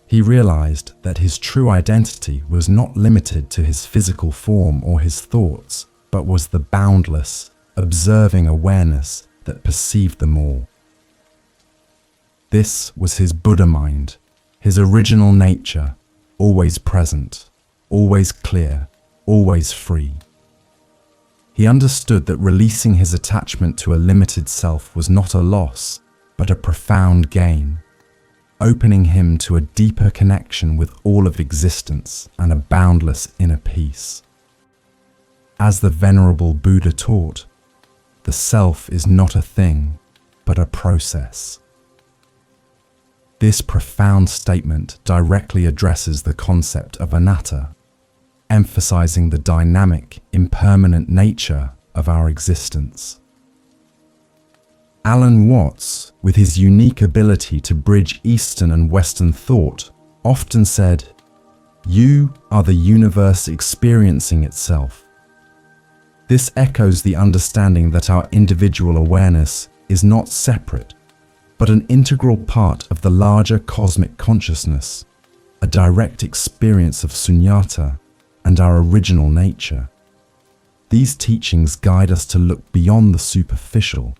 He realized that his true identity was not limited to his physical form or his thoughts, but was the boundless, observing awareness that perceived them all. This was his Buddha mind, his original nature, always present, always clear, always free. He understood that releasing his attachment to a limited self was not a loss, but a profound gain, opening him to a deeper connection with all of existence and a boundless inner peace. As the Venerable Buddha taught, the self is not a thing, but a process. This profound statement directly addresses the concept of anatta, emphasizing the dynamic, impermanent nature of our existence. Alan Watts, with his unique ability to bridge Eastern and Western thought, often said, "You are the universe experiencing itself." This echoes the understanding that our individual awareness is not separate, but an integral part of the larger cosmic consciousness, a direct experience of sunyata and our original nature. These teachings guide us to look beyond the superficial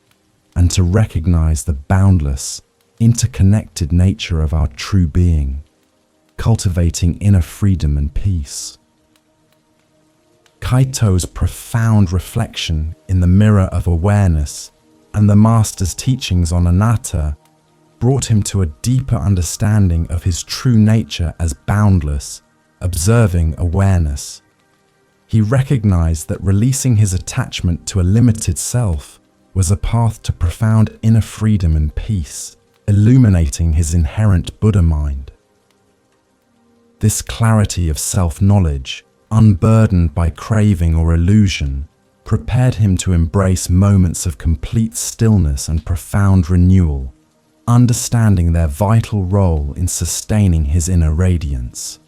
and to recognize the boundless, interconnected nature of our true being, cultivating inner freedom and peace. Kaito's profound reflection in the mirror of awareness and the Master's teachings on anatta brought him to a deeper understanding of his true nature as boundless, observing awareness. He recognized that releasing his attachment to a limited self was a path to profound inner freedom and peace, illuminating his inherent Buddha mind. This clarity of self-knowledge, unburdened by craving or illusion, prepared him to embrace moments of complete stillness and profound renewal, understanding their vital role in sustaining his inner radiance.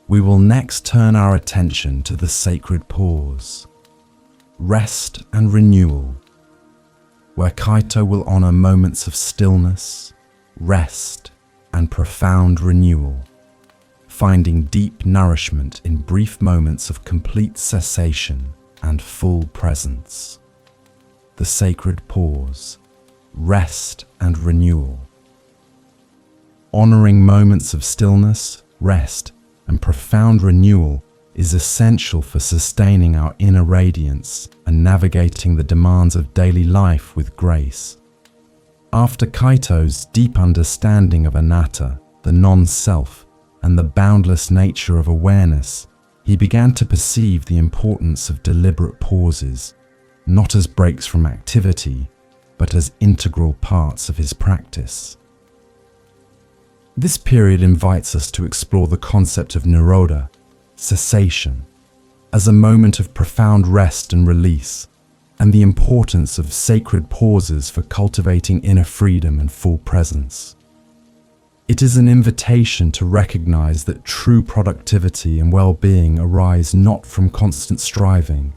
We will next turn our attention to the sacred pause, rest and renewal, where Kaito will honor moments of stillness, rest, and profound renewal, finding deep nourishment in brief moments of complete cessation and full presence. The sacred pause, rest and renewal. Honoring moments of stillness, rest, and profound renewal is essential for sustaining our inner radiance and navigating the demands of daily life with grace. After Kaito's deep understanding of anatta, the non-self, and the boundless nature of awareness, he began to perceive the importance of deliberate pauses, not as breaks from activity, but as integral parts of his practice. This period invites us to explore the concept of nirodha, cessation, as a moment of profound rest and release, and the importance of sacred pauses for cultivating inner freedom and full presence. It is an invitation to recognize that true productivity and well-being arise not from constant striving,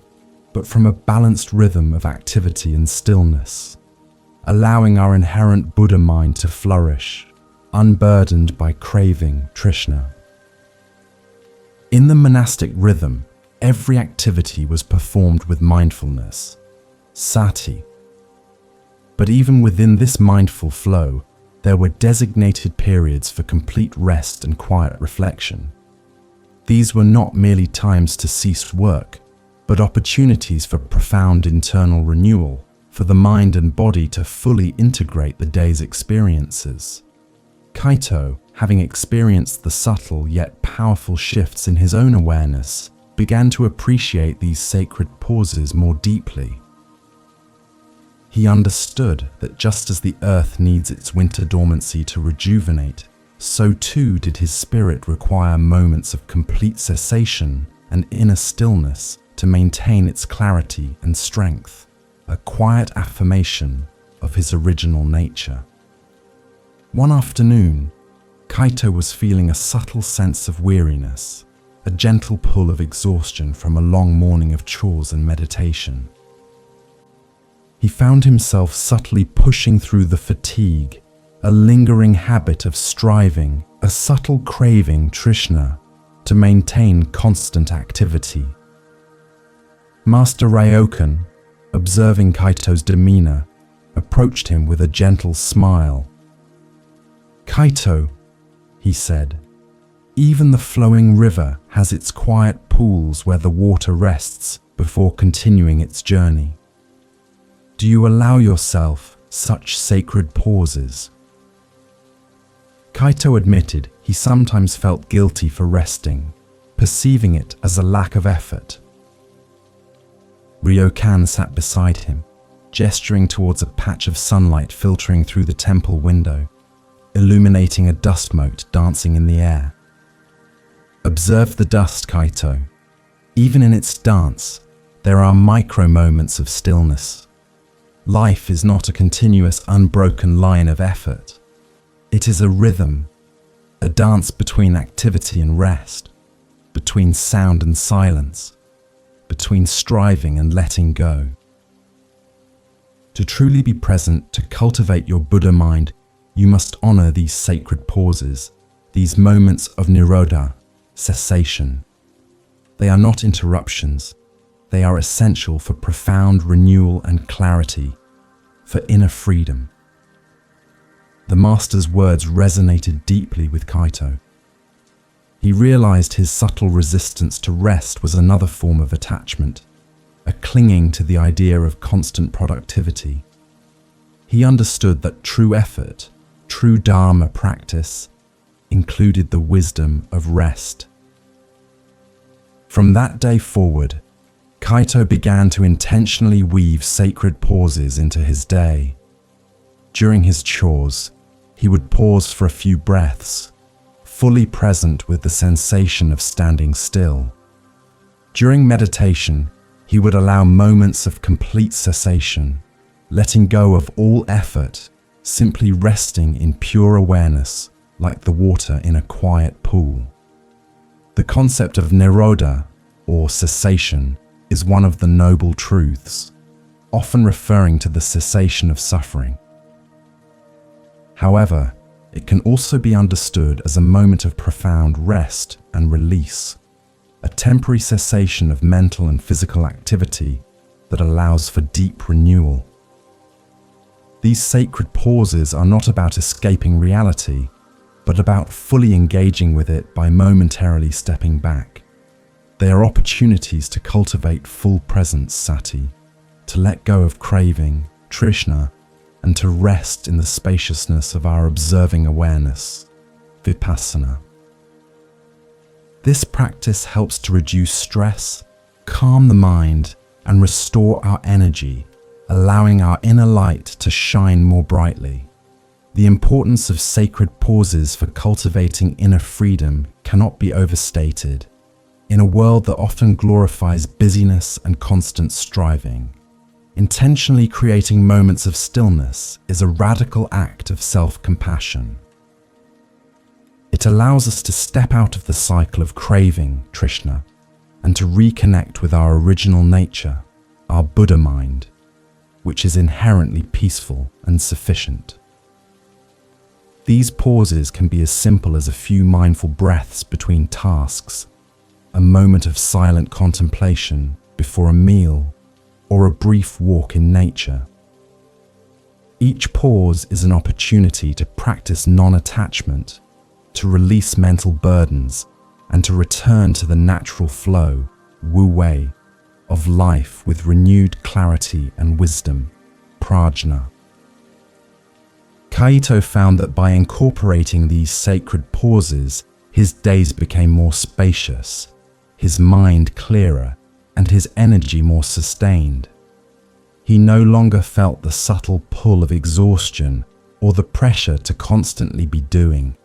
but from a balanced rhythm of activity and stillness, allowing our inherent Buddha mind to flourish, unburdened by craving, trishna. In the monastic rhythm, every activity was performed with mindfulness, sati. But even within this mindful flow, there were designated periods for complete rest and quiet reflection. These were not merely times to cease work, but opportunities for profound internal renewal, for the mind and body to fully integrate the day's experiences. Kaito, having experienced the subtle yet powerful shifts in his own awareness, began to appreciate these sacred pauses more deeply. He understood that just as the earth needs its winter dormancy to rejuvenate, so too did his spirit require moments of complete cessation and inner stillness to maintain its clarity and strength, a quiet affirmation of his original nature. One afternoon, Kaito was feeling a subtle sense of weariness, a gentle pull of exhaustion from a long morning of chores and meditation. He found himself subtly pushing through the fatigue, a lingering habit of striving, a subtle craving, trishna, to maintain constant activity. Master Ryokan, observing Kaito's demeanor, approached him with a gentle smile. "Kaito," he said, "even the flowing river has its quiet pools where the water rests before continuing its journey. Do you allow yourself such sacred pauses?" Kaito admitted he sometimes felt guilty for resting, perceiving it as a lack of effort. Ryokan sat beside him, gesturing towards a patch of sunlight filtering through the temple window, illuminating a dust mote dancing in the air. "Observe the dust, Kaito. Even in its dance, there are micro moments of stillness. Life is not a continuous, unbroken line of effort. It is a rhythm, a dance between activity and rest, between sound and silence, between striving and letting go. To truly be present, to cultivate your Buddha mind, you must honor these sacred pauses, these moments of nirodha, cessation. They are not interruptions. They are essential for profound renewal and clarity, for inner freedom." The master's words resonated deeply with Kaito. He realized his subtle resistance to rest was another form of attachment, a clinging to the idea of constant productivity. He understood that true effort, true Dharma practice, included the wisdom of rest. From that day forward, Kaito began to intentionally weave sacred pauses into his day. During his chores, he would pause for a few breaths, fully present with the sensation of standing still. During meditation, he would allow moments of complete cessation, letting go of all effort, simply resting in pure awareness like the water in a quiet pool. The concept of nirodha, or cessation, is one of the noble truths, often referring to the cessation of suffering. However, it can also be understood as a moment of profound rest and release, a temporary cessation of mental and physical activity that allows for deep renewal. These sacred pauses are not about escaping reality, but about fully engaging with it by momentarily stepping back. They are opportunities to cultivate full presence, sati, to let go of craving, trishna, and to rest in the spaciousness of our observing awareness, vipassana. This practice helps to reduce stress, calm the mind, and restore our energy, allowing our inner light to shine more brightly. The importance of sacred pauses for cultivating inner freedom cannot be overstated. In a world that often glorifies busyness and constant striving, intentionally creating moments of stillness is a radical act of self-compassion. It allows us to step out of the cycle of craving, trishna, and to reconnect with our original nature, our Buddha mind, which is inherently peaceful and sufficient. These pauses can be as simple as a few mindful breaths between tasks, a moment of silent contemplation before a meal, or a brief walk in nature. Each pause is an opportunity to practice non-attachment, to release mental burdens, and to return to the natural flow, wu-wei, of life with renewed clarity and wisdom, prajna. Kaito found that by incorporating these sacred pauses, his days became more spacious, his mind clearer, and his energy more sustained. He no longer felt the subtle pull of exhaustion or the pressure to constantly be doing.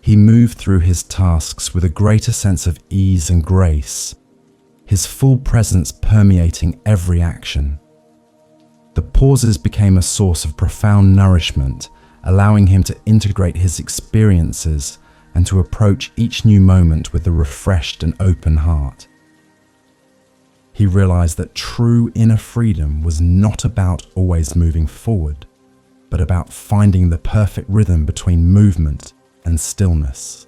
He moved through his tasks with a greater sense of ease and grace, his full presence permeating every action. The pauses became a source of profound nourishment, allowing him to integrate his experiences and to approach each new moment with a refreshed and open heart. He realized that true inner freedom was not about always moving forward, but about finding the perfect rhythm between movement and stillness,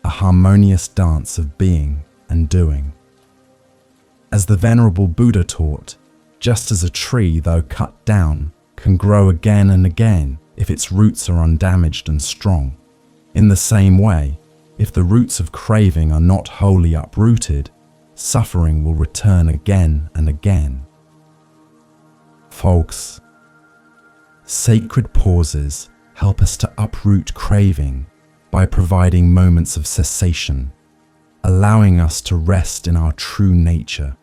a harmonious dance of being and doing. As the Venerable Buddha taught, just as a tree, though cut down, can grow again and again if its roots are undamaged and strong, in the same way, if the roots of craving are not wholly uprooted, suffering will return again and again. Folks, sacred pauses help us to uproot craving by providing moments of cessation, allowing us to rest in our true nature.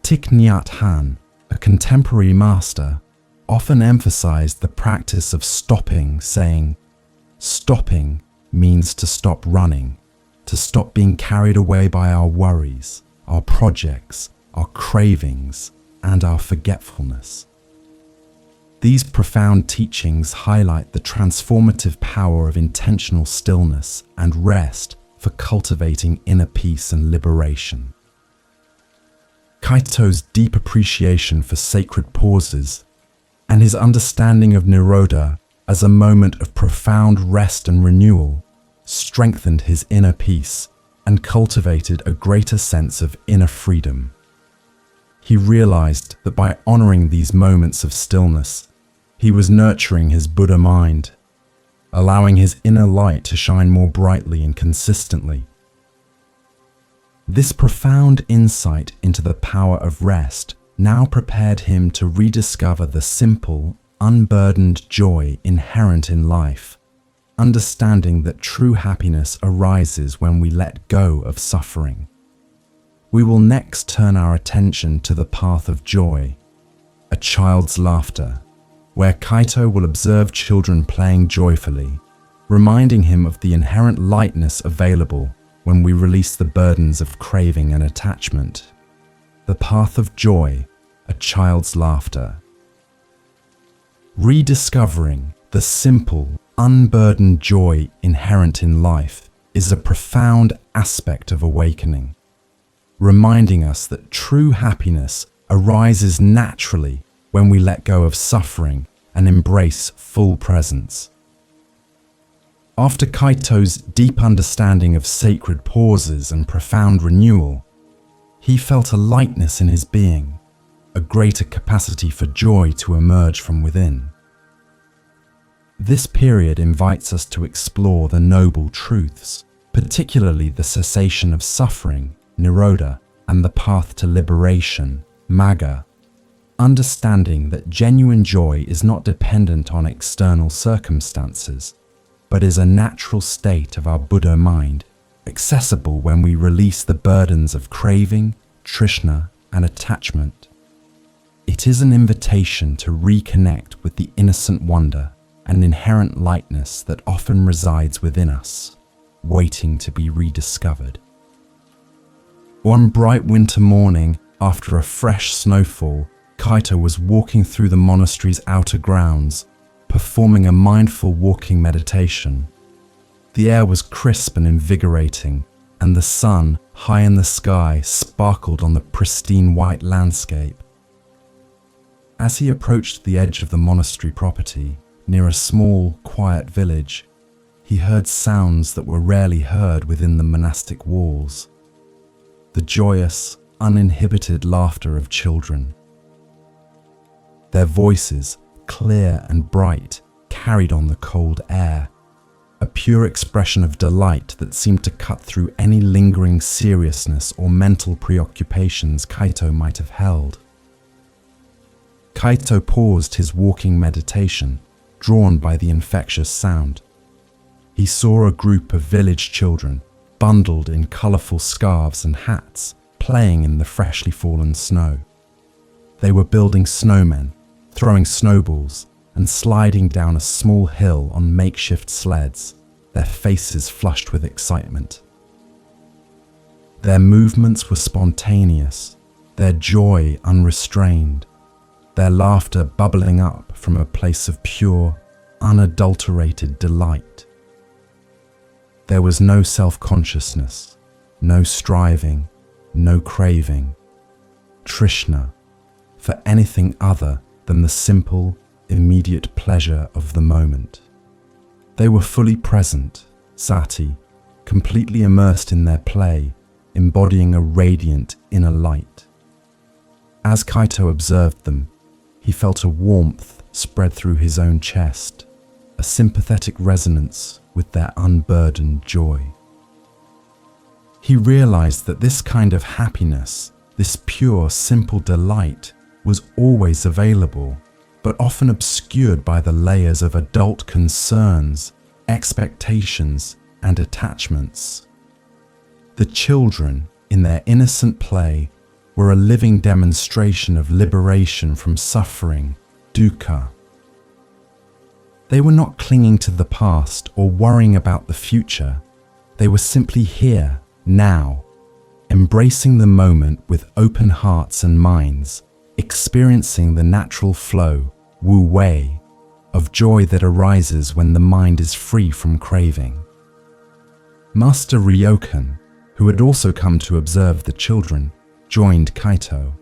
Thich Nhat Hanh, a contemporary master, often emphasized the practice of stopping, saying, "Stopping means to stop running, to stop being carried away by our worries, our projects, our cravings, and our forgetfulness." These profound teachings highlight the transformative power of intentional stillness and rest for cultivating inner peace and liberation. Kaito's deep appreciation for sacred pauses and his understanding of Nirodha as a moment of profound rest and renewal strengthened his inner peace and cultivated a greater sense of inner freedom. He realized that by honoring these moments of stillness, he was nurturing his Buddha mind, allowing his inner light to shine more brightly and consistently. This profound insight into the power of rest now prepared him to rediscover the simple, unburdened joy inherent in life, understanding that true happiness arises when we let go of suffering. We will next turn our attention to the path of joy, a child's laughter, where Kaito will observe children playing joyfully, reminding him of the inherent lightness available when we release the burdens of craving and attachment. The path of joy, a child's laughter. Rediscovering the simple, unburdened joy inherent in life is a profound aspect of awakening, reminding us that true happiness arises naturally when we let go of suffering and embrace full presence. After Kaito's deep understanding of sacred pauses and profound renewal, he felt a lightness in his being, a greater capacity for joy to emerge from within. This period invites us to explore the noble truths, particularly the cessation of suffering Nirodha, and the path to liberation, Magga. Understanding that genuine joy is not dependent on external circumstances, but is a natural state of our Buddha mind, accessible when we release the burdens of craving, trishna, and attachment. It is an invitation to reconnect with the innocent wonder and inherent lightness that often resides within us, waiting to be rediscovered. One bright winter morning, after a fresh snowfall, Kaito was walking through the monastery's outer grounds, performing a mindful walking meditation. The air was crisp and invigorating, and the sun, high in the sky, sparkled on the pristine white landscape. As he approached the edge of the monastery property, near a small, quiet village, he heard sounds that were rarely heard within the monastic walls. The joyous, uninhibited laughter of children. Their voices, clear and bright, carried on the cold air, a pure expression of delight that seemed to cut through any lingering seriousness or mental preoccupations Kaito might have held. Kaito paused his walking meditation, drawn by the infectious sound. He saw a group of village children, bundled in colourful scarves and hats, playing in the freshly fallen snow. They were building snowmen, throwing snowballs, and sliding down a small hill on makeshift sleds, their faces flushed with excitement. Their movements were spontaneous, their joy unrestrained, their laughter bubbling up from a place of pure, unadulterated delight. There was no self-consciousness, no striving, no craving, trishna, for anything other than the simple, immediate pleasure of the moment. They were fully present, sati, completely immersed in their play, embodying a radiant inner light. As Kaito observed them, he felt a warmth spread through his own chest, a sympathetic resonance with their unburdened joy. He realized that this kind of happiness, this pure, simple delight, was always available, but often obscured by the layers of adult concerns, expectations, and attachments. The children, in their innocent play, were a living demonstration of liberation from suffering, dukkha. They were not clinging to the past or worrying about the future. They were simply here, now, embracing the moment with open hearts and minds, experiencing the natural flow, wu wei, of joy that arises when the mind is free from craving. Master Ryokan, who had also come to observe the children, joined Kaito.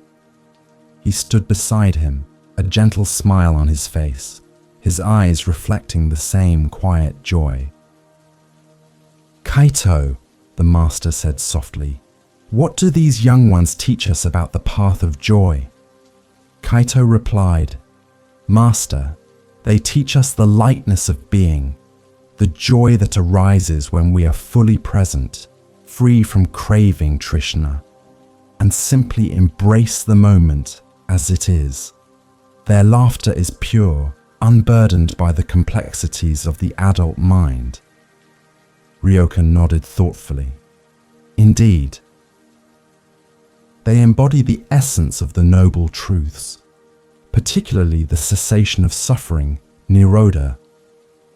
He stood beside him, a gentle smile on his face, his eyes reflecting the same quiet joy. "Kaito," the master said softly, "what do these young ones teach us about the path of joy?" Kaito replied, "Master, they teach us the lightness of being, the joy that arises when we are fully present, free from craving trishna, and simply embrace the moment as it is. Their laughter is pure, unburdened by the complexities of the adult mind." Ryokan nodded thoughtfully. Indeed, they embody the essence of the noble truths, particularly the cessation of suffering, Nirodha,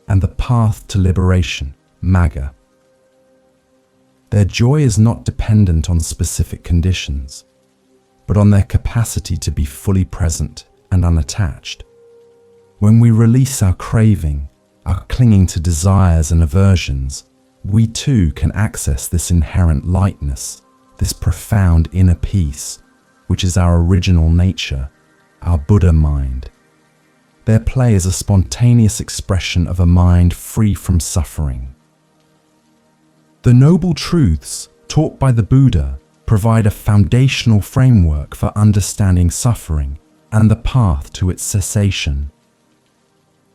and the path to liberation, Magga. Their joy is not dependent on specific conditions, but on their capacity to be fully present and unattached. When we release our craving, our clinging to desires and aversions, we too can access this inherent lightness, this profound inner peace, which is our original nature, our Buddha mind. Their play is a spontaneous expression of a mind free from suffering. The noble truths taught by the Buddha provide a foundational framework for understanding suffering and the path to its cessation.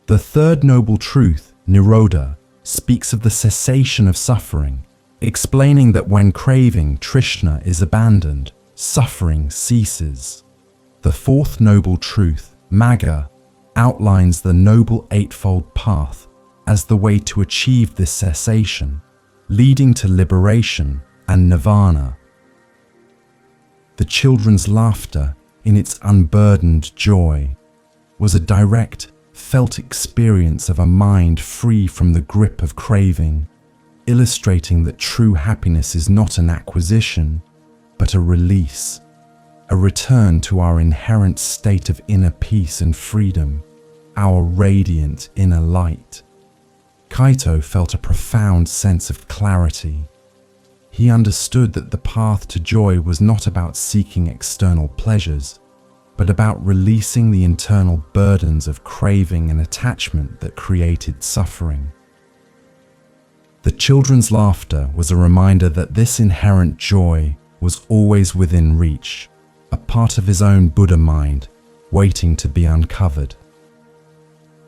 The third noble truth, Nirodha, speaks of the cessation of suffering, explaining that when craving, Trishna, is abandoned, suffering ceases. The fourth noble truth, Magga, outlines the noble eightfold path as the way to achieve this cessation, leading to liberation and nirvana. The children's laughter, in its unburdened joy, was a direct, felt experience of a mind free from the grip of craving, illustrating that true happiness is not an acquisition, but a release, a return to our inherent state of inner peace and freedom, our radiant inner light. Kaito felt a profound sense of clarity. He understood that the path to joy was not about seeking external pleasures, but about releasing the internal burdens of craving and attachment that created suffering. The children's laughter was a reminder that this inherent joy was always within reach, a part of his own Buddha mind, waiting to be uncovered.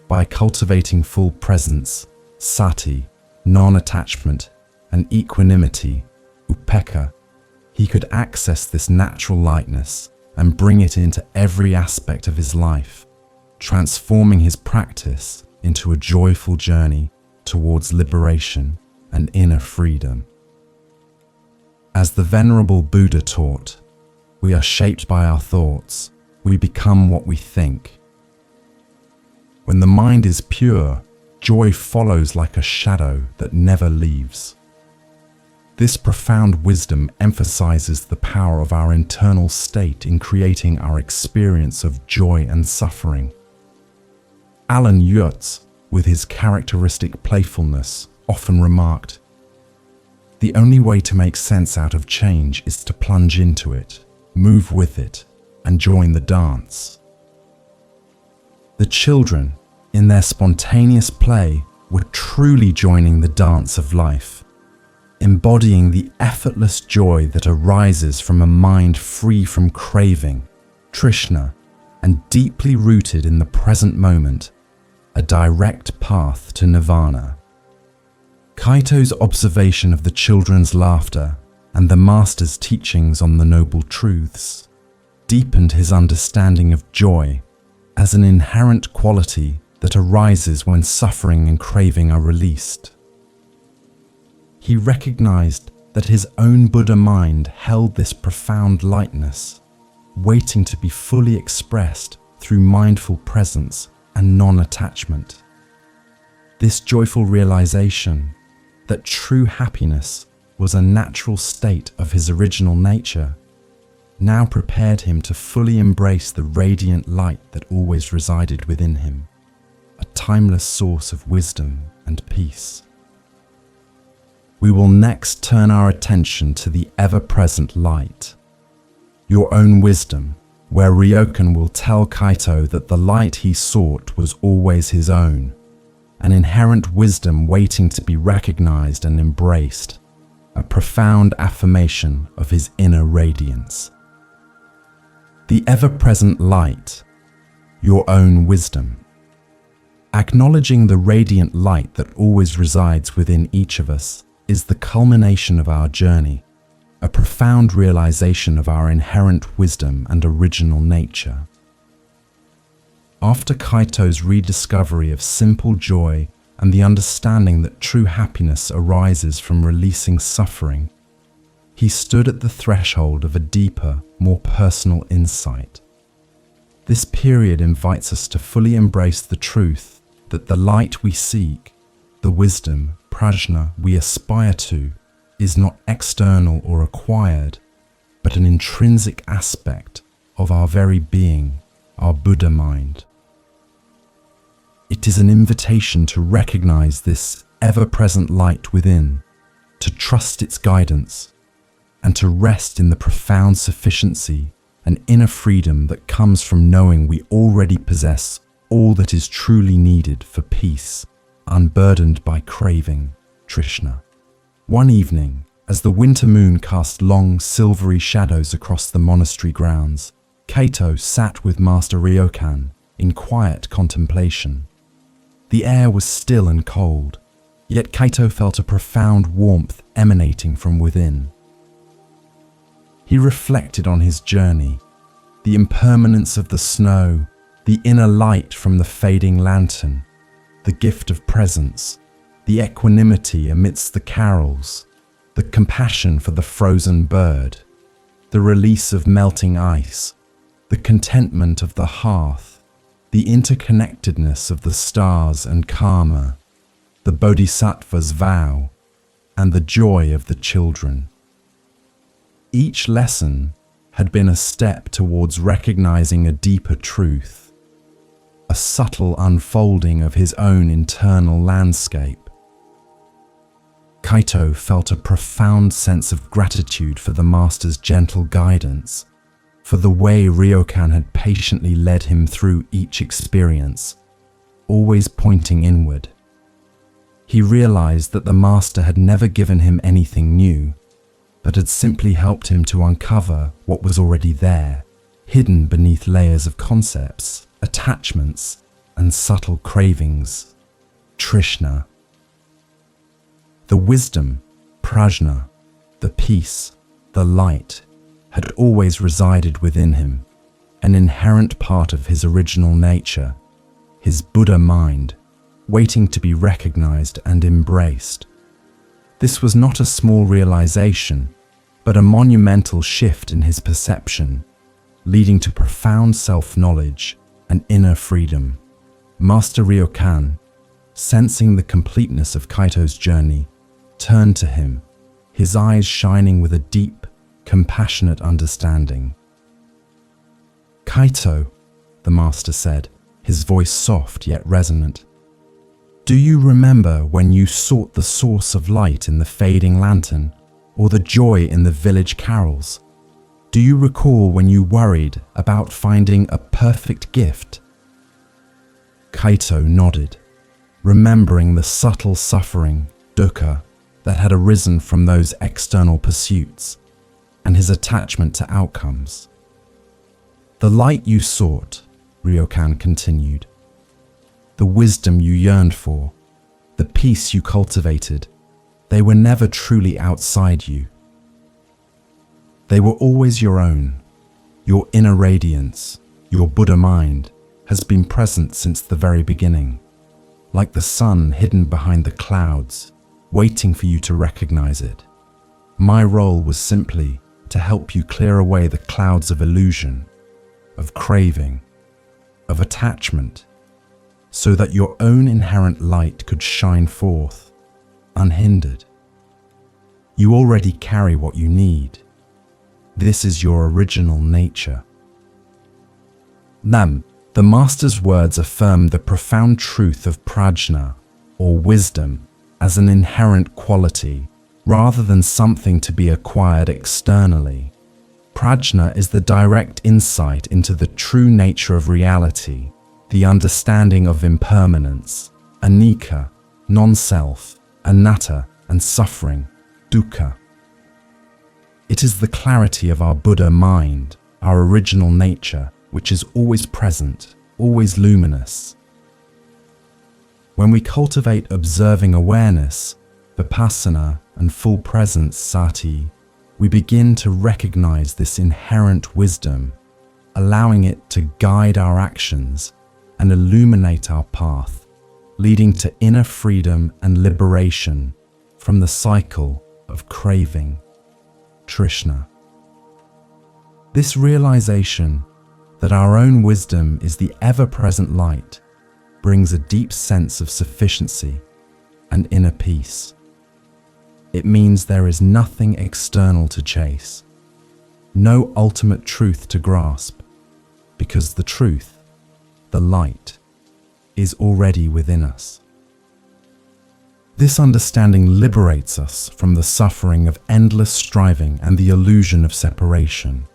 By cultivating full presence, sati, non-attachment, and equanimity, upekkha, he could access this natural lightness and bring it into every aspect of his life, transforming his practice into a joyful journey towards liberation and inner freedom. As the Venerable Buddha taught, we are shaped by our thoughts, we become what we think. When the mind is pure, joy follows like a shadow that never leaves. This profound wisdom emphasizes the power of our internal state in creating our experience of joy and suffering. Alan Yurtz, with his characteristic playfulness, often remarked, "The only way to make sense out of change is to plunge into it, move with it, and join the dance." The children, in their spontaneous play, were truly joining the dance of life, embodying the effortless joy that arises from a mind free from craving, Trishna, and deeply rooted in the present moment, a direct path to nirvana. Kaito's observation of the children's laughter and the master's teachings on the noble truths deepened his understanding of joy as an inherent quality that arises when suffering and craving are released. He recognized that his own Buddha mind held this profound lightness, waiting to be fully expressed through mindful presence and non-attachment. This joyful realization that true happiness was a natural state of his original nature now prepared him to fully embrace the radiant light that always resided within him, a timeless source of wisdom and peace. We will next turn our attention to the ever-present light, your own wisdom, where Ryokan will tell Kaito that the light he sought was always his own, an inherent wisdom waiting to be recognized and embraced, a profound affirmation of his inner radiance. The ever-present light, your own wisdom. Acknowledging the radiant light that always resides within each of us is the culmination of our journey, a profound realization of our inherent wisdom and original nature. After Kaito's rediscovery of simple joy and the understanding that true happiness arises from releasing suffering, he stood at the threshold of a deeper, more personal insight. This period invites us to fully embrace the truth that the light we seek, the wisdom, prajna, we aspire to, is not external or acquired, but an intrinsic aspect of our very being, our Buddha mind. It is an invitation to recognize this ever-present light within, to trust its guidance, and to rest in the profound sufficiency and inner freedom that comes from knowing we already possess all that is truly needed for peace, unburdened by craving, Trishna. One evening, as the winter moon cast long, silvery shadows across the monastery grounds, Kaito sat with Master Ryokan in quiet contemplation. The air was still and cold, Yet Kaito felt a profound warmth emanating from within. He reflected on his journey, the impermanence of the snow, the inner light from the fading lantern, the gift of presence, the equanimity amidst the carols, the compassion for the frozen bird, the release of melting ice, the contentment of the hearth, the interconnectedness of the stars and karma, the bodhisattva's vow, and the joy of the children. Each lesson had been a step towards recognizing a deeper truth, a subtle unfolding of his own internal landscape. Kaito felt a profound sense of gratitude for the master's gentle guidance, for the way Ryokan had patiently led him through each experience, always pointing inward. He realized that the master had never given him anything new, but had simply helped him to uncover what was already there, hidden beneath layers of concepts, attachments, and subtle cravings. Trishna. The wisdom, prajna, the peace, the light, had always resided within him, an inherent part of his original nature, his Buddha mind, waiting to be recognized and embraced. This was not a small realization, but a monumental shift in his perception, leading to profound self-knowledge and inner freedom. Master Ryokan, sensing the completeness of Kaito's journey, turned to him, his eyes shining with a deep, compassionate understanding. "Kaito," the master said, his voice soft yet resonant, "do you remember when you sought the source of light in the fading lantern, or the joy in the village carols? Do you recall when you worried about finding a perfect gift?" Kaito nodded, remembering the subtle suffering, dukkha, that had arisen from those external pursuits, and his attachment to outcomes. "The light you sought," Ryokan continued, "the wisdom you yearned for, the peace you cultivated, they were never truly outside you. They were always your own. Your inner radiance, your Buddha mind, has been present since the very beginning, like the sun hidden behind the clouds, waiting for you to recognize it. My role was simply to help you clear away the clouds of illusion, of craving, of attachment, so that your own inherent light could shine forth, unhindered. You already carry what you need. This is your original nature." Nam, the master's words affirmed the profound truth of prajna, or wisdom, as an inherent quality, rather than something to be acquired externally. Prajna is the direct insight into the true nature of reality, the understanding of impermanence, anicca, non-self, anatta, and suffering, dukkha. It is the clarity of our Buddha mind, our original nature, which is always present, always luminous. When we cultivate observing awareness, vipassana, and full presence sati, we begin to recognize this inherent wisdom, allowing it to guide our actions and illuminate our path, leading to inner freedom and liberation from the cycle of craving, Trishna. This realization that our own wisdom is the ever-present light brings a deep sense of sufficiency and inner peace. It means there is nothing external to chase, no ultimate truth to grasp, because the truth, the light, is already within us. This understanding liberates us from the suffering of endless striving and the illusion of separation.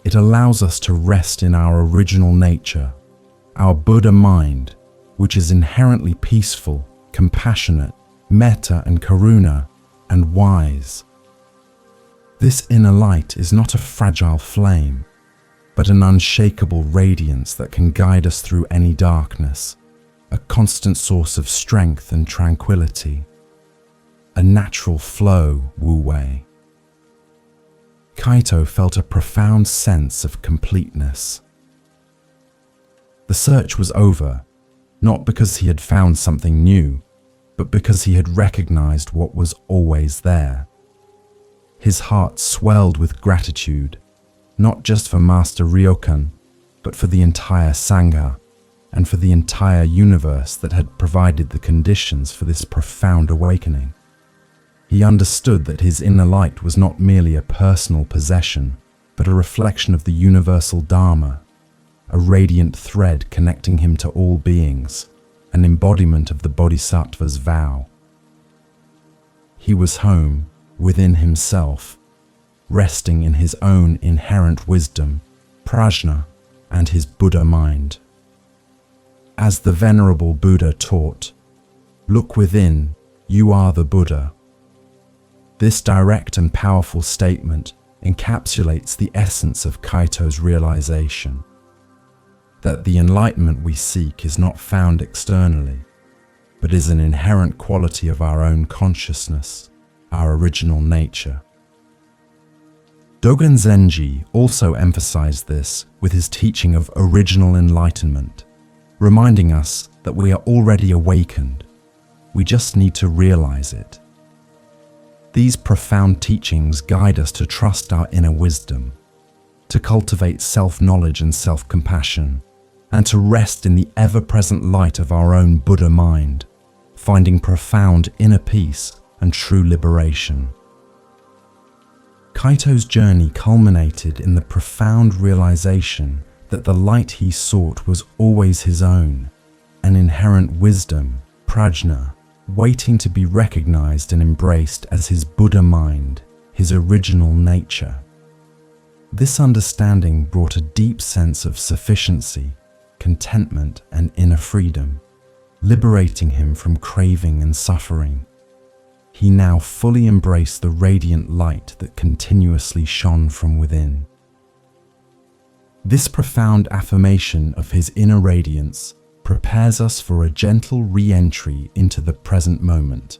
It allows us to rest in our original nature, our Buddha mind, which is inherently peaceful, compassionate, metta and karuna, and wise. This inner light is not a fragile flame, but an unshakable radiance that can guide us through any darkness, a constant source of strength and tranquility, a natural flow wu-wei. Kaito felt a profound sense of completeness. The search was over, not because he had found something new, but because he had recognized what was always there. His heart swelled with gratitude, not just for Master Ryokan, but for the entire Sangha and for the entire universe that had provided the conditions for this profound awakening. He understood that his inner light was not merely a personal possession, but a reflection of the universal Dharma, a radiant thread connecting him to all beings, an embodiment of the Bodhisattva's vow. He was home, within himself, resting in his own inherent wisdom, prajna, and his Buddha mind. As the Venerable Buddha taught, "Look within, you are the Buddha." This direct and powerful statement encapsulates the essence of Kaito's realization, that the enlightenment we seek is not found externally, but is an inherent quality of our own consciousness, our original nature. Dogen Zenji also emphasized this with his teaching of original enlightenment, reminding us that we are already awakened. We just need to realize it. These profound teachings guide us to trust our inner wisdom, to cultivate self-knowledge and self-compassion, and to rest in the ever-present light of our own Buddha mind, finding profound inner peace and true liberation. Kaito's journey culminated in the profound realization that the light he sought was always his own, an inherent wisdom, prajna, waiting to be recognized and embraced as his Buddha mind, his original nature. This understanding brought a deep sense of sufficiency, contentment, and inner freedom, liberating him from craving and suffering. He now fully embraced the radiant light that continuously shone from within. This profound affirmation of his inner radiance prepares us for a gentle re-entry into the present moment,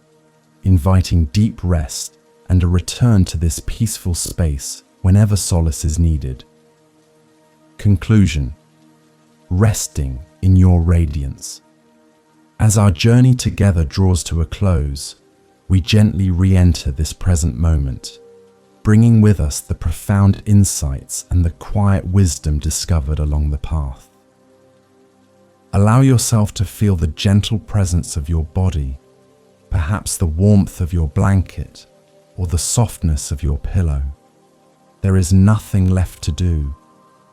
inviting deep rest and a return to this peaceful space whenever solace is needed. Conclusion: resting in your radiance. As our journey together draws to a close, we gently re-enter this present moment, bringing with us the profound insights and the quiet wisdom discovered along the path. Allow yourself to feel the gentle presence of your body, perhaps the warmth of your blanket or the softness of your pillow. There is nothing left to do,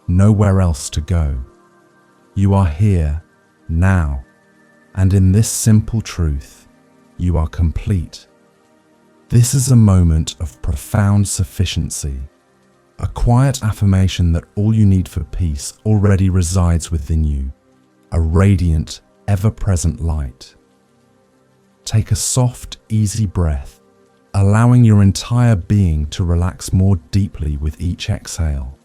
nowhere else to go. You are here, now, and in this simple truth, you are complete. This is a moment of profound sufficiency, a quiet affirmation that all you need for peace already resides within you, a radiant, ever-present light. Take a soft, easy breath, allowing your entire being to relax more deeply with each exhale.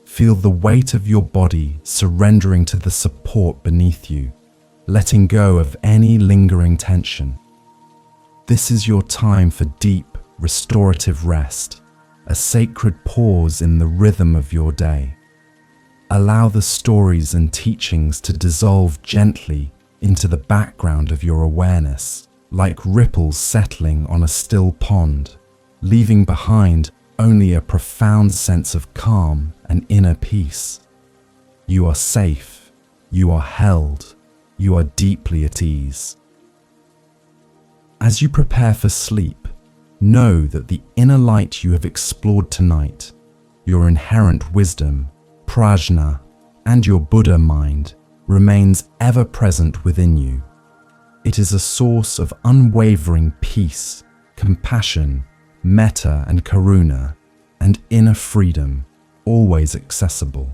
Feel the weight of your body surrendering to the support beneath you, letting go of any lingering tension. This is your time for deep, restorative rest, a sacred pause in the rhythm of your day. Allow the stories and teachings to dissolve gently into the background of your awareness, like ripples settling on a still pond, leaving behind only a profound sense of calm and inner peace. You are safe, you are held, you are deeply at ease. As you prepare for sleep, know that the inner light you have explored tonight, your inherent wisdom, prajna, and your Buddha mind remains ever present within you. It is a source of unwavering peace, compassion, metta and karuna, and inner freedom, always accessible.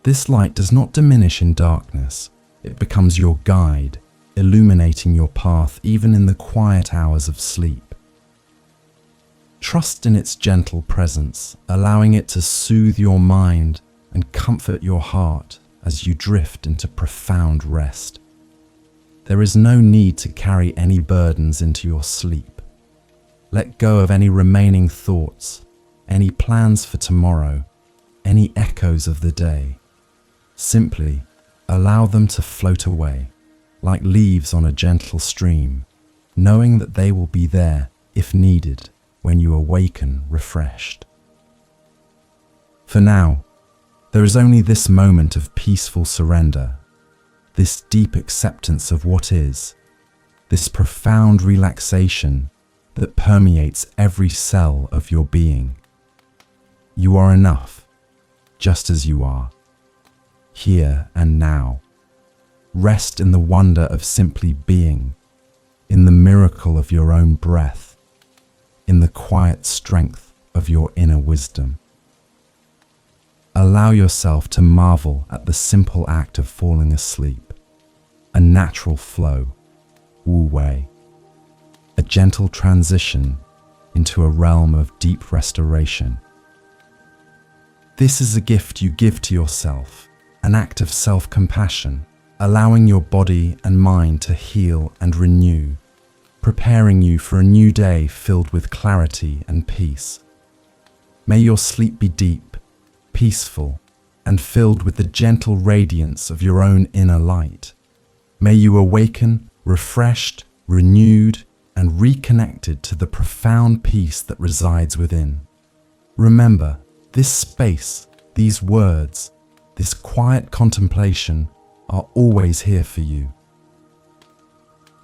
This light does not diminish in darkness. It becomes your guide, illuminating your path even in the quiet hours of sleep. Trust in its gentle presence, allowing it to soothe your mind and comfort your heart as you drift into profound rest. There is no need to carry any burdens into your sleep. Let go of any remaining thoughts, any plans for tomorrow, any echoes of the day. Simply allow them to float away, like leaves on a gentle stream, knowing that they will be there, if needed, when you awaken refreshed. For now, there is only this moment of peaceful surrender, this deep acceptance of what is, this profound relaxation that permeates every cell of your being. You are enough, just as you are, here and now. Rest in the wonder of simply being, in the miracle of your own breath, in the quiet strength of your inner wisdom. Allow yourself to marvel at the simple act of falling asleep, a natural flow, wu wei, a gentle transition into a realm of deep restoration. This is a gift you give to yourself, an act of self-compassion, allowing your body and mind to heal and renew, preparing you for a new day filled with clarity and peace. May your sleep be deep, peaceful, and filled with the gentle radiance of your own inner light. May you awaken refreshed, renewed, and reconnected to the profound peace that resides within. Remember, this space, these words, this quiet contemplation are always here for you.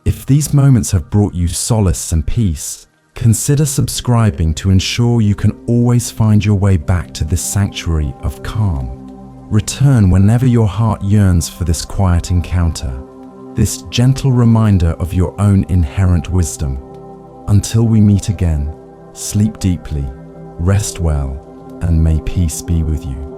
If these moments have brought you solace and peace, consider subscribing to ensure you can always find your way back to this sanctuary of calm. Return whenever your heart yearns for this quiet encounter, this gentle reminder of your own inherent wisdom. Until we meet again, sleep deeply, rest well, and may peace be with you.